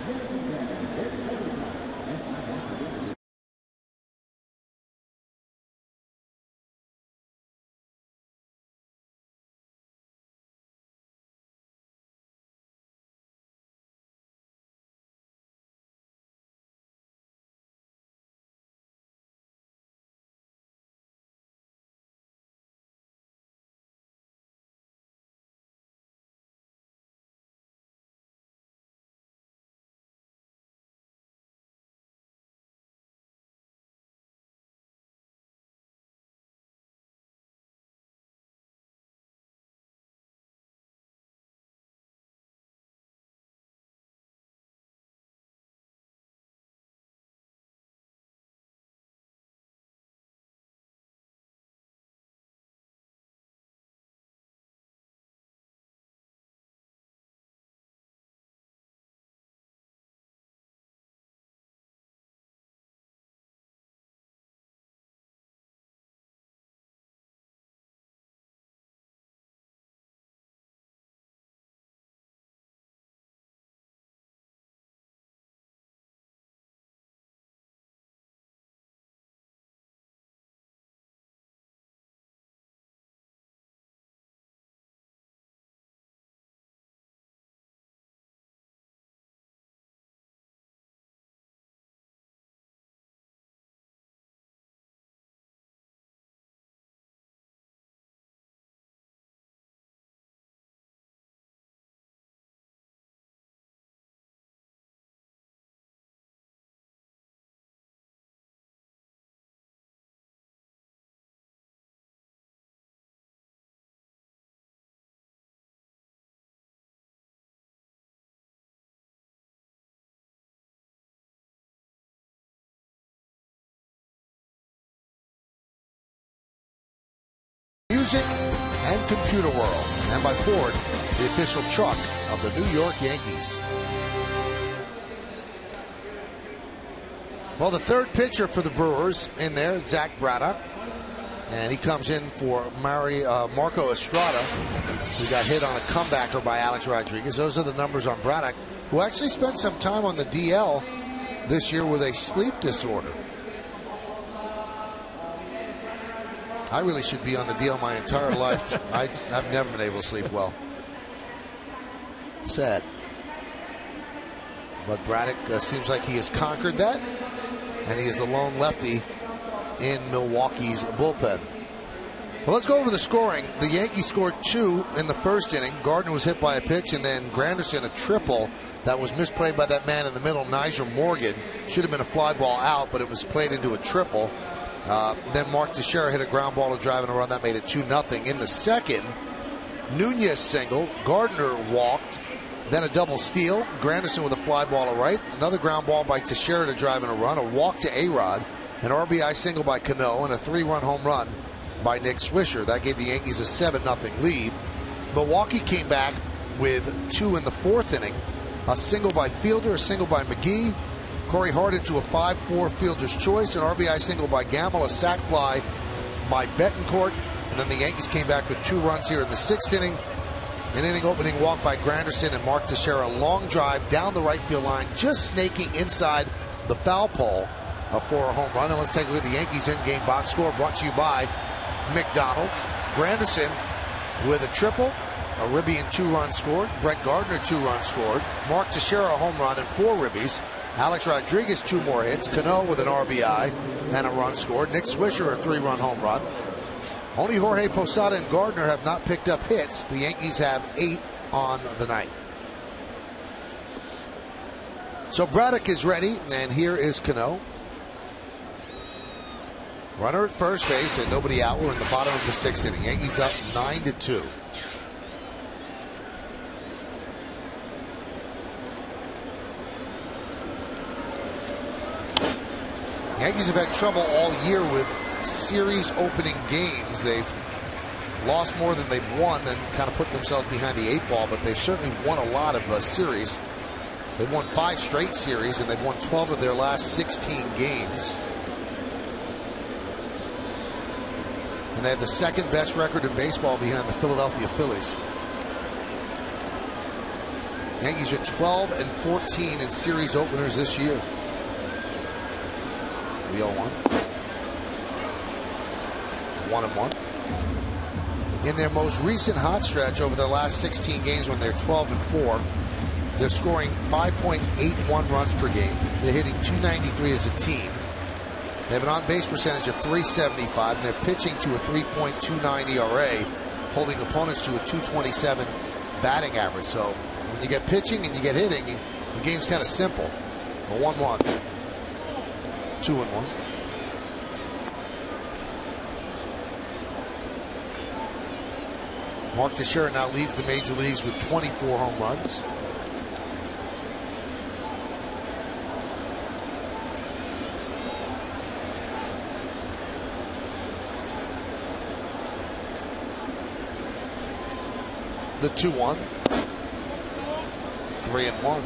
Music and computer world, and by Ford, the official truck of the New York Yankees. Well, the third pitcher for the Brewers in there, Zach Braddock. And he comes in for Marco Estrada, who got hit on a comebacker by Alex Rodriguez. Those are the numbers on Braddock, who actually spent some time on the DL this year with a sleep disorder. I really should be on the DL my entire life. I've never been able to sleep well. Sad. But Braddock seems like he has conquered that, and he is the lone lefty in Milwaukee's bullpen. Well, let's go over the scoring. The Yankees scored 2 in the first inning. Gardner was hit by a pitch, and then Granderson a triple that was misplayed by that man in the middle, Nigel Morgan. Should have been a fly ball out, but it was played into a triple. Then Mark Teixeira hit a ground ball to drive in a run. That made it 2-0. In the second, Nunez single, Gardner walked, then a double steal. Granderson with a fly ball to right. Another ground ball by Teixeira to drive in a run. A walk to A-Rod. An RBI single by Cano, and a 3-run home run by Nick Swisher. That gave the Yankees a 7-0 lead. Milwaukee came back with 2 in the fourth inning. A single by Fielder, a single by McGee. Corey Hart into a 5-4 fielder's choice. An RBI single by Gamble, a sac fly by Betancourt. And then the Yankees came back with 2 runs here in the sixth inning. An inning opening walk by Granderson and Mark Teixeira. A long drive down the right field line, just snaking inside the foul pole for a home run. And let's take a look at the Yankees in-game box score, brought to you by McDonald's. Granderson with a triple, a ribby and 2 runs scored. Brett Gardner 2 runs scored. Mark Teixeira a home run and 4 ribbies. Alex Rodriguez 2 more hits. Cano with an RBI and a run scored. Nick Swisher a 3-run home run. Only Jorge Posada and Gardner have not picked up hits. The Yankees have 8 on the night. So Braddock is ready, and here is Cano. Runner at first base and nobody out. We're in the bottom of the sixth inning. Yankees up 9-2. Yankees have had trouble all year with series opening games. They've lost more than they've won and kind of put themselves behind the 8 ball, but they've certainly won a lot of series. They've won 5 straight series, and they've won 12 of their last 16 games. And they have the second best record in baseball behind the Philadelphia Phillies. Yankees are 12-14 in series openers this year. The 0-1. 1-1. In their most recent hot stretch over their last 16 games, when they're 12-4, they're scoring 5.81 runs per game. They're hitting .293 as a team. They have an on-base percentage of .375, and they're pitching to a 3.29 ERA, holding opponents to a .227 batting average. So when you get pitching and you get hitting, the game's kind of simple. A 1-1. 2-1. Mark Teixeira now leads the major leagues with 24 home runs. The 2-1. 3-1.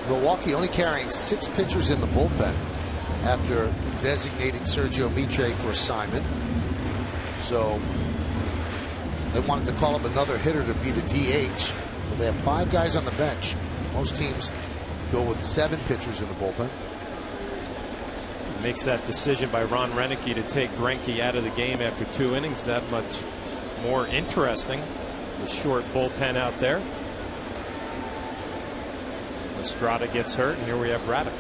Milwaukee only carrying 6 pitchers in the bullpen after designating Sergio Mitre for assignment. So they wanted to call up another hitter to be the DH. But they have 5 guys on the bench. Most teams go with 7 pitchers in the bullpen. Makes that decision by Ron Renicky to take Greinke out of the game after 2 innings that much more interesting. The short bullpen out there. Estrada gets hurt, and here we have Braddock.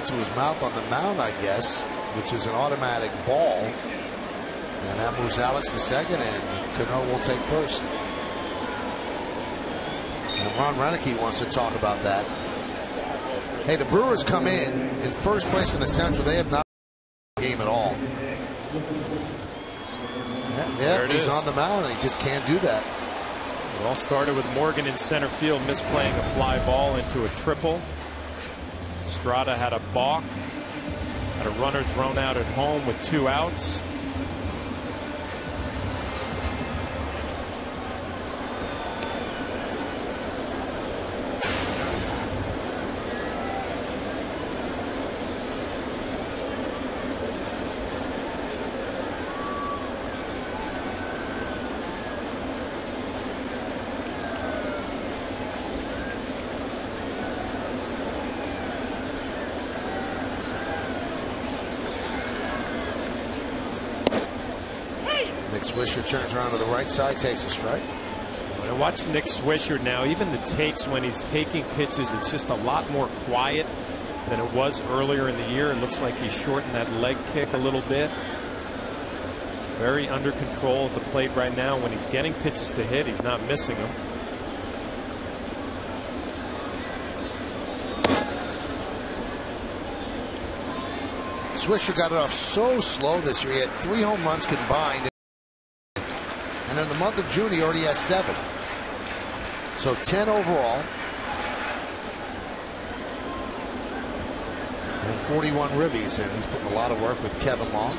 into his mouth on the mound, I guess, which is an automatic ball. And that moves Alex to second, and Cano will take first. And Ron Renicky wants to talk about that. Hey, the Brewers come in first place in the Central. They have not won the game at all. Yeah, he's on the mound, and he just can't do that. It all started with Morgan in center field misplaying a fly ball into a triple. Estrada had a balk, had a runner thrown out at home with 2 outs. Swisher turns around to the right side, takes a strike. When I watch Nick Swisher now, even the takes when he's taking pitches, it's just a lot more quiet than it was earlier in the year. It looks like he's shortened that leg kick a little bit. He's very under control at the plate right now. When he's getting pitches to hit, he's not missing them. Swisher got it off so slow this year. He had 3 home runs combined. And in the month of June, he already has 7. So 10 overall. And 41 ribbies. And he's putting a lot of work with Kevin Long.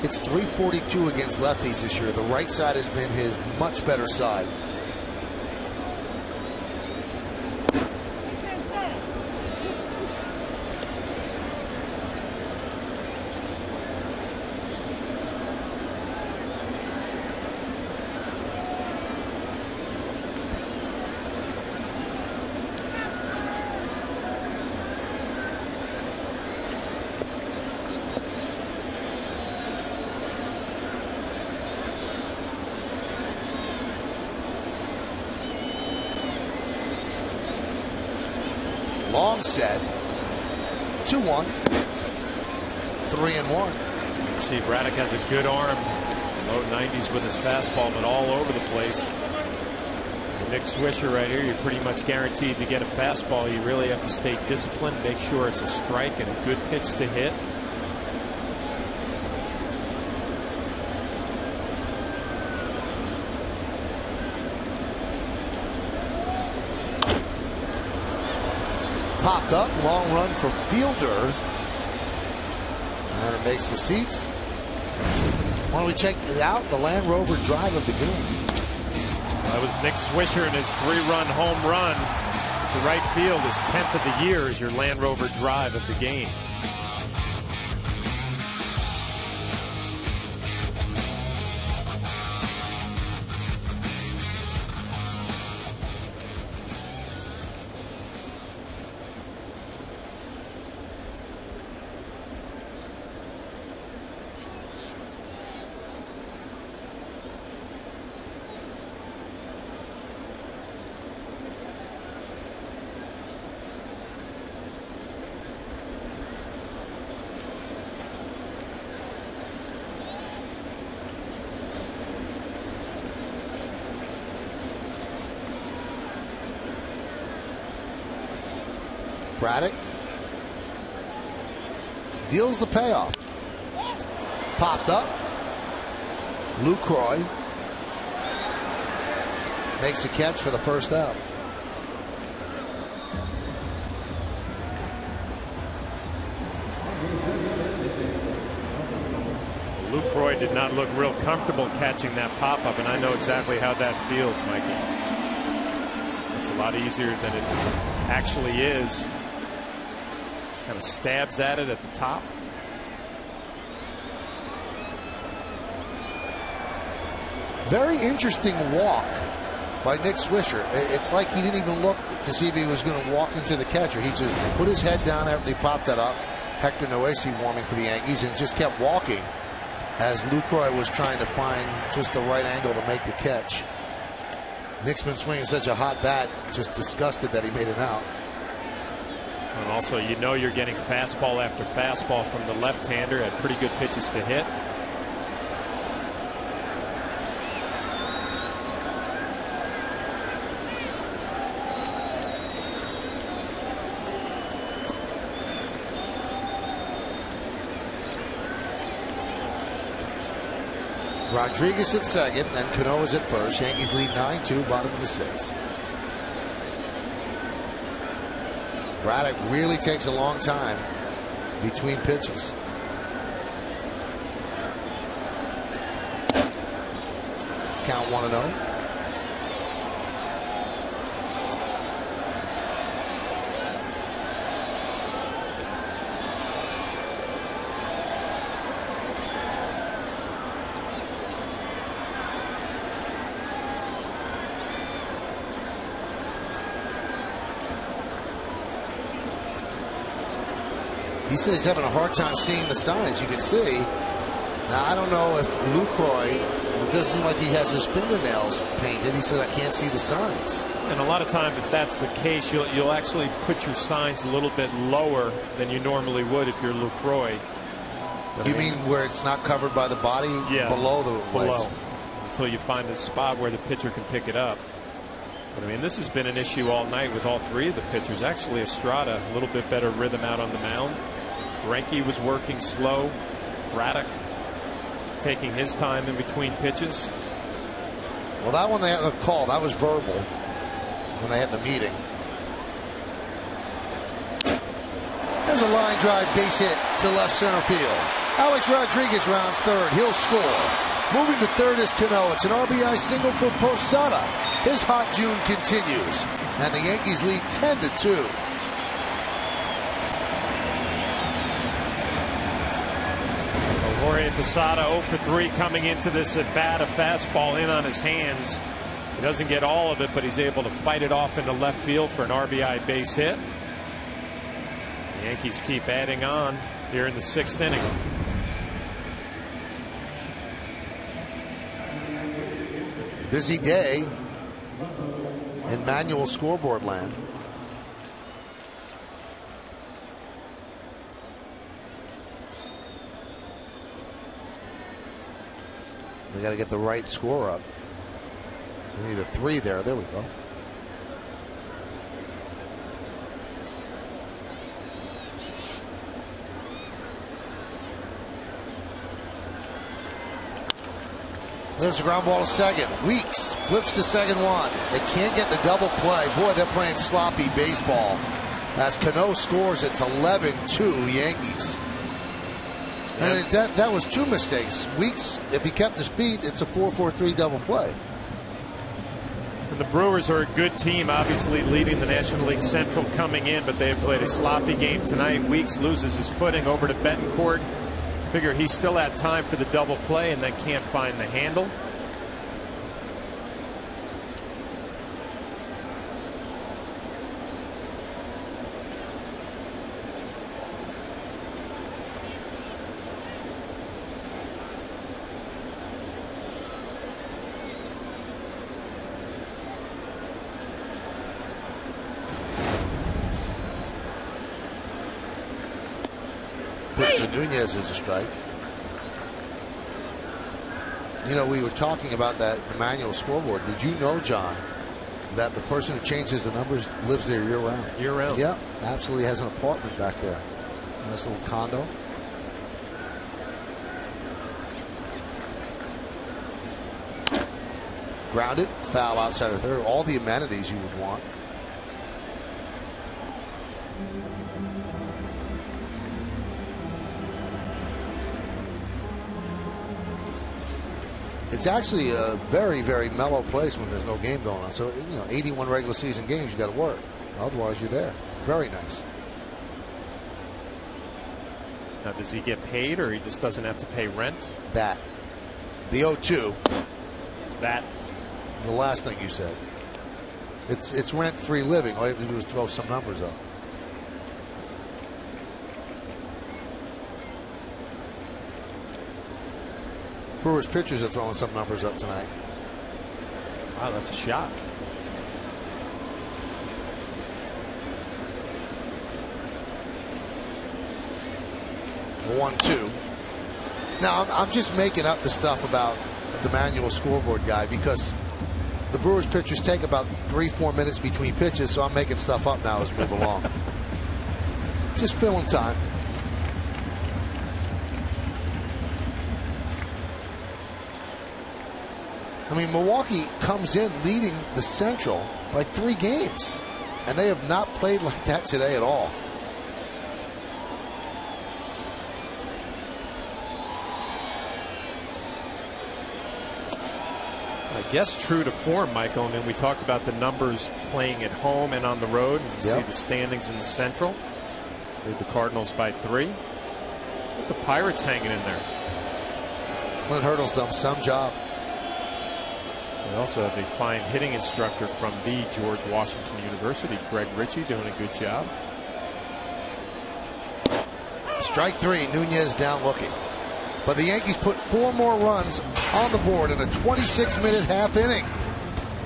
It's .342 against lefties this year. The right side has been his much better side. Long set. 2-1. 3-1. You see Braddock has a good arm. Low 90s with his fastball, but all over the place. Nick Swisher right here, you're pretty much guaranteed to get a fastball. You really have to stay disciplined, make sure it's a strike and a good pitch to hit. Popped up, long run for Fielder. And it makes the seats. Why don't we check it out? The Land Rover drive of the game. That was Nick Swisher and his 3-run home run to right field. His 10th of the year is your Land Rover drive of the game. Braddock deals the payoff. Popped up. Lucroy makes a catch for the first out. Lucroy did not look real comfortable catching that pop-up, and I know exactly how that feels, Mikey. It's a lot easier than it actually is. Kind of stabs at it at the top. Very interesting walk by Nick Swisher. It's like he didn't even look to see if he was going to walk into the catcher. He just put his head down after they popped that up. Hector Noesi warming for the Yankees and just kept walking. as Lucroy was trying to find just the right angle to make the catch. Nick's been swinging such a hot bat, just disgusted that he made it out. And also, you know, you're getting fastball after fastball from the left-hander. Had pretty good pitches to hit. Rodriguez at second, then Cano is at first. Yankees lead 9-2, bottom of the sixth. Braddock really takes a long time between pitches. Count 1-0. He says he's having a hard time seeing the signs. You can see. Now, I don't know if Lucroy, it doesn't seem like he has his fingernails painted. He says, I can't see the signs. And a lot of time, if that's the case, you'll actually put your signs a little bit lower than you normally would if you're Lucroy. But You mean where it's not covered by the body? Yeah, below the legs? Until you find the spot where the pitcher can pick it up. But I mean, this has been an issue all night with all three of the pitchers. Actually, Estrada, a little bit better rhythm out on the mound. Greinke was working slow. Braddock taking his time in between pitches. Well, that one they had a call. That was verbal when they had the meeting. There's a line drive base hit to left center field. Alex Rodriguez rounds third. He'll score. Moving to third is Cano. It's an RBI single for Posada. His hot June continues. And the Yankees lead 10-2. Jorge Posada 0 for 3 coming into this at bat. A fastball in on his hands. He doesn't get all of it, but he's able to fight it off into left field for an RBI base hit. The Yankees keep adding on here in the 6th inning. Busy day in manual scoreboard land. They got to get the right score up. They need a 3 there. There we go. There's a ground ball to second. Weeks flips to second one. They can't get the double play. Boy, they're playing sloppy baseball. As Cano scores, it's 11-2 Yankees. And that was 2 mistakes. Weeks, if he kept his feet, it's a 4-4-3 double play. And the Brewers are a good team, obviously leading the National League Central coming in, but they have played a sloppy game tonight. Weeks loses his footing over to Betancourt. Figure he still had time for the double play and then can't find the handle. Nunez is a strike. You know, we were talking about that manual scoreboard. Did you know, John, that the person who changes the numbers lives there year round? Year round. Yeah, absolutely has an apartment back there. Nice little condo. Grounded, foul outside of third. All the amenities you would want. It's actually a very, very mellow place when there's no game going on. So, you know, 81 regular season games, you got to work. Otherwise, you're there. Very nice. Now, does he get paid, or he just doesn't have to pay rent? That. The 0-2. That. The last thing you said. It's rent-free living. All you have to do is throw some numbers up. Brewers pitchers are throwing some numbers up tonight. Wow, that's a shot. The 1-2. Now, I'm just making up the stuff about the manual scoreboard guy because the Brewers pitchers take about 3-4 minutes between pitches, so I'm making stuff up now as we move along. Just filling time. I mean, Milwaukee comes in leading the Central by 3 games, and they have not played like that today at all. I guess true to form, Michael. I mean, we talked about the numbers playing at home and on the road. And see the standings in the Central. Lead the Cardinals by 3. With the Pirates hanging in there. Clint Hurdle's done some job. We also have a fine hitting instructor from the George Washington University, Greg Ritchie, doing a good job. Strike 3, Nunez down looking. But the Yankees put 4 more runs on the board in a 26-minute half inning.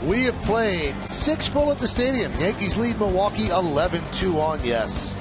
We have played 6 full at the stadium. Yankees lead Milwaukee 11-2 on Yes.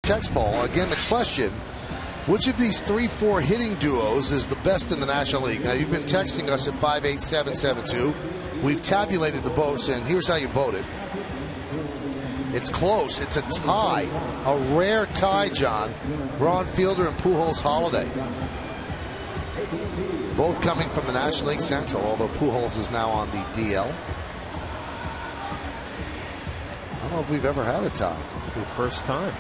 Text poll. Again, the question, which of these 3-4 hitting duos is the best in the National League? Now, you've been texting us at 58772. We've tabulated the votes, and here's how you voted. It's close. It's a tie. A rare tie, John. Ron Fielder and Pujols Holiday. Both coming from the National League Central, although Pujols is now on the DL. I don't know if we've ever had a tie. The first time.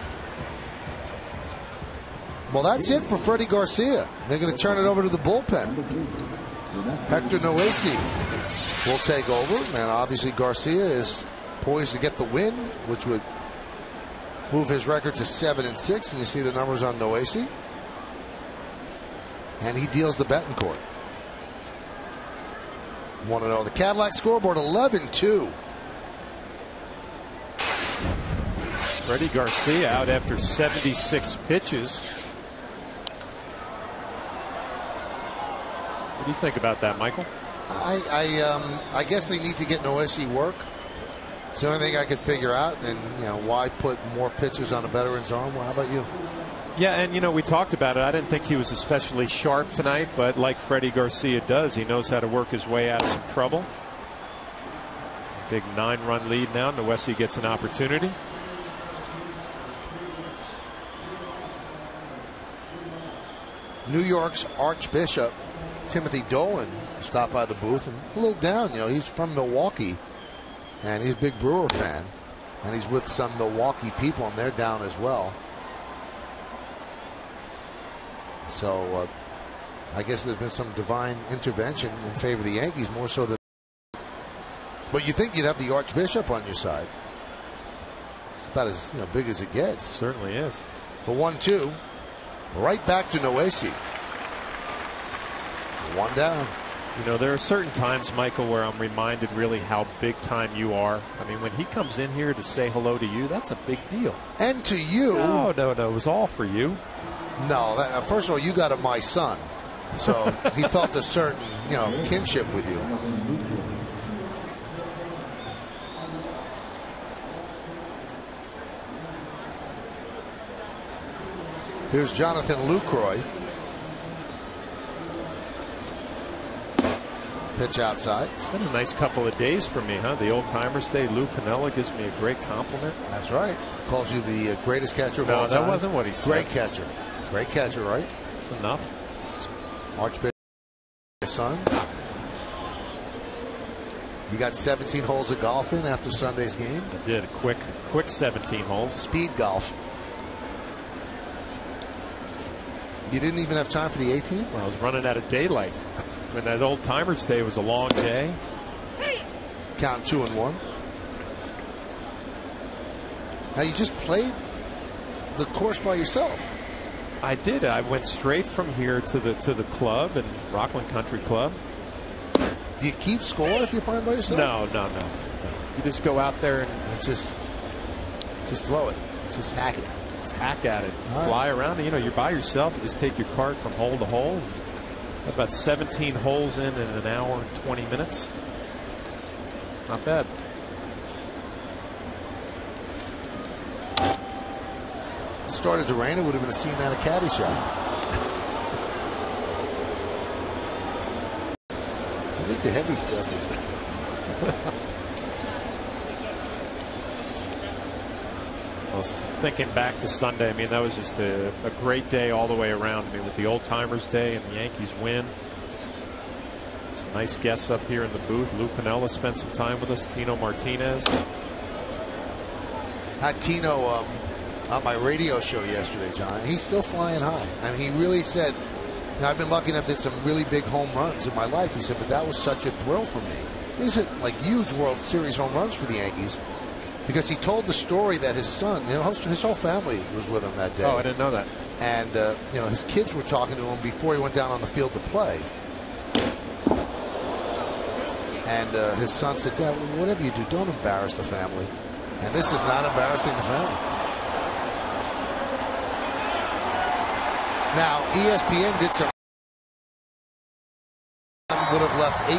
Well, that's it for Freddie Garcia. They're going to turn it over to the bullpen. Hector Noesi will take over, and obviously Garcia is poised to get the win, which would move his record to 7-6. And you see the numbers on Noesi, and he deals the Betancourt. 1-0. The Cadillac scoreboard 11-2. Freddie Garcia out after 76 pitches. What do you think about that, Michael? I guess they need to get Noesi work. It's the only thing I could figure out. And, you know, why put more pitches on a veteran's arm? Well, how about you? Yeah, and, you know, we talked about it. I didn't think he was especially sharp tonight, but like Freddie Garcia does, he knows how to work his way out of some trouble. Big 9-run lead now. Noesi gets an opportunity. New York's Archbishop Timothy Dolan stopped by the booth and a little down. You know, he's from Milwaukee, and he's a big Brewer fan, and he's with some Milwaukee people, and they're down as well. So I guess there's been some divine intervention in favor of the Yankees, more so than. But you think you'd have the Archbishop on your side. It's about as big as it gets. Certainly is. The 1-2, right back to Noesi. One down. There are certain times, Michael, where I'm reminded really how big time you are. I mean, when he comes in here to say hello to you, that's a big deal. And to you. No. It was all for you. No. First of all, you got my son. So he felt a certain, kinship with you. Here's Jonathan Lucroy. Pitch outside. It's been a nice couple of days for me, huh? The Old Timers Day. Lou Piniella gives me a great compliment. That's right. Calls you the greatest catcher of all time. No, that wasn't what he said. Great catcher. Great catcher, right? It's enough. Archbishop, son. You got 17 holes of golf in after Sunday's game? I did. Quick 17 holes. Speed golf. You didn't even have time for the 18? Well, I was running out of daylight. When that Old Timers Day was a long day. Count 2-1. Now you just played the course by yourself. I did. I went straight from here to the club and Rockland Country Club. Do you keep score if you're playing by yourself? No. You just go out there and just throw it. Just hack it. Just hack at it. Fly around. You're by yourself. You just take your cart from hole to hole. About 17 holes in an hour and 20 minutes. Not bad. If it started to rain, it would have been a scene out of Caddy Shot. I think the heavy stuff is. I was thinking back to Sunday. I mean, that was just a great day all the way around. I mean, with the Old Timers Day and the Yankees win. Some nice guests up here in the booth. Lou Piniella spent some time with us. Tino Martinez. Had Tino on my radio show yesterday, John. He's still flying high. I mean, he really said, I've been lucky enough to hit some really big home runs in my life. He said, but that was such a thrill for me. These are like huge World Series home runs for the Yankees. Because he told the story that his son, his whole family was with him that day. Oh, I didn't know that. And, his kids were talking to him before he went down on the field to play. And his son said, Dad, whatever you do, don't embarrass the family. And this is not embarrassing the family. Now, ESPN did some. Would have left 18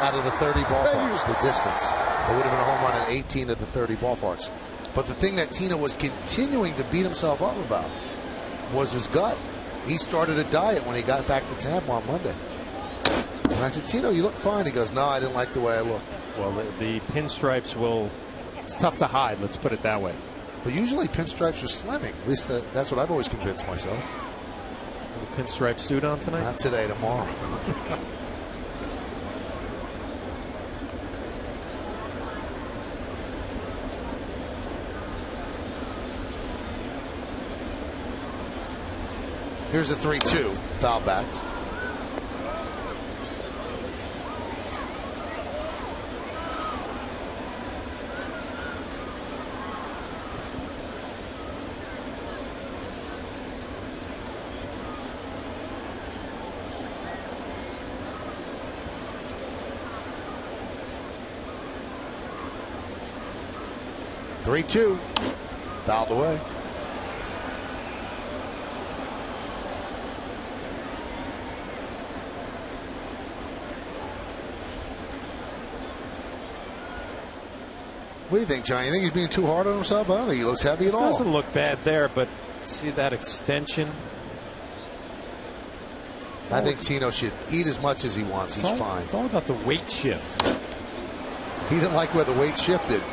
out of the 30 ballparks, the distance. It would have been a home run at 18 of the 30 ballparks. But the thing that Tino was continuing to beat himself up about was his gut. He started a diet when he got back to Tampa on Monday. And I said, Tino, you look fine. He goes, no, I didn't like the way I looked. Well, the pinstripes it's tough to hide, let's put it that way. But usually pinstripes are slimming. At least that's what I've always convinced myself. A pinstripe suit on tonight? Not today, tomorrow. Here's a 3-2 foul back. Three-two, fouled away. What do you think, John? You think he's being too hard on himself? I don't think he looks happy at all. It doesn't look bad there, but see that extension? I think Tino should eat as much as he wants. He's fine. It's all about the weight shift. He didn't like where the weight shifted.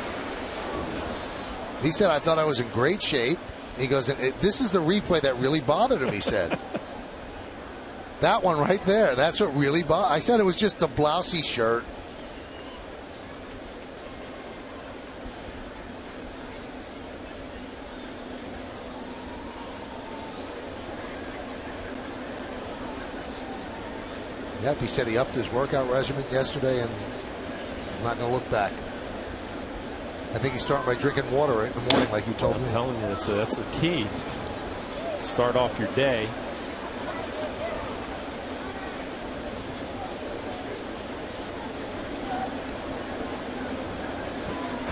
He said, I thought I was in great shape. He goes, this is the replay that really bothered him, he said. That one right there, that's what really bothered. I said it was just a blousy shirt. Yep, he said he upped his workout regimen yesterday, and I'm not going to look back. I think he's starting by drinking water right in the morning, like you told me. I'm telling you, that's a key. Start off your day.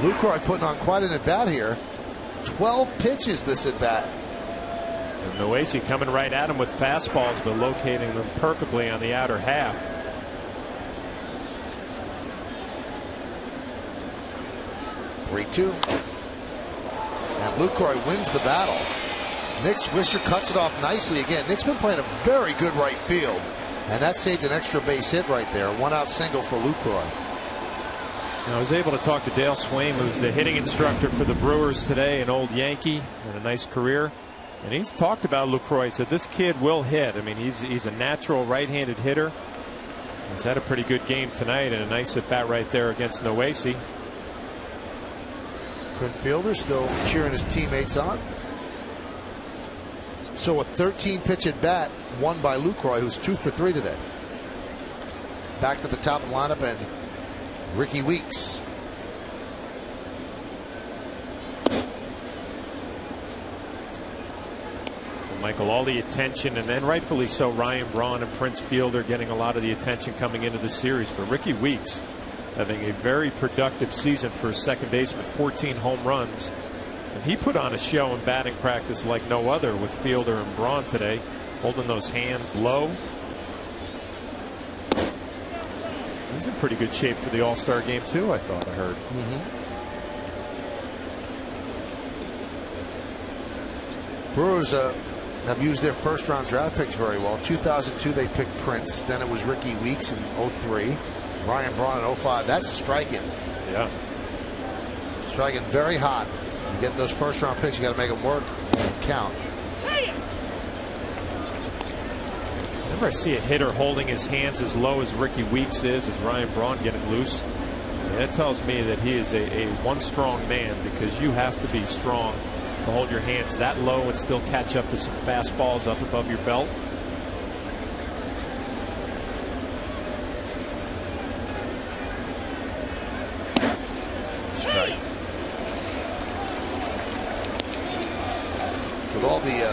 Lucroy putting on quite an at-bat here. 12 pitches this at-bat. And Noesi coming right at him with fastballs, but locating them perfectly on the outer half. (3-2). And Lucroy wins the battle. Nick Swisher cuts it off nicely again. Nick's been playing a very good right field, and that saved an extra base hit right there. 1-out single for Lucroy. I was able to talk to Dale Swaim, who's the hitting instructor for the Brewers today, an old Yankee and a nice career. And he's talked about Lucroy. He said this kid will hit. I mean, he's a natural right-handed hitter. He's had a pretty good game tonight and a nice at-bat right there against Noesi. Quinn Fielder still cheering his teammates on. So a 13-pitch at bat won by Lucroy, who's 2 for 3 today. Back to the top of the lineup, and Ricky Weeks. Michael, all the attention, and then rightfully so, Ryan Braun and Prince Fielder getting a lot of the attention coming into the series. But Ricky Weeks having a very productive season for a second baseman, 14 home runs. And he put on a show in batting practice like no other with Fielder and Braun today, holding those hands low. He's in pretty good shape for the All-Star game too, I thought I heard. Brewers have used their first-round draft picks very well. 2002 they picked Prince. Then it was Ricky Weeks in 03. Ryan Braun in 05. That's striking. Yeah. Striking very hot. You get those first-round picks, you got to make them work and count. Whenever I see a hitter holding his hands as low as Ricky Weeks is, as Ryan Braun getting loose, that tells me that he is a one strong man, because you have to be strong to hold your hands that low and still catch up to some fastballs up above your belt. Strike. With all the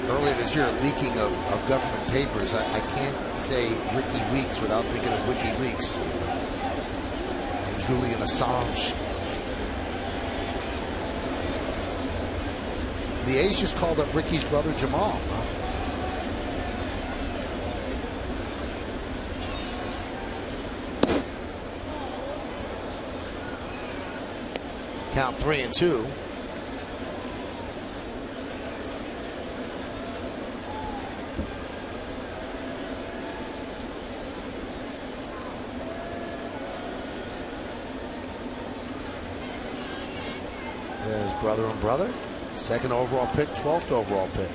earlier this year leaking of government papers, I can't say Ricky Weeks without thinking of WikiLeaks and Julian Assange. The A's just called up Ricky's brother Jamal. Count 3-2. There's brother and brother. Second overall pick, 12th overall pick.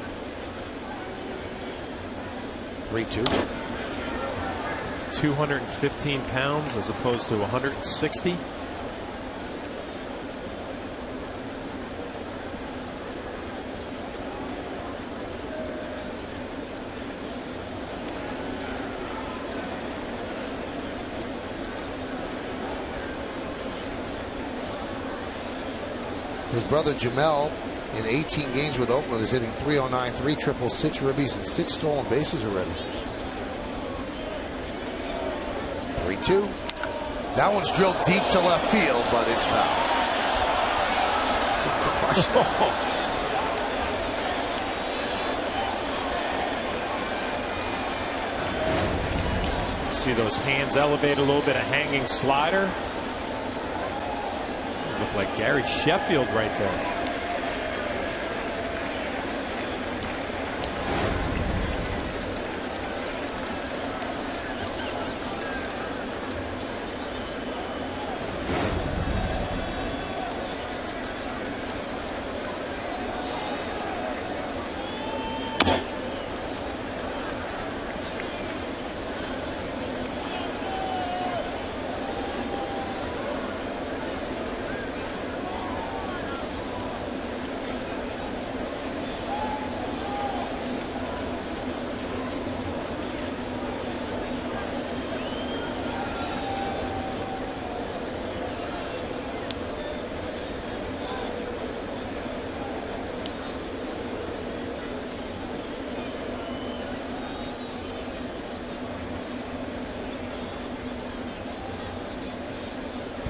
3-2. 215 pounds as opposed to 160. His brother Jamel, in 18 games with Oakland, is hitting .309, 3 triples, 6 ribbies, and 6 stolen bases already. 3-2. That one's drilled deep to left field, but it's foul. He crushed that. See those hands elevate a little bit, a hanging slider. Looked like Gary Sheffield right there.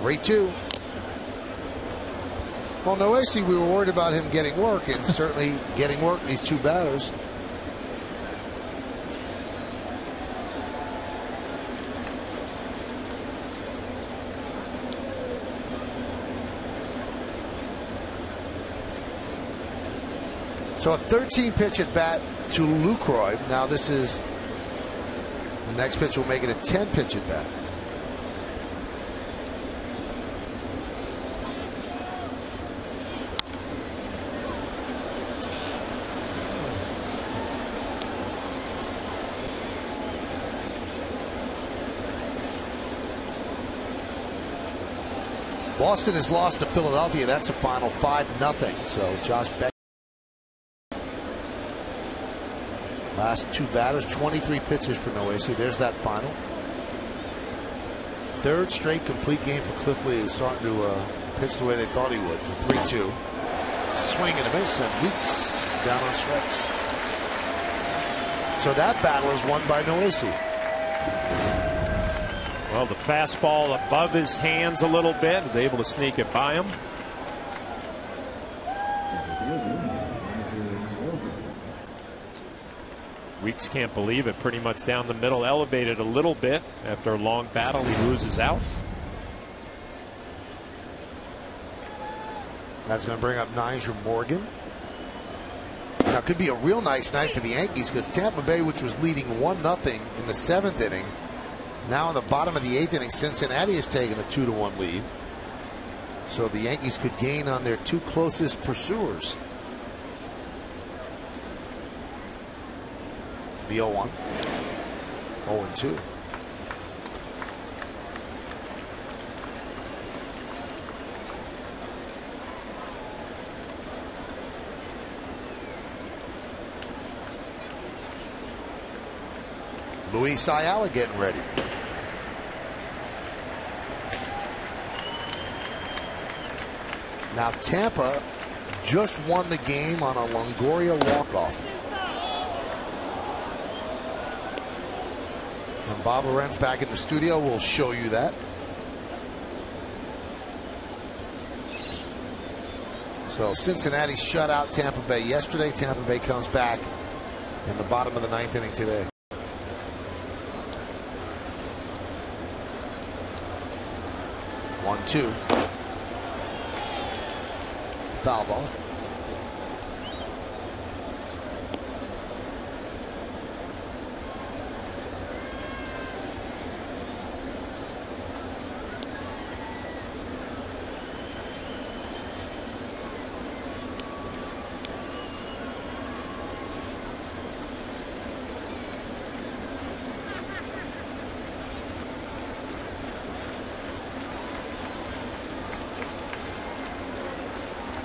3-2. Well, Noesi, we were worried about him getting work, and certainly getting work, these two batters. So a 13-pitch at bat to Lucroy. Now this is, the next pitch will make it a 10-pitch at bat. Boston has lost to Philadelphia. That's a final 5-0. So Josh Beck. Last two batters, 23 pitches for Noesi. There's that final. Third straight complete game for Cliff Lee, who's starting to pitch the way they thought he would. The 3-2. Swing and a miss, and Weeks down on strikes. So that battle is won by Noesi. Well, the fastball above his hands a little bit, is able to sneak it by him. Weeks can't believe it. Pretty much down the middle, elevated a little bit. After a long battle, he loses out. That's going to bring up Nyjer Morgan. Now, it could be a real nice night for the Yankees, because Tampa Bay, which was leading 1-0 in the 7th inning, now in the bottom of the 8th inning, Cincinnati has taken a 2-1 lead. So the Yankees could gain on their two closest pursuers. The 0-1. 0-2. Luis Ayala getting ready. Now Tampa just won the game on a Longoria walk-off. And Bob Lorenz back in the studio will show you that. So Cincinnati shut out Tampa Bay yesterday. Tampa Bay comes back in the bottom of the 9th inning today. One, two. Foul ball.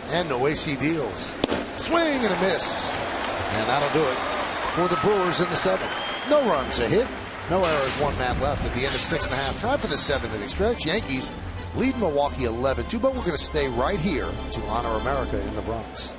And Noesi deals. Swing and a miss. And that'll do it for the Brewers in the 7th. No runs, a hit. No errors, one man left at the end of 6.5. Time for the 7th inning stretch. Yankees lead Milwaukee 11-2, but we're going to stay right here to honor America in the Bronx.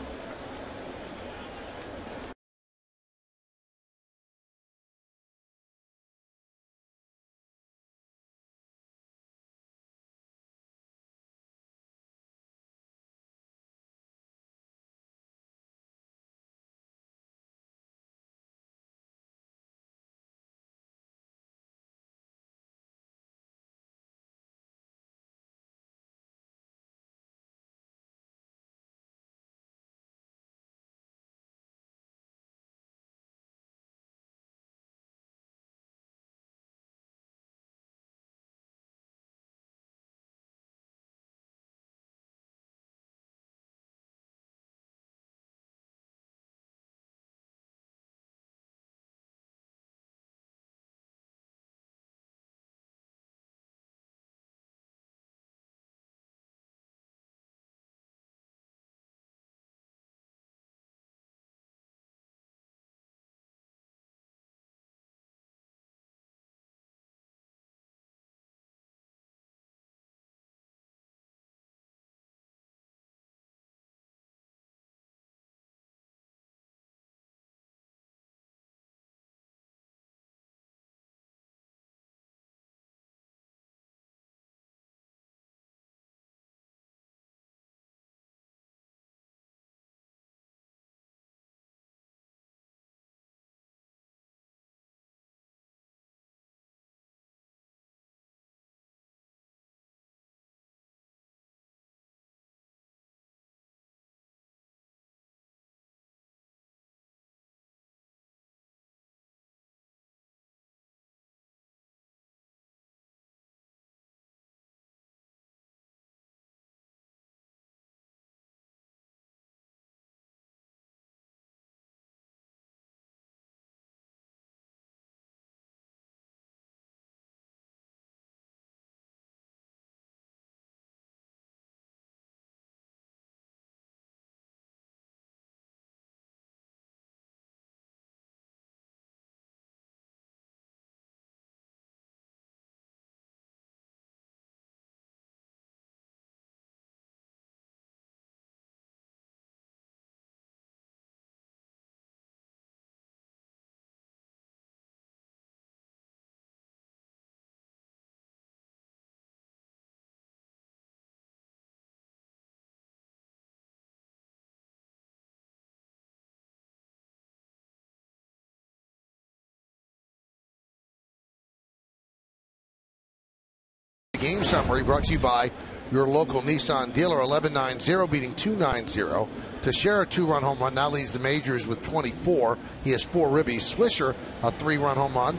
Game summary brought to you by your local Nissan dealer. 11-9-0 beating 2-9-0. Teixeira, 2-run home run, now leads the majors with 24. He has 4 ribbies. Swisher, a 3-run home run,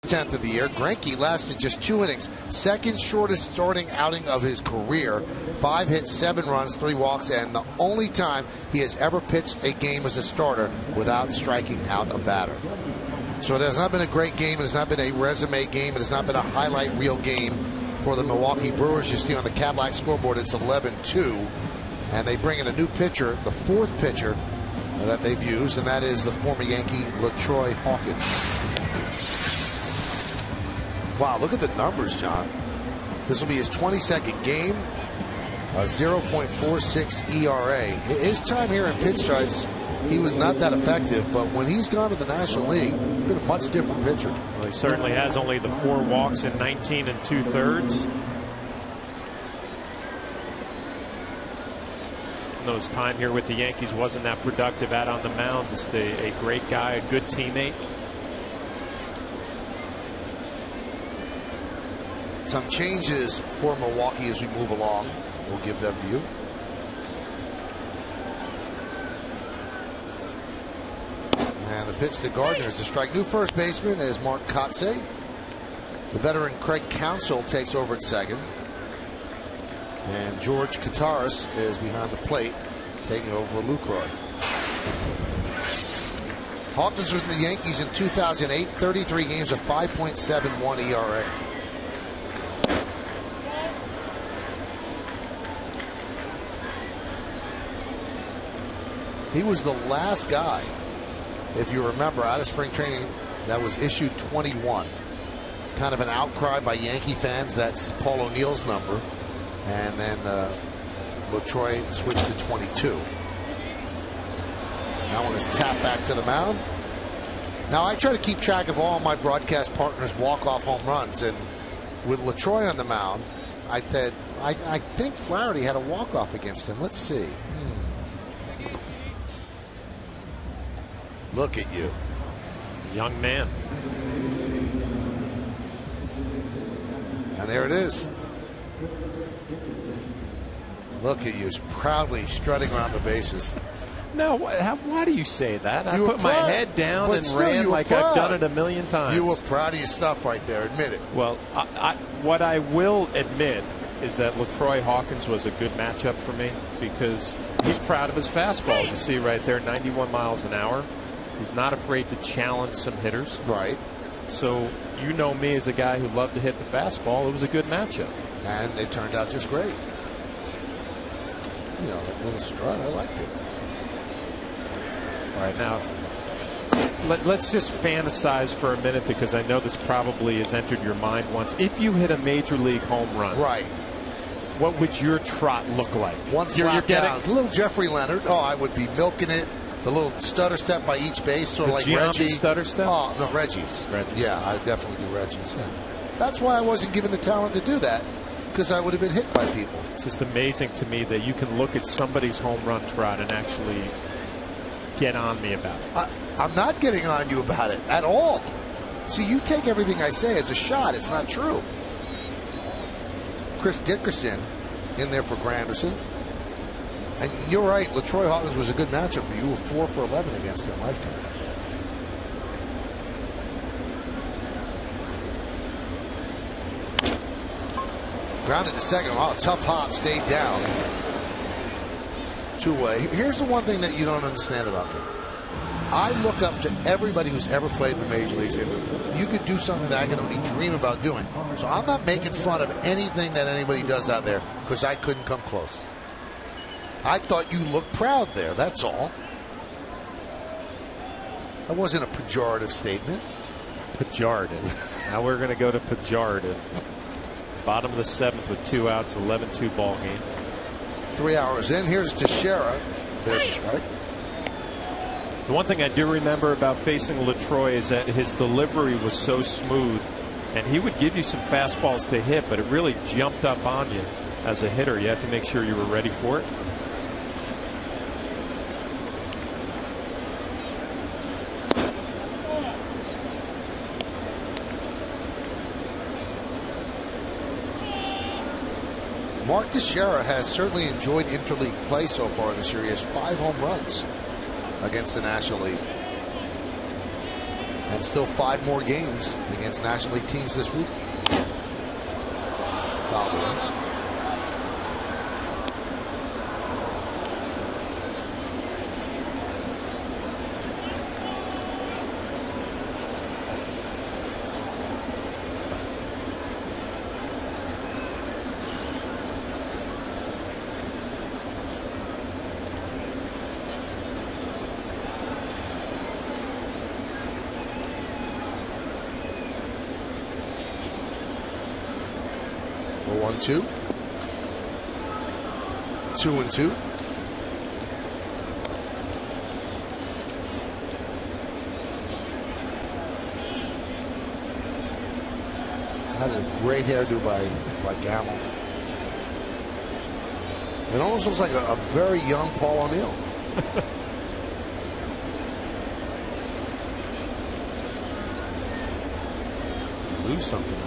10th of the year. Greinke lasted just 2 innings, second shortest starting outing of his career. 5 hits, 7 runs, 3 walks, and the only time he has ever pitched a game as a starter without striking out a batter. So it has not been a great game. It has not been a resume game. It has not been a highlight reel game for the Milwaukee Brewers. You see on the Cadillac scoreboard, it's 11-2. And they bring in a new pitcher, the 4th pitcher that they've used, and that is the former Yankee LaTroy Hawkins. Wow, look at the numbers, John. This will be his 22nd game, a 0.46 ERA. His time here in Pinstripes, he was not that effective, but when he's gone to the National League, he's been a much different pitcher. Well, he certainly has only the 4 walks in 19 2/3. His time here with the Yankees wasn't that productive out on the mound. Just a great guy, a good teammate. Some changes for Milwaukee as we move along. We'll give them to you. And the pitch to Gardner is to strike. New first baseman is Mark Kotze. The veteran Craig Counsell takes over at second. And George Kataris is behind the plate, taking over Lucroy. Hawkins with the Yankees in 2008, 33 games, a 5.71 ERA. He was the last guy, if you remember, out of spring training that was issued 21. Kind of an outcry by Yankee fans. That's Paul O'Neill's number. And then LaTroy switched to 22. That one is tapped back to the mound. Now, I try to keep track of all my broadcast partners' walk-off home runs. And with LaTroy on the mound, I said, I think Flaherty had a walk-off against him. Let's see. Look at you. Young man. And there it is. Look at you, proudly strutting around the bases. No, why do you say that? I put my head down and ran like I've done it a million times. You were proud of your stuff right there, admit it. Well, what I will admit is that LaTroy Hawkins was a good matchup for me because he's proud of his fastballs. You see right there, 91 miles an hour. He's not afraid to challenge some hitters. Right. So you know me as a guy who loved to hit the fastball. It was a good matchup. And it turned out just great. You know, that little strut, I liked it. All right, now let's just fantasize for a minute because I know this probably has entered your mind once. If you hit a major league home run, right, what would your trot look like? One slap down. A little Jeffrey Leonard. Oh, I would be milking it. The little stutter step by each base, sort of like Reggie. Stutter step? Oh, no, Reggie's. Yeah, I definitely do Reggie's. Yeah. That's why I wasn't given the talent to do that, because I would have been hit by people. It's just amazing to me that you can look at somebody's home run trot and actually get on me about it. I'm not getting on you about it at all. See, you take everything I say as a shot. It's not true. Chris Dickerson in there for Granderson. And you're right, LaTroy Hawkins was a good matchup for you. You were 4 for 11 against him lifetime. Grounded to second. Wow, tough hop, stayed down. 2-way. Here's the one thing that you don't understand about me. I look up to everybody who's ever played in the major leagues, and you could do something that I can only dream about doing. So I'm not making fun of anything that anybody does out there because I couldn't come close. I thought you looked proud there, that's all. That wasn't a pejorative statement. Pejorative. Now we're going to go to pejorative. Bottom of the 7th with 2 outs, 11-2 ball game. 3 hours in. Here's Teixeira. There's a strike. The one thing I do remember about facing LaTroy is that his delivery was so smooth, and he would give you some fastballs to hit, but it really jumped up on you as a hitter. You had to make sure you were ready for it. Mark Teixeira has certainly enjoyed interleague play so far this year. He has 5 home runs against the National League. And still 5 more games against National League teams this week. Foul ball. 1-2. 2-2. That's a great hairdo by Gamble. It almost looks like a very young Paul O'Neill. Lose something.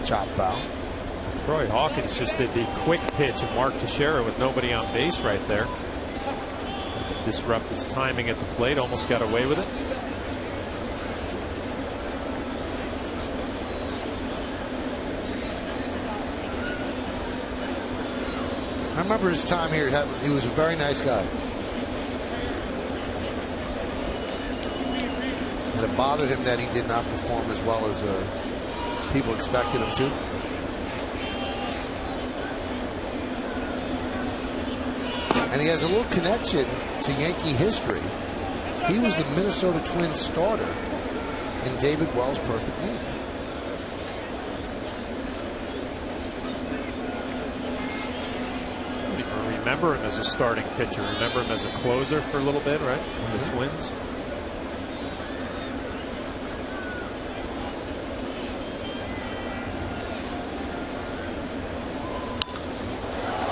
Chop foul. Troy Hawkins just did the quick pitch of Mark Teixeira with nobody on base right there. Disrupt his timing at the plate. Almost got away with it. I remember his time here. He was a very nice guy. And it bothered him that he did not perform as well as people expected him to. And he has a little connection to Yankee history. He was the Minnesota Twins starter in David Wells' perfect game. I don't even remember him as a starting pitcher. Remember him as a closer for a little bit, right? The Twins.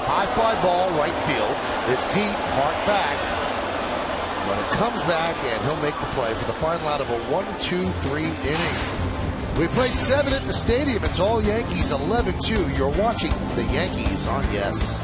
High fly ball, right field. It's deep, hard back. But it comes back, and he'll make the play for the final out of a 1-2-3 inning. We played 7 at the stadium. It's all Yankees, 11-2. You're watching the Yankees on Yes.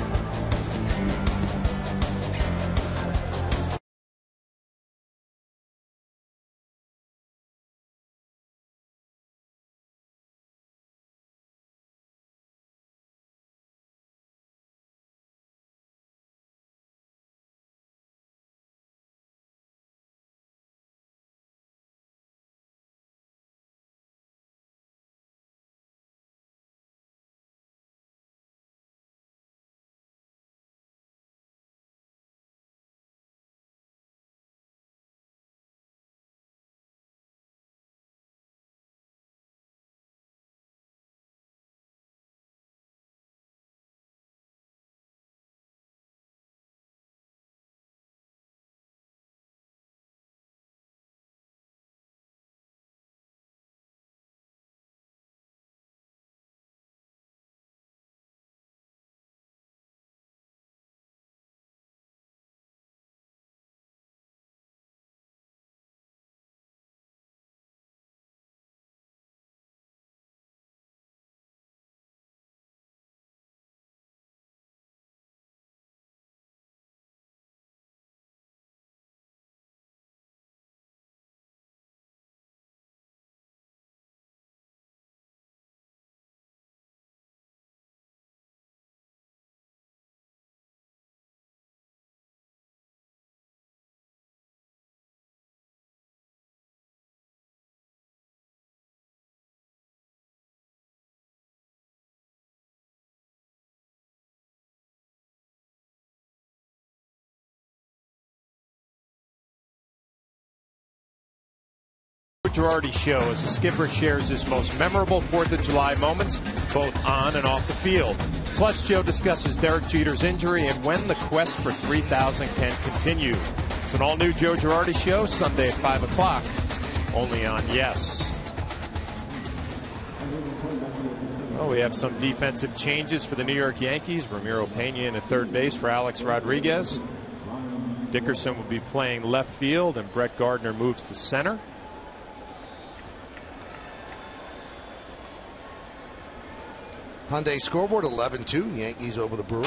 Girardi Show as the skipper shares his most memorable 4th of July moments, both on and off the field. Plus, Joe discusses Derek Jeter's injury and when the quest for 3,000 can continue. It's an all-new Joe Girardi Show, Sunday at 5 o'clock, only on Yes. Well, we have some defensive changes for the New York Yankees. Ramiro Pena in at third base for Alex Rodriguez. Dickerson will be playing left field, and Brett Gardner moves to center. Hyundai scoreboard 11-2. Yankees over the Brewers.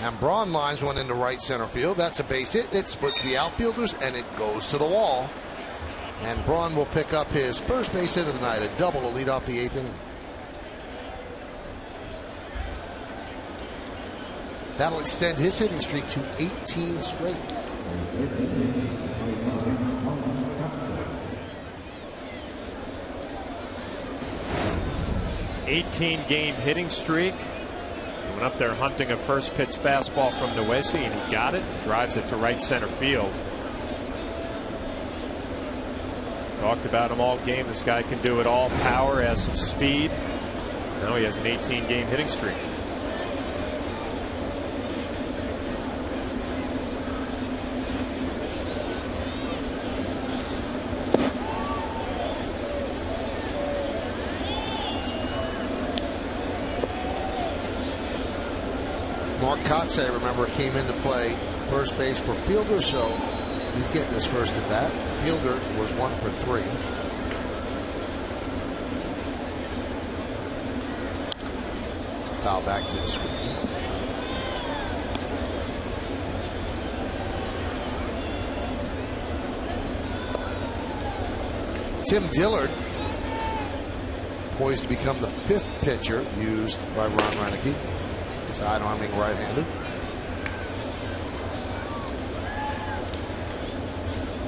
And Braun lines one into right center field. That's a base hit. It splits the outfielders, and it goes to the wall. And Braun will pick up his first base hit of the night, a double to lead off the 8th inning. That'll extend his hitting streak to 18 straight. 18-game hitting streak. He went up there hunting a first pitch fastball from Nwesi, and he got it. Drives it to right center field. Talked about him all game. This guy can do it all. Power, has some speed. Now he has an 18-game hitting streak. Mark Kotsay, remember, came into play first base for Fielder, so he's getting his first at bat. Fielder was 1 for 3. Foul back to the screen. Tim Dillard, poised to become the 5th pitcher used by Ron Roenicke. Side-arming right-hander.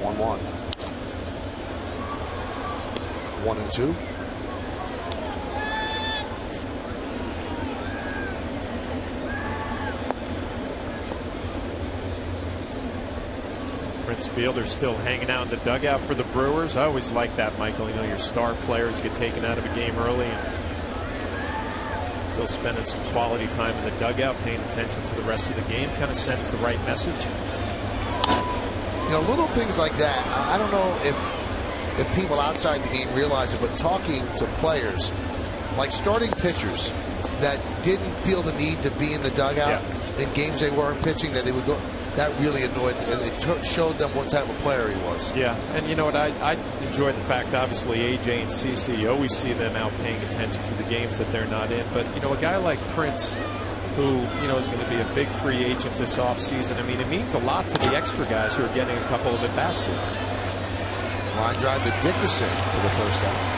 1-1. 1-2. Prince Fielder still hanging out in the dugout for the Brewers. I always like that, Michael. You know, your star players get taken out of a game early and still spending some quality time in the dugout, paying attention to the rest of the game. Kind of sends the right message. You know, little things like that. I don't know if people outside the game realize it, but talking to players, like starting pitchers that didn't feel the need to be in the dugout in games they weren't pitching, that they would go. That really annoyed them. It showed them what type of player he was. Yeah, and you know what? I enjoy the fact, obviously, AJ and CeCe, you always see them out paying attention to the games that they're not in. But, you know, a guy like Prince, who, you know, is going to be a big free agent this offseason, I mean, it means a lot to the extra guys who are getting a couple of at-bats here. Line drive to Dickerson for the first out.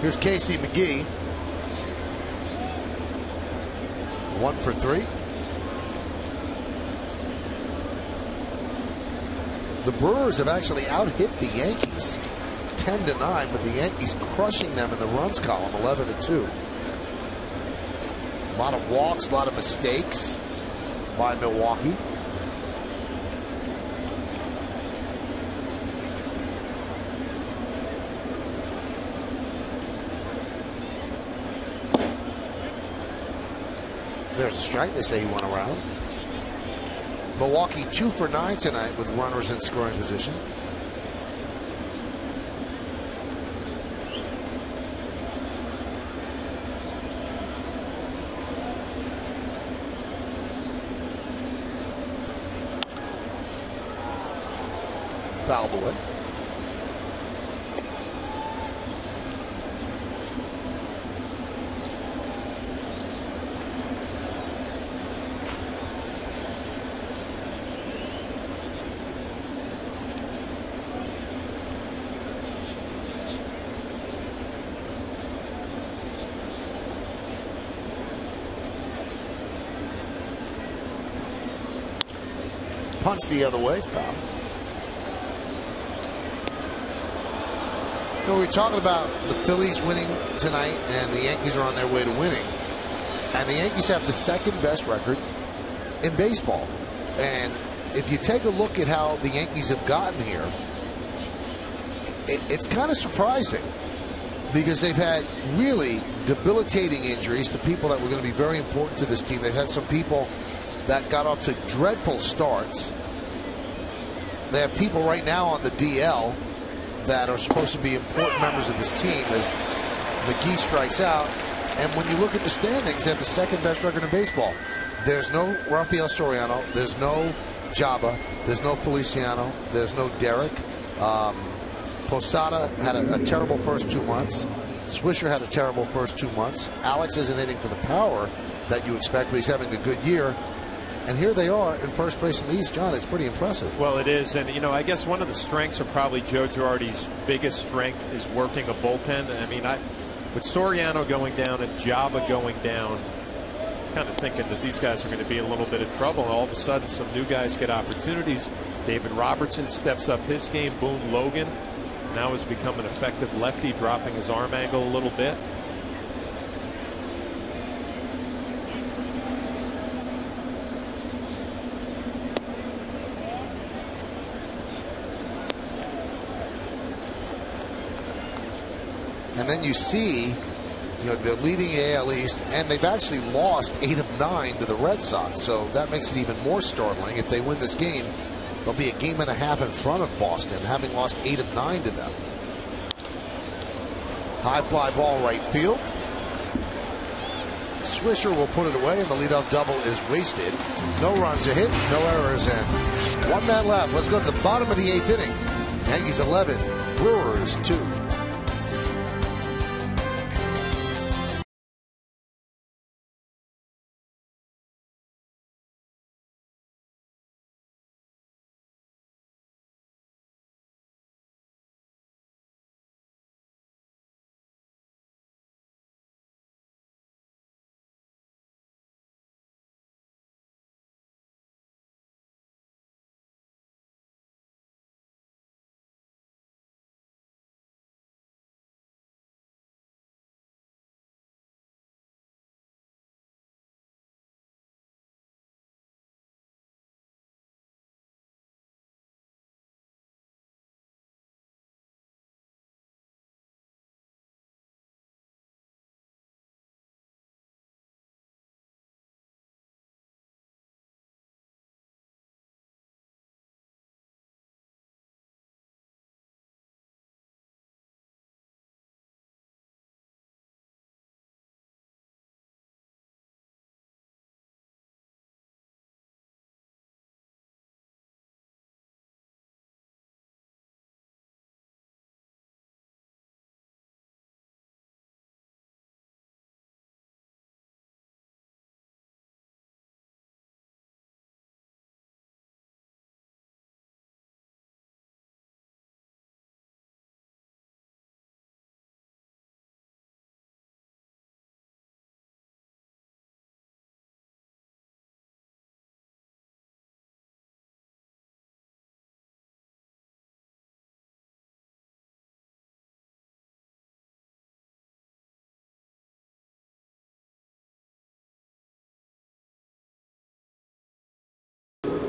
Here's Casey McGee. 1 for 3. The Brewers have actually out-hit the Yankees 10-9, but the Yankees crushing them in the runs column 11-2. A lot of walks, a lot of mistakes by Milwaukee. There's a strike. They say he went around. Milwaukee 2 for 9 tonight with runners in scoring position. Fouled away. Punts the other way, foul. You know, we're talking about the Phillies winning tonight, and the Yankees are on their way to winning. And the Yankees have the second best record in baseball. And if you take a look at how the Yankees have gotten here, it's kind of surprising, because they've had really debilitating injuries to people that were going to be very important to this team. They've had some people that got off to dreadful starts. They have people right now on the DL that are supposed to be important members of this team as McGee strikes out. And when you look at the standings, they have the second best record in baseball. There's no Rafael Soriano. There's no Jabba. There's no Feliciano. There's no Derek. Posada had a terrible first 2 months. Swisher had a terrible first 2 months. Alex isn't hitting for the power that you expect, but he's having a good year. And here they are in first place in the East. John, it's pretty impressive. Well, it is. And, you know, I guess one of the strengths, or probably Joe Girardi's biggest strength, is working a bullpen. I mean, with Soriano going down and Jabba going down, kind of thinking that these guys are going to be in a little bit of trouble. All of a sudden, some new guys get opportunities. David Robertson steps up his game. Boone Logan now has become an effective lefty, dropping his arm angle a little bit. And then you see, the leading AL East, and they've actually lost 8 of 9 to the Red Sox. So that makes it even more startling. If they win this game, they'll be a game and a half in front of Boston, having lost 8 of 9 to them. High fly ball right field. Swisher will put it away, and the leadoff double is wasted. No runs are hit, no errors, and 1 man left. Let's go to the bottom of the 8th inning. Yankees 11, Brewers 2.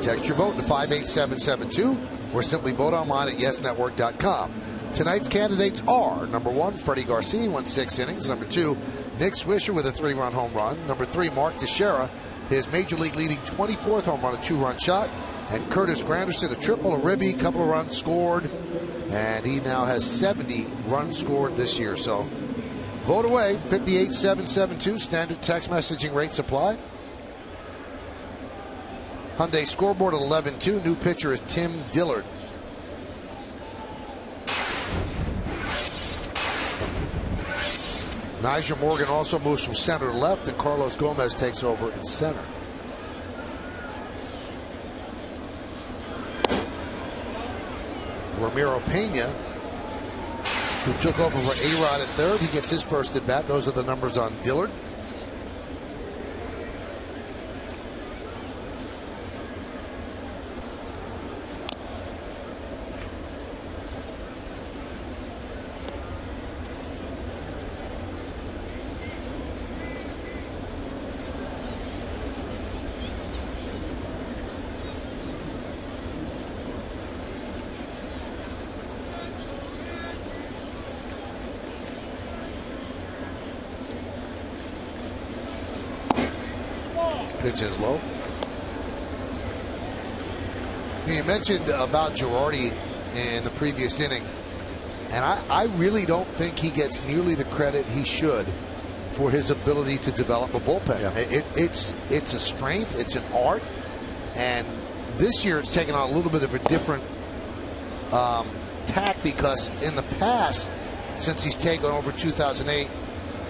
Text your vote to 58772 or simply vote online at yesnetwork.com. Tonight's candidates are: number 1, Freddie Garcia, won 6 innings. Number 2, Nick Swisher with a 3-run home run. Number 3, Mark Teixeira, his major league leading 24th home run, a 2-run shot. And Curtis Granderson, a triple, a ribby, couple of runs scored. And he now has 70 runs scored this year. So vote away, 58772, standard text messaging rates apply. Hyundai scoreboard at 11-2. New pitcher is Tim Dillard. Nyjer Morgan also moves from center to left, and Carlos Gomez takes over in center. Ramiro Pena, who took over for A-Rod at third, he gets his first at bat. Those are the numbers on Dillard. Pitch is low. You mentioned about Girardi in the previous inning, and I really don't think he gets nearly the credit he should for his ability to develop a bullpen. Yeah. It's a strength, it's an art, and this year it's taken on a little bit of a different tack, because in the past, since he's taken over 2008,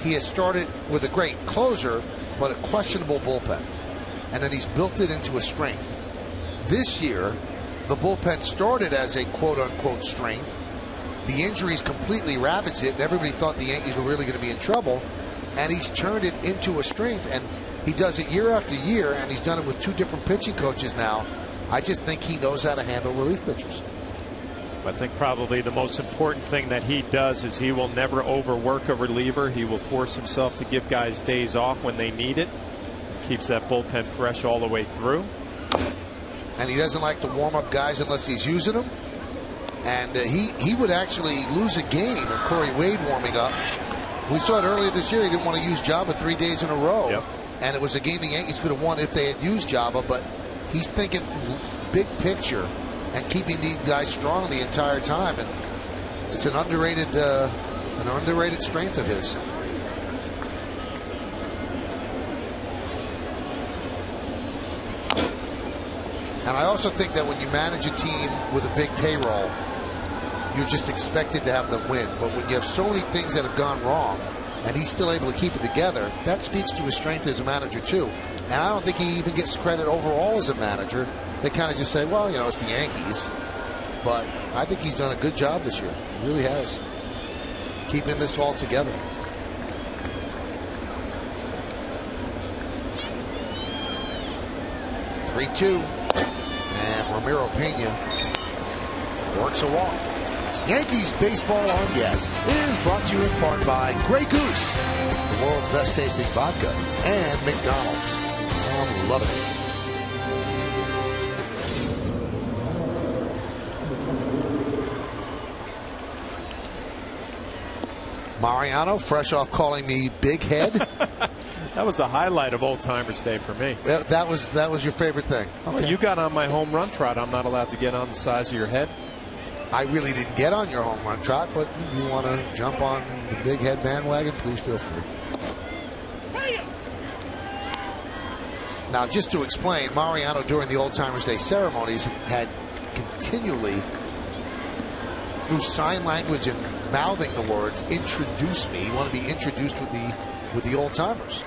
he has started with a great closer but a questionable bullpen, and then he's built it into a strength. This year, the bullpen started as a quote-unquote strength. The injuries completely ravaged it, and everybody thought the Yankees were really going to be in trouble, and he's turned it into a strength, and he does it year after year, and he's done it with 2 different pitching coaches now. I just think he knows how to handle relief pitchers. I think probably the most important thing that he does is he will never overwork a reliever. He will force himself to give guys days off when they need it. Keeps that bullpen fresh all the way through. And he doesn't like to warm up guys unless he's using them. And he would actually lose a game if Corey Wade warming up. We saw it earlier this year. He didn't want to use Jabba 3 days in a row. Yep. And it was a game the Yankees could have won if they had used Jabba. But he's thinking big picture and keeping these guys strong the entire time. And it's an underrated strength of his. And I also think that when you manage a team with a big payroll, you're just expected to have them win. But when you have so many things that have gone wrong and he's still able to keep it together, that speaks to his strength as a manager too. And I don't think he even gets credit overall as a manager. They kind of just say, well, you know, it's the Yankees. But I think he's done a good job this year. He really has. Keeping this all together. (3-2). And Ramiro Pena works a walk. Yankees Baseball on Yes is brought to you in part by Grey Goose, the world's best tasting vodka, and McDonald's. I'm loving it. Mariano, fresh off calling me Big Head. That was the highlight of Old Timers Day for me. That was your favorite thing. Okay. Well, you got on my home run trot. I'm not allowed to get on the size of your head. I really didn't get on your home run trot, but if you want to jump on the Big Head bandwagon, please feel free. Now, just to explain, Mariano during the Old Timers Day ceremonies had continually, through sign language and mouthing the words, introduce me. He wanted to be introduced with the old timers.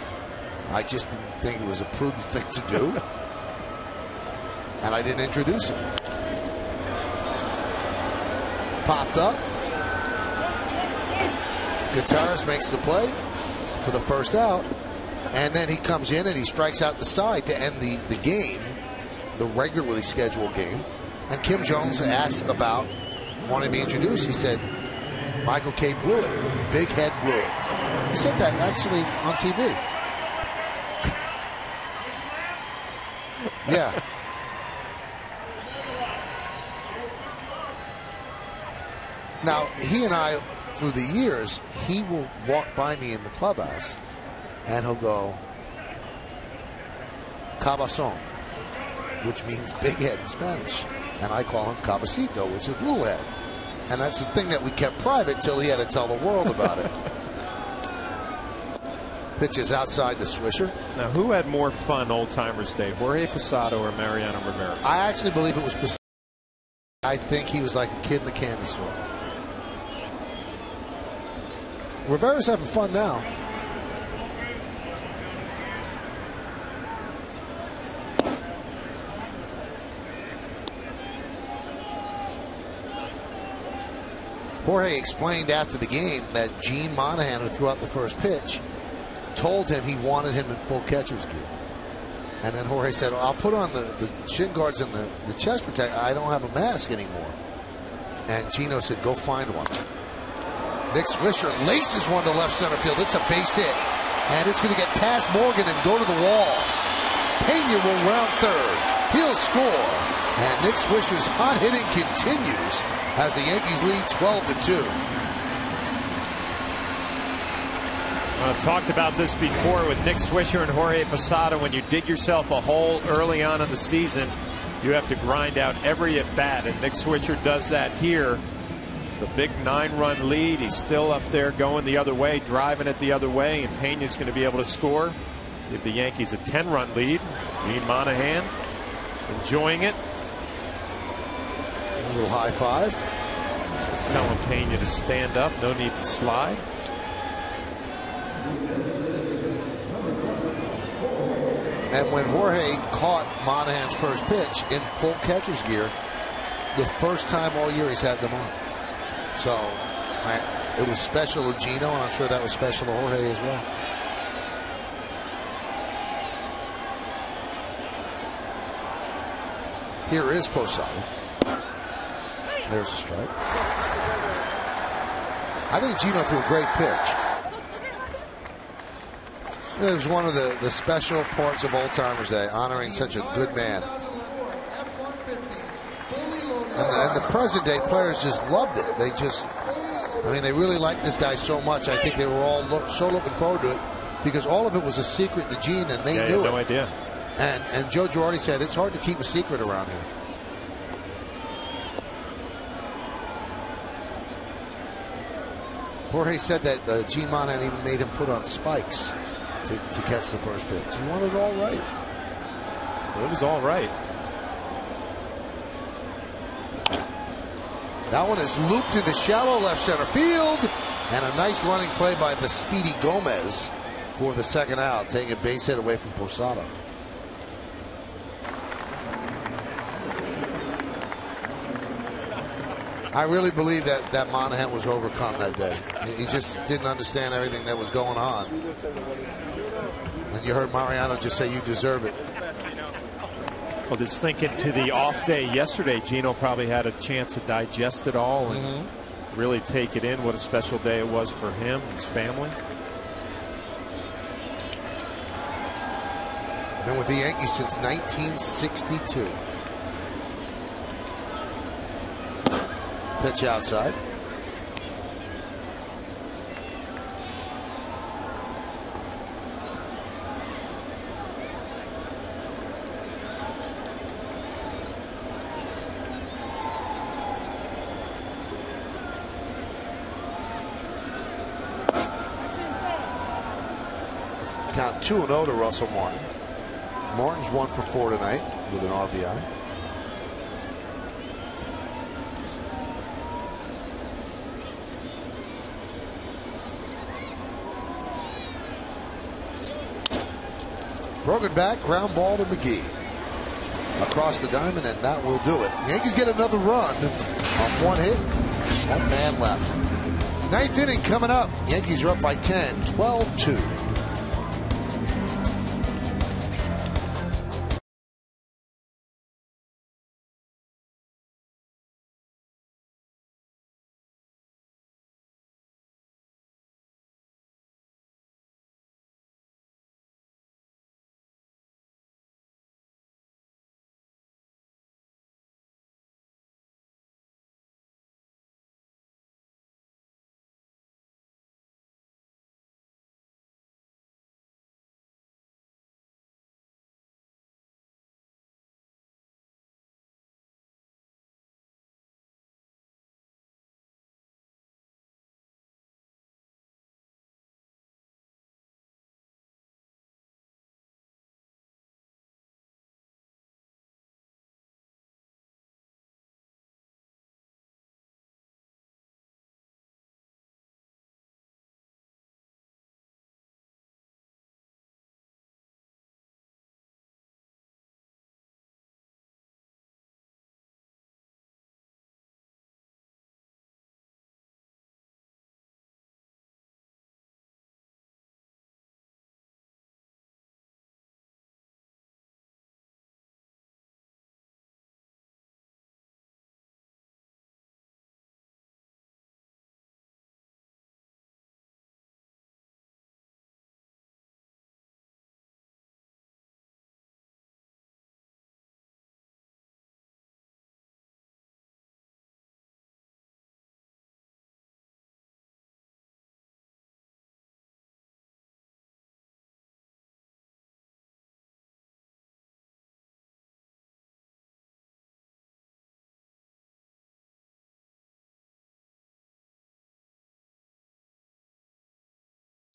I just didn't think it was a prudent thing to do, and I didn't introduce him. Popped up. Gutierrez makes the play for the first out, and then he comes in and he strikes out the side to end the game, the regularly scheduled game. And Kim Jones asked about wanting to be introduced. He said, Michael K. blew it. Big Head blew it. He said that actually on TV. Yeah. Now, he and I, through the years, he will walk by me in the clubhouse and he'll go, Cabazon, which means big head in Spanish. And I call him Cabecito, which is little head. And that's the thing that we kept private till he had to tell the world about it. Pitches outside the Swisher. Now, who had more fun Old Timers Day, Jorge Posada or Mariano Rivera? I actually believe it was Posada. I think he was like a kid in a candy store. Rivera's having fun now. Jorge explained after the game that Gene Monahan, who threw out the first pitch, told him he wanted him in full catcher's gear. And then Jorge said, well, I'll put on the shin guards and the chest protector. I don't have a mask anymore. And Gino said, go find one. Nick Swisher laces one to left center field. It's a base hit. And it's going to get past Morgan and go to the wall. Pena will round third. He'll score. And Nick Swisher's hot hitting continues as the Yankees lead 12-2. I've talked about this before with Nick Swisher and Jorge Posada. When you dig yourself a hole early on in the season, you have to grind out every at bat, and Nick Swisher does that here. The big 9-run lead. He's still up there going the other way, driving it the other way, and Pena's going to be able to score. Give the Yankees a 10-run lead. Gene Monahan enjoying it. A little high five. This is telling Pena to stand up. No need to slide. And when Jorge caught Monahan's first pitch in full catcher's gear, the first time all year he's had them on. So it was special to Gino, and I'm sure that was special to Jorge as well. Here is Posada. There's a strike. I think Gino threw a great pitch. It was one of the special parts of Old Timers Day, honoring such a good man. And the present day players just loved it. They just, I mean, they really liked this guy so much. I think they were all so looking forward to it because all of it was a secret to Gene, and they knew it. No idea. And Joe Girardi said it's hard to keep a secret around here. Jorge said that Gene Monahan even made him put on spikes to catch the first pitch. He wanted it all right. Well, it was all right. That one is looped into shallow left center field. And a nice running play by the speedy Gomez for the second out, taking a base hit away from Posada. I really believe that Monahan was overcome that day. He just didn't understand everything that was going on. And you heard Mariano just say, "You deserve it." Well, just thinking to the off day yesterday, Gino probably had a chance to digest it all and really take it in. What a special day it was for him and his family. Been with the Yankees since 1962. Pitch outside. Count 2-0 to Russell Martin. Martin's 1 for 4 tonight with an RBI. Broken back, ground ball to McGee. Across the diamond, and that will do it. Yankees get another run off one hit. One man left. Ninth inning coming up. Yankees are up by 10, 12-2.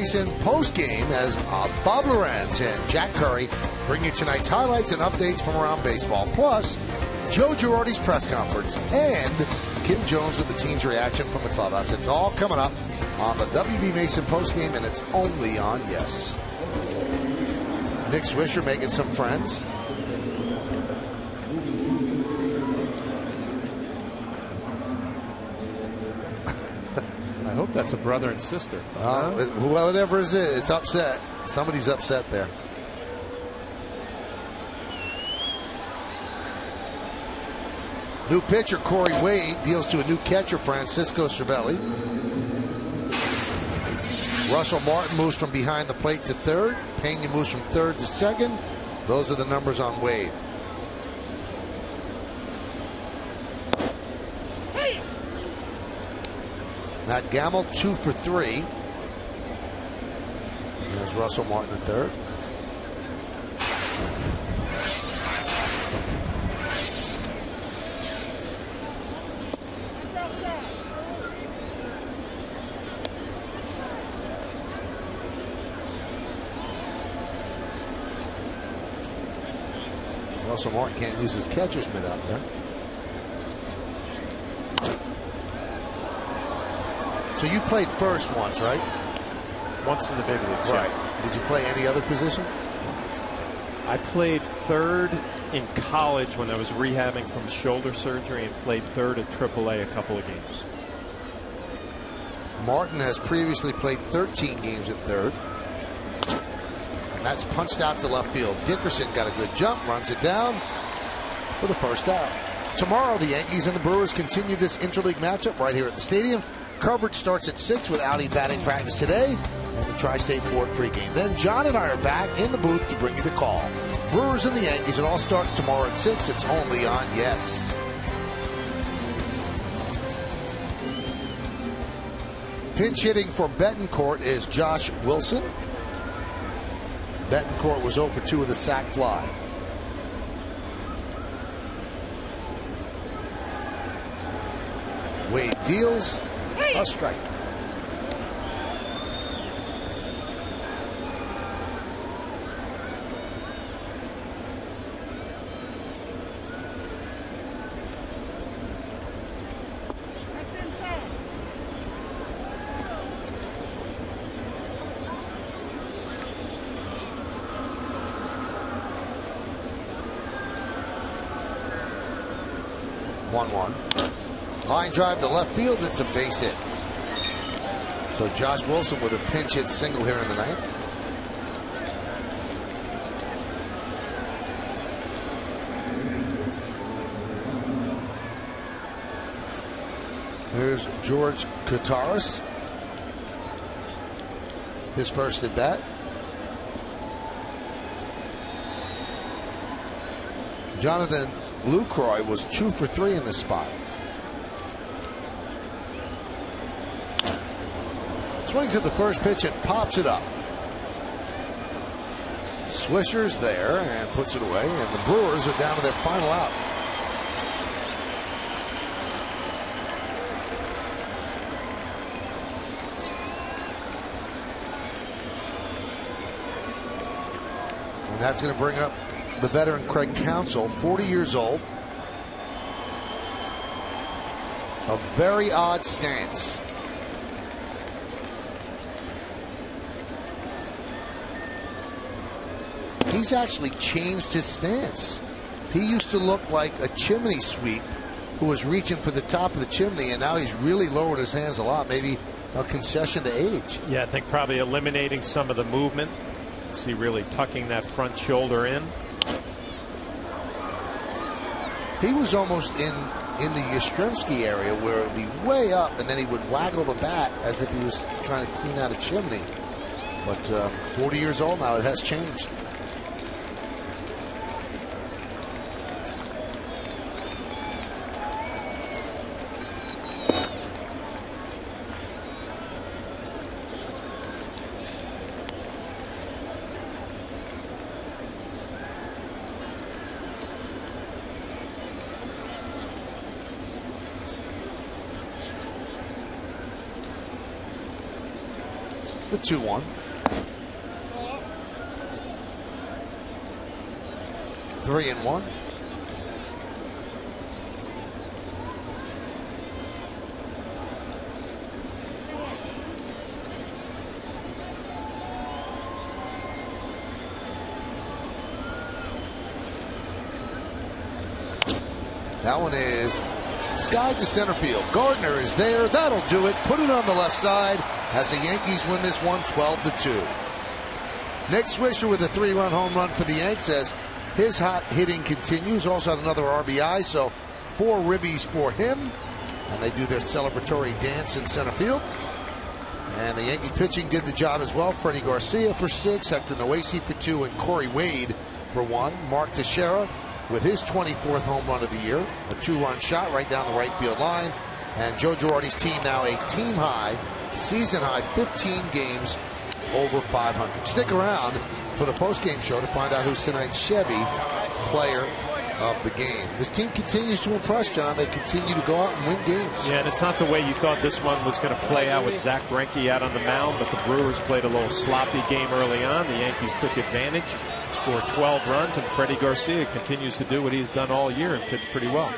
Mason post-game as Bob Lorenz and Jack Curry bring you tonight's highlights and updates from around baseball. Plus, Joe Girardi's press conference and Kim Jones with the team's reaction from the clubhouse. It's all coming up on the WB Mason postgame, and it's only on Yes. Nick Swisher making some friends. I hope that's a brother and sister. Whatever it is, it's upset. Somebody's upset there. New pitcher Corey Wade deals to a new catcher Francisco Cervelli. Russell Martin moves from behind the plate to third. Pena moves from third to second. Those are the numbers on Wade. Matt Gamble 2 for 3. There's Russell Martin at third. Russell Martin can't use his catcher's mitt out there. So you played first once, right? Once in the big leagues. Right. Yeah. Did you play any other position? I played third in college when I was rehabbing from shoulder surgery, and played third at AAA a couple of games. Martin has previously played 13 games at third. And that's punched out to left field. Dickerson got a good jump, runs it down for the first out. Tomorrow, the Yankees and the Brewers continue this interleague matchup right here at the stadium. Coverage starts at 6 with outing batting practice today and the Tri-State Ford pregame. Then John and I are back in the booth to bring you the call. Brewers and the Yankees, it all starts tomorrow at 6. It's only on Yes. Pinch hitting for Betancourt is Josh Wilson. Betancourt was 0 for 2 with a sac fly. Wade deals a strike. Line drive to left field. It's a base hit. So Josh Wilson with a pinch hit single here in the ninth. Here's George Kataris. His first at bat. Jonathan Lucroy was 2 for 3 in this spot. Swings at the first pitch and pops it up. Swisher's there and puts it away, and the Brewers are down to their final out. And that's going to bring up the veteran Craig Counsell, 40 years old. A very odd stance. He's actually changed his stance. He used to look like a chimney sweep who was reaching for the top of the chimney, and now he's really lowered his hands a lot. Maybe a concession to age. Yeah, I think probably eliminating some of the movement. See, really tucking that front shoulder in. He was almost in the Yastrzemski area where it would be way up, and then he would waggle the bat as if he was trying to clean out a chimney. But 40 years old now, it has changed. The 2-1. 3-1. That one is skied to center field. Gardner is there. That'll do it. Put it on the left side as the Yankees win this one 12-2. Nick Swisher with a 3-run home run for the Yanks as his hot hitting continues. Also had another RBI, so 4 ribbies for him. And they do their celebratory dance in center field. And the Yankee pitching did the job as well. Freddie Garcia for 6, Hector Noesi for 2, and Corey Wade for 1. Mark Teixeira with his 24th home run of the year, a 2-run shot right down the right field line. And Joe Girardi's team now a team high, season high, 15 games over 500. Stick around for the post-game show to find out who's tonight's Chevy player of the game. This team continues to impress, John. They continue to go out and win games. Yeah, and it's not the way you thought this one was going to play out with Zach Greinke out on the mound, but the Brewers played a little sloppy game early on. The Yankees took advantage, scored 12 runs, and Freddie Garcia continues to do what he's done all year and pitched pretty well.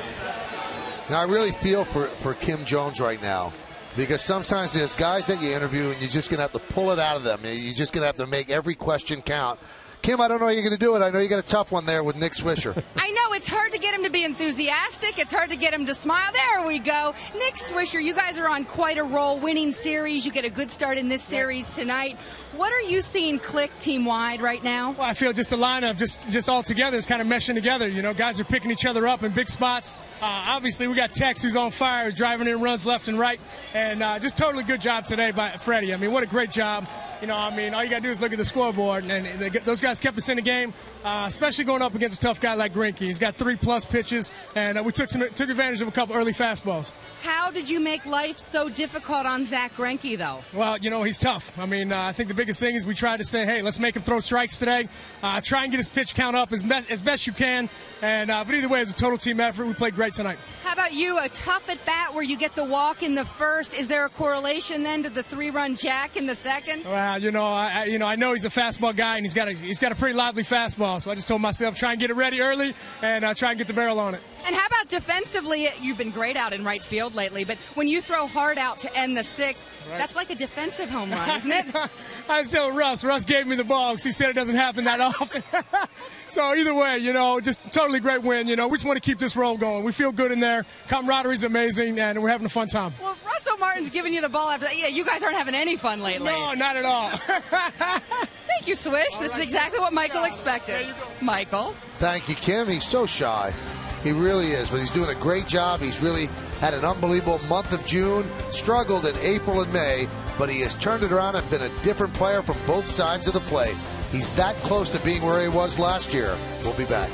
Now, I really feel for Kim Jones right now, because sometimes there's guys that you interview and you're just going to have to pull it out of them. You're just going to have to make every question count. Kim, I don't know how you're going to do it. I know you got a tough one there with Nick Swisher. I know. It's hard to get him to be enthusiastic. It's hard to get him to smile. There we go. Nick Swisher, you guys are on quite a roll, winning series. You get a good start in this series tonight. What are you seeing click team-wide right now? Well, I feel just the lineup, just all together is kind of meshing together. You know, guys are picking each other up in big spots. Obviously, we got Tex, who's on fire, driving in runs left and right. And just totally good job today by Freddie. I mean, what a great job. You know, I mean, all you got to do is look at the scoreboard, and those guys kept us in the game, especially going up against a tough guy like Greinke. He's got 3+ pitches, and we took advantage of a couple early fastballs. How did you make life so difficult on Zach Greinke, though? Well, you know, he's tough. I mean, I think the biggest thing is we tried to say, hey, let's make him throw strikes today. Try and get his pitch count up as best you can. And but either way, it was a total team effort. We played great tonight. How about you? A tough at bat where you get the walk in the first. Is there a correlation then to the 3-run jack in the second? Well, I know he's a fastball guy, and he's got a pretty lively fastball. So I just told myself, try and get it ready early, and try and get the barrel on it. And how about defensively? You've been great out in right field lately, but when you throw hard out to end the 6th, right, that's like a defensive home run, isn't it? I tell Russ gave me the ball because he said it doesn't happen that often. So either way, you know, just totally great win. You know, we just want to keep this roll going. We feel good in there. Camaraderie's amazing, and we're having a fun time. Well, Russell Martin's giving you the ball after that. Yeah, you guys aren't having any fun lately. No, not at all. Thank you, Swish. This is exactly what Michael expected. Michael. Thank you, Kim. He's so shy. He really is, but he's doing a great job. He's really had an unbelievable month of June, struggled in April and May, but he has turned it around and been a different player from both sides of the plate. He's that close to being where he was last year. We'll be back.